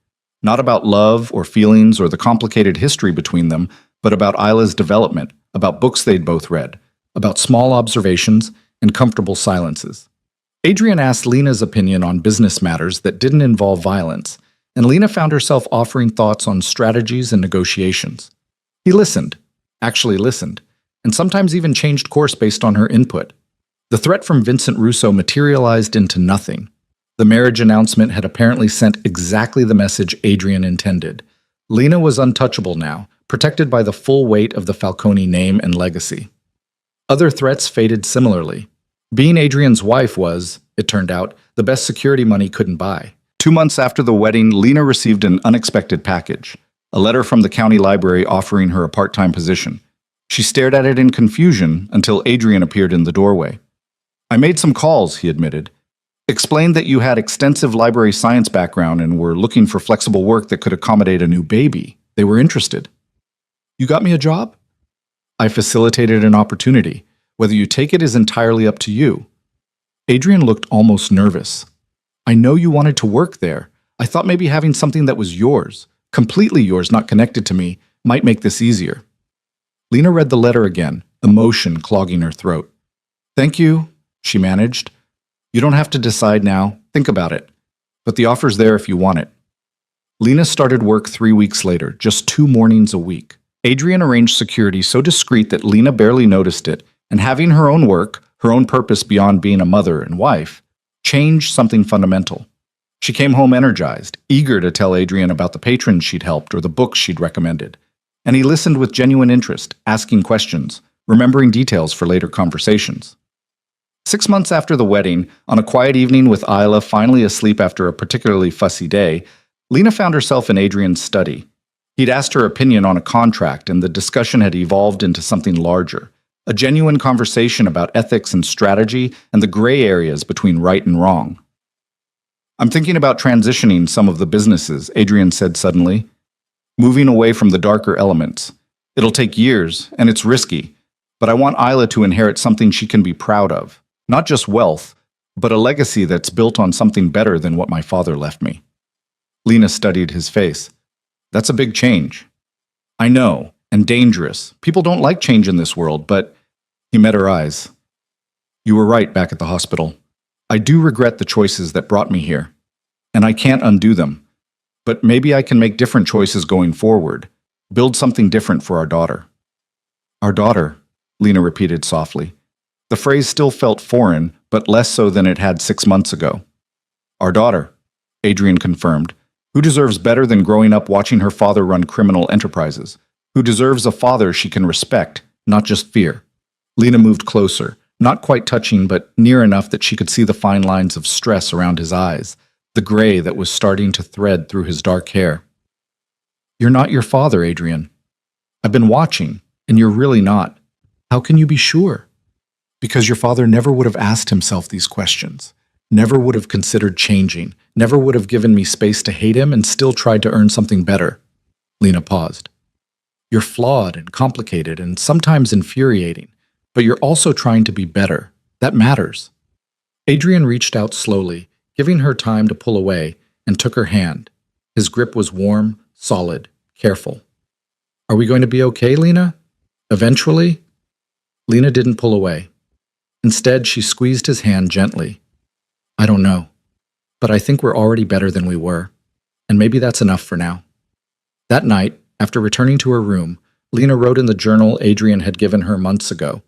not about love or feelings or the complicated history between them, but about Isla's development, about books they'd both read, about small observations and comfortable silences. Adrian asked Lena's opinion on business matters that didn't involve violence, and Lena found herself offering thoughts on strategies and negotiations. He listened, actually listened, and sometimes even changed course based on her input. The threat from Vincent Russo materialized into nothing. The marriage announcement had apparently sent exactly the message Adrian intended. Lena was untouchable now, protected by the full weight of the Falcone name and legacy. Other threats faded similarly. Being Adrian's wife was, it turned out, the best security money couldn't buy. 2 months after the wedding, Lena received an unexpected package, a letter from the county library offering her a part-time position. She stared at it in confusion until Adrian appeared in the doorway. "I made some calls," he admitted. "Explained that you had extensive library science background and were looking for flexible work that could accommodate a new baby. They were interested." "You got me a job?" "I facilitated an opportunity. Whether you take it is entirely up to you." Adrian looked almost nervous. "I know you wanted to work there. I thought maybe having something that was yours, completely yours, not connected to me, might make this easier." Lena read the letter again, emotion clogging her throat. "Thank you," she managed. "You don't have to decide now. Think about it. But the offer's there if you want it." Lena started work 3 weeks later, just 2 mornings a week. Adrian arranged security so discreet that Lena barely noticed it, and having her own work, her own purpose beyond being a mother and wife, changed something fundamental. She came home energized, eager to tell Adrian about the patrons she'd helped or the books she'd recommended. And he listened with genuine interest, asking questions, remembering details for later conversations. 6 months after the wedding, on a quiet evening with Isla finally asleep after a particularly fussy day, Lena found herself in Adrian's study. He'd asked her opinion on a contract, and the discussion had evolved into something larger. A genuine conversation about ethics and strategy and the gray areas between right and wrong. "I'm thinking about transitioning some of the businesses," Adrian said suddenly. "Moving away from the darker elements. It'll take years, and it's risky, but I want Isla to inherit something she can be proud of. Not just wealth, but a legacy that's built on something better than what my father left me." Lena studied his face. "That's a big change." "I know, and dangerous. People don't like change in this world, but..." He met her eyes. "You were right back at the hospital. I do regret the choices that brought me here, and I can't undo them. But maybe I can make different choices going forward, build something different for our daughter. Our daughter, Lena repeated softly. The phrase still felt foreign, but less so than it had 6 months ago. Our daughter, Adrian confirmed, who deserves better than growing up watching her father run criminal enterprises, who deserves a father she can respect, not just fear. Lena moved closer, not quite touching, but near enough that she could see the fine lines of stress around his eyes, the gray that was starting to thread through his dark hair. You're not your father, Adrian. I've been watching, and you're really not. How can you be sure? Because your father never would have asked himself these questions, never would have considered changing, never would have given me space to hate him and still tried to earn something better. Lena paused. You're flawed and complicated and sometimes infuriating, but you're also trying to be better. That matters. Adrian reached out slowly, giving her time to pull away, and took her hand. His grip was warm, solid, careful. Are we going to be okay, Lena? Eventually? Lena didn't pull away. Instead, she squeezed his hand gently. I don't know, but I think we're already better than we were, and maybe that's enough for now. That night, after returning to her room, Lena wrote in the journal Adrian had given her months ago.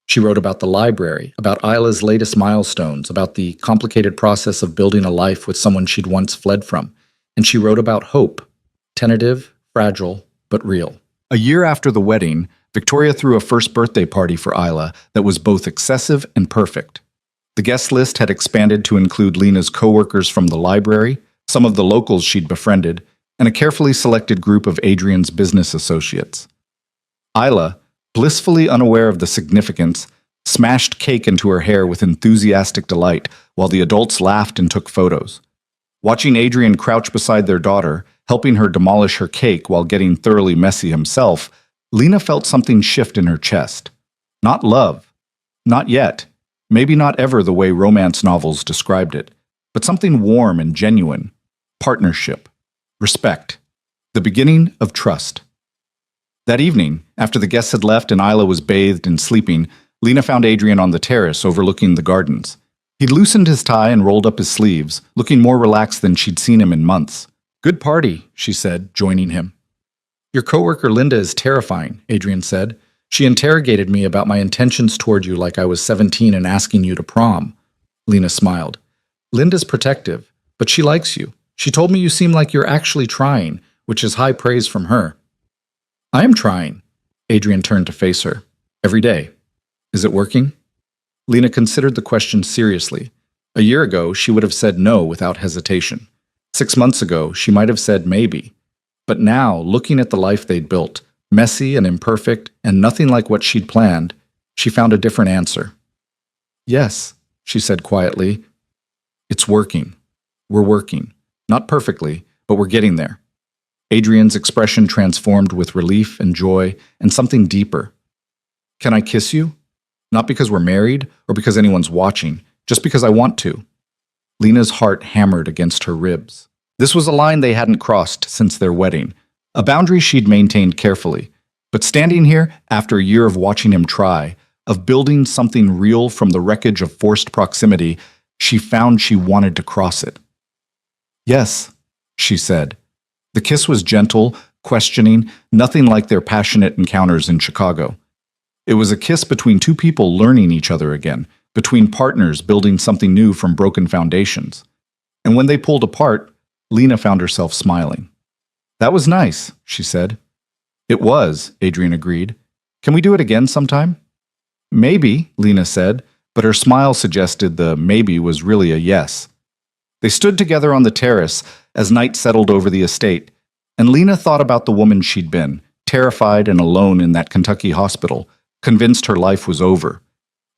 She wrote about the library, about Isla's latest milestones, about the complicated process of building a life with someone she'd once fled from, and she wrote about hope, tentative, fragile, but real. A year after the wedding, Victoria threw a first birthday party for Isla that was both excessive and perfect. The guest list had expanded to include Lena's co-workers from the library, some of the locals she'd befriended, and a carefully selected group of Adrian's business associates. Isla, blissfully unaware of the significance, smashed cake into her hair with enthusiastic delight while the adults laughed and took photos. Watching Adrian crouch beside their daughter, helping her demolish her cake while getting thoroughly messy himself, Lena felt something shift in her chest. Not love. Not yet. Maybe not ever the way romance novels described it, but something warm and genuine. Partnership. Respect. The beginning of trust. That evening, after the guests had left and Isla was bathed and sleeping, Lena found Adrian on the terrace overlooking the gardens. He'd loosened his tie and rolled up his sleeves, looking more relaxed than she'd seen him in months. Good party, she said, joining him. Your coworker Linda is terrifying, Adrian said. She interrogated me about my intentions toward you like I was 17 and asking you to prom. Lena smiled. Linda's protective, but she likes you. She told me you seem like you're actually trying, which is high praise from her. I am trying. Adrian turned to face her. Every day. Is it working? Lena considered the question seriously. A year ago, she would have said no without hesitation. 6 months ago, she might have said maybe. But now, looking at the life they'd built, messy and imperfect and nothing like what she'd planned, she found a different answer. Yes, she said quietly. It's working. We're working. Not perfectly, but we're getting there. Adrian's expression transformed with relief and joy and something deeper. Can I kiss you? Not because we're married or because anyone's watching, just because I want to. Lena's heart hammered against her ribs. This was a line they hadn't crossed since their wedding, a boundary she'd maintained carefully. But standing here, after a year of watching him try, of building something real from the wreckage of forced proximity, she found she wanted to cross it. Yes, she said. The kiss was gentle, questioning, nothing like their passionate encounters in Chicago. It was a kiss between two people learning each other again, between partners building something new from broken foundations. And when they pulled apart, Lena found herself smiling. That was nice, she said. It was, Adrian agreed. Can we do it again sometime? Maybe, Lena said, but her smile suggested the maybe was really a yes. They stood together on the terrace as night settled over the estate, and Lena thought about the woman she'd been, terrified and alone in that Kentucky hospital, convinced her life was over.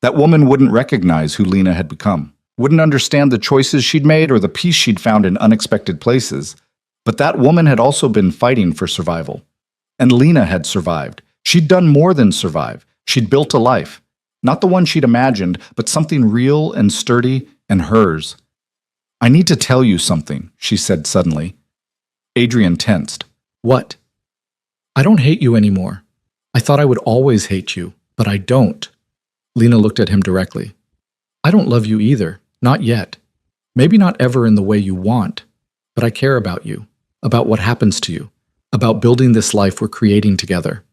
That woman wouldn't recognize who Lena had become, wouldn't understand the choices she'd made or the peace she'd found in unexpected places. But that woman had also been fighting for survival. And Lena had survived. She'd done more than survive. She'd built a life. Not the one she'd imagined, but something real and sturdy and hers. I need to tell you something, she said suddenly. Adrian tensed. What? I don't hate you anymore. I thought I would always hate you, but I don't. Lena looked at him directly. I don't love you either. Not yet. Maybe not ever in the way you want, but I care about you, about what happens to you, about building this life we're creating together.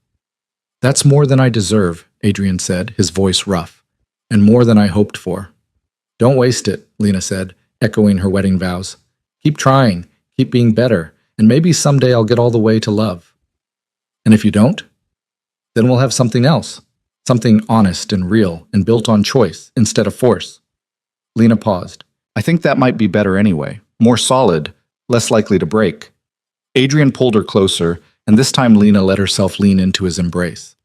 That's more than I deserve, Adrian said, his voice rough, and more than I hoped for. Don't waste it, Lena said, echoing her wedding vows. Keep trying, keep being better, and maybe someday I'll get all the way to love. And if you don't, then we'll have something else, something honest and real and built on choice instead of force. Lena paused. I think that might be better anyway, more solid, less likely to break. Adrian pulled her closer, and this time Lena let herself lean into his embrace.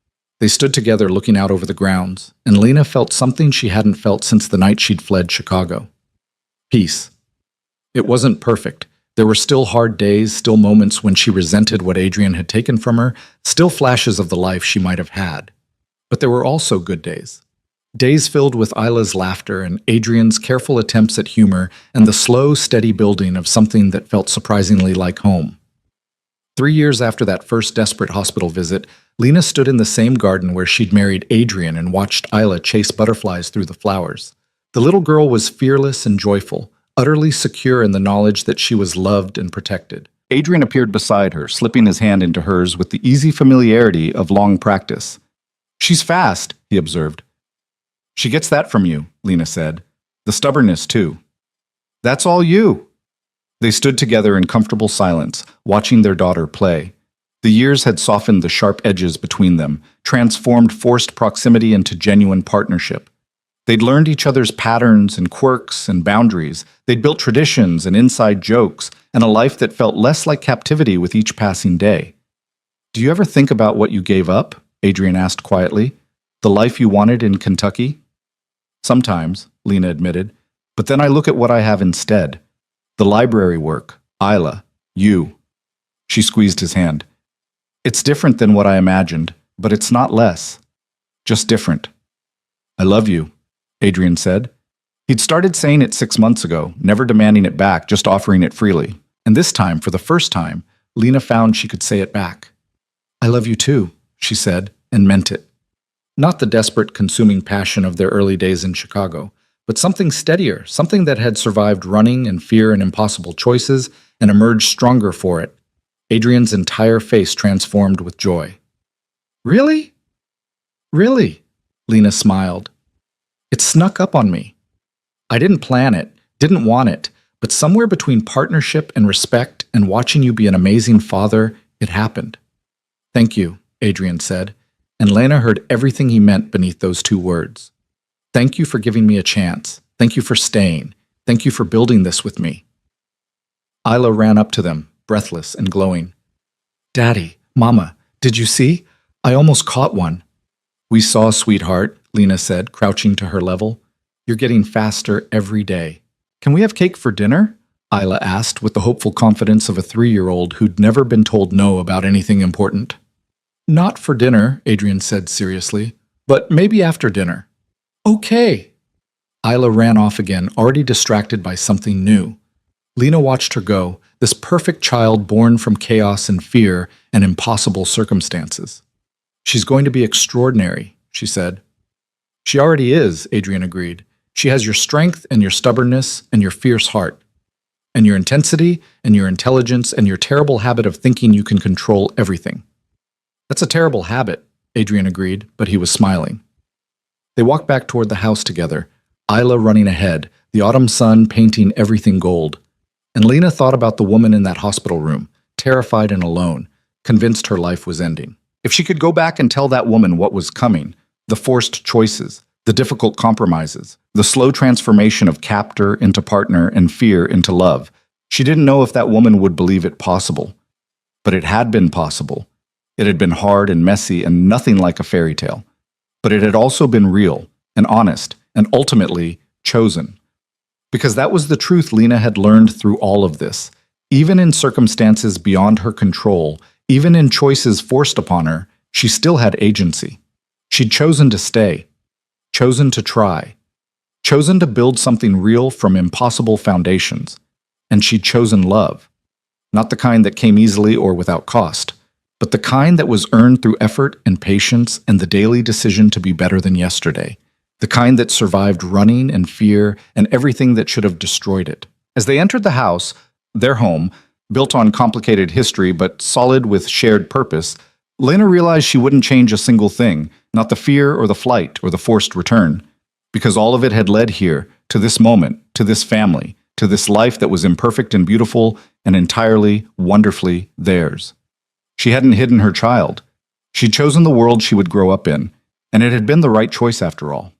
They stood together looking out over the grounds, and Lena felt something she hadn't felt since the night she'd fled Chicago. Peace. It wasn't perfect. There were still hard days, still moments when she resented what Adrian had taken from her, still flashes of the life she might have had. But there were also good days. Days filled with Isla's laughter and Adrian's careful attempts at humor and the slow, steady building of something that felt surprisingly like home. 3 years after that first desperate hospital visit, Lena stood in the same garden where she'd married Adrian and watched Isla chase butterflies through the flowers. The little girl was fearless and joyful, utterly secure in the knowledge that she was loved and protected. Adrian appeared beside her, slipping his hand into hers with the easy familiarity of long practice. She's fast, he observed. She gets that from you, Lena said. The stubbornness, too. That's all you. They stood together in comfortable silence, watching their daughter play. The years had softened the sharp edges between them, transformed forced proximity into genuine partnership. They'd learned each other's patterns and quirks and boundaries. They'd built traditions and inside jokes, and a life that felt less like captivity with each passing day. Do you ever think about what you gave up? Adrian asked quietly. The life you wanted in Kentucky? Sometimes, Lena admitted, but then I look at what I have instead. The library work, Isla, you. She squeezed his hand. It's different than what I imagined, but it's not less. Just different. I love you, Adrian said. He'd started saying it 6 months ago, never demanding it back, just offering it freely. And this time, for the first time, Lena found she could say it back. I love you too, she said, and meant it. Not the desperate, consuming passion of their early days in Chicago, but something steadier, something that had survived running and fear and impossible choices and emerged stronger for it. Adrian's entire face transformed with joy. Really? Really? Lena smiled. It snuck up on me. I didn't plan it, didn't want it, but somewhere between partnership and respect and watching you be an amazing father, it happened. Thank you, Adrian said, and Lena heard everything he meant beneath those 2 words. Thank you for giving me a chance. Thank you for staying. Thank you for building this with me. Isla ran up to them, breathless and glowing. Daddy, Mama, did you see? I almost caught one. We saw, sweetheart, Lena said, crouching to her level. You're getting faster every day. Can we have cake for dinner? Isla asked with the hopeful confidence of a 3-year-old who'd never been told no about anything important. Not for dinner, Adrian said seriously, but maybe after dinner. Okay. Isla ran off again, already distracted by something new. Lena watched her go, this perfect child born from chaos and fear and impossible circumstances. She's going to be extraordinary, she said. She already is, Adrian agreed. She has your strength and your stubbornness and your fierce heart, and your intensity and your intelligence and your terrible habit of thinking you can control everything. That's a terrible habit, Adrian agreed, but he was smiling. They walked back toward the house together, Isla running ahead, the autumn sun painting everything gold. And Lena thought about the woman in that hospital room, terrified and alone, convinced her life was ending. If she could go back and tell that woman what was coming, the forced choices, the difficult compromises, the slow transformation of captor into partner and fear into love, she didn't know if that woman would believe it possible. But it had been possible. It had been hard and messy and nothing like a fairy tale. But it had also been real and honest and ultimately chosen. Because that was the truth Lena had learned through all of this. Even in circumstances beyond her control, even in choices forced upon her, she still had agency. She'd chosen to stay, chosen to try, chosen to build something real from impossible foundations. And she'd chosen love. Not the kind that came easily or without cost, but the kind that was earned through effort and patience and the daily decision to be better than yesterday. the kind that survived running and fear and everything that should have destroyed it. As they entered the house, their home, built on complicated history but solid with shared purpose, Lena realized she wouldn't change a single thing, not the fear or the flight or the forced return, because all of it had led here, to this moment, to this family, to this life that was imperfect and beautiful and entirely, wonderfully theirs. She hadn't hidden her child. She'd chosen the world she would grow up in, and it had been the right choice after all.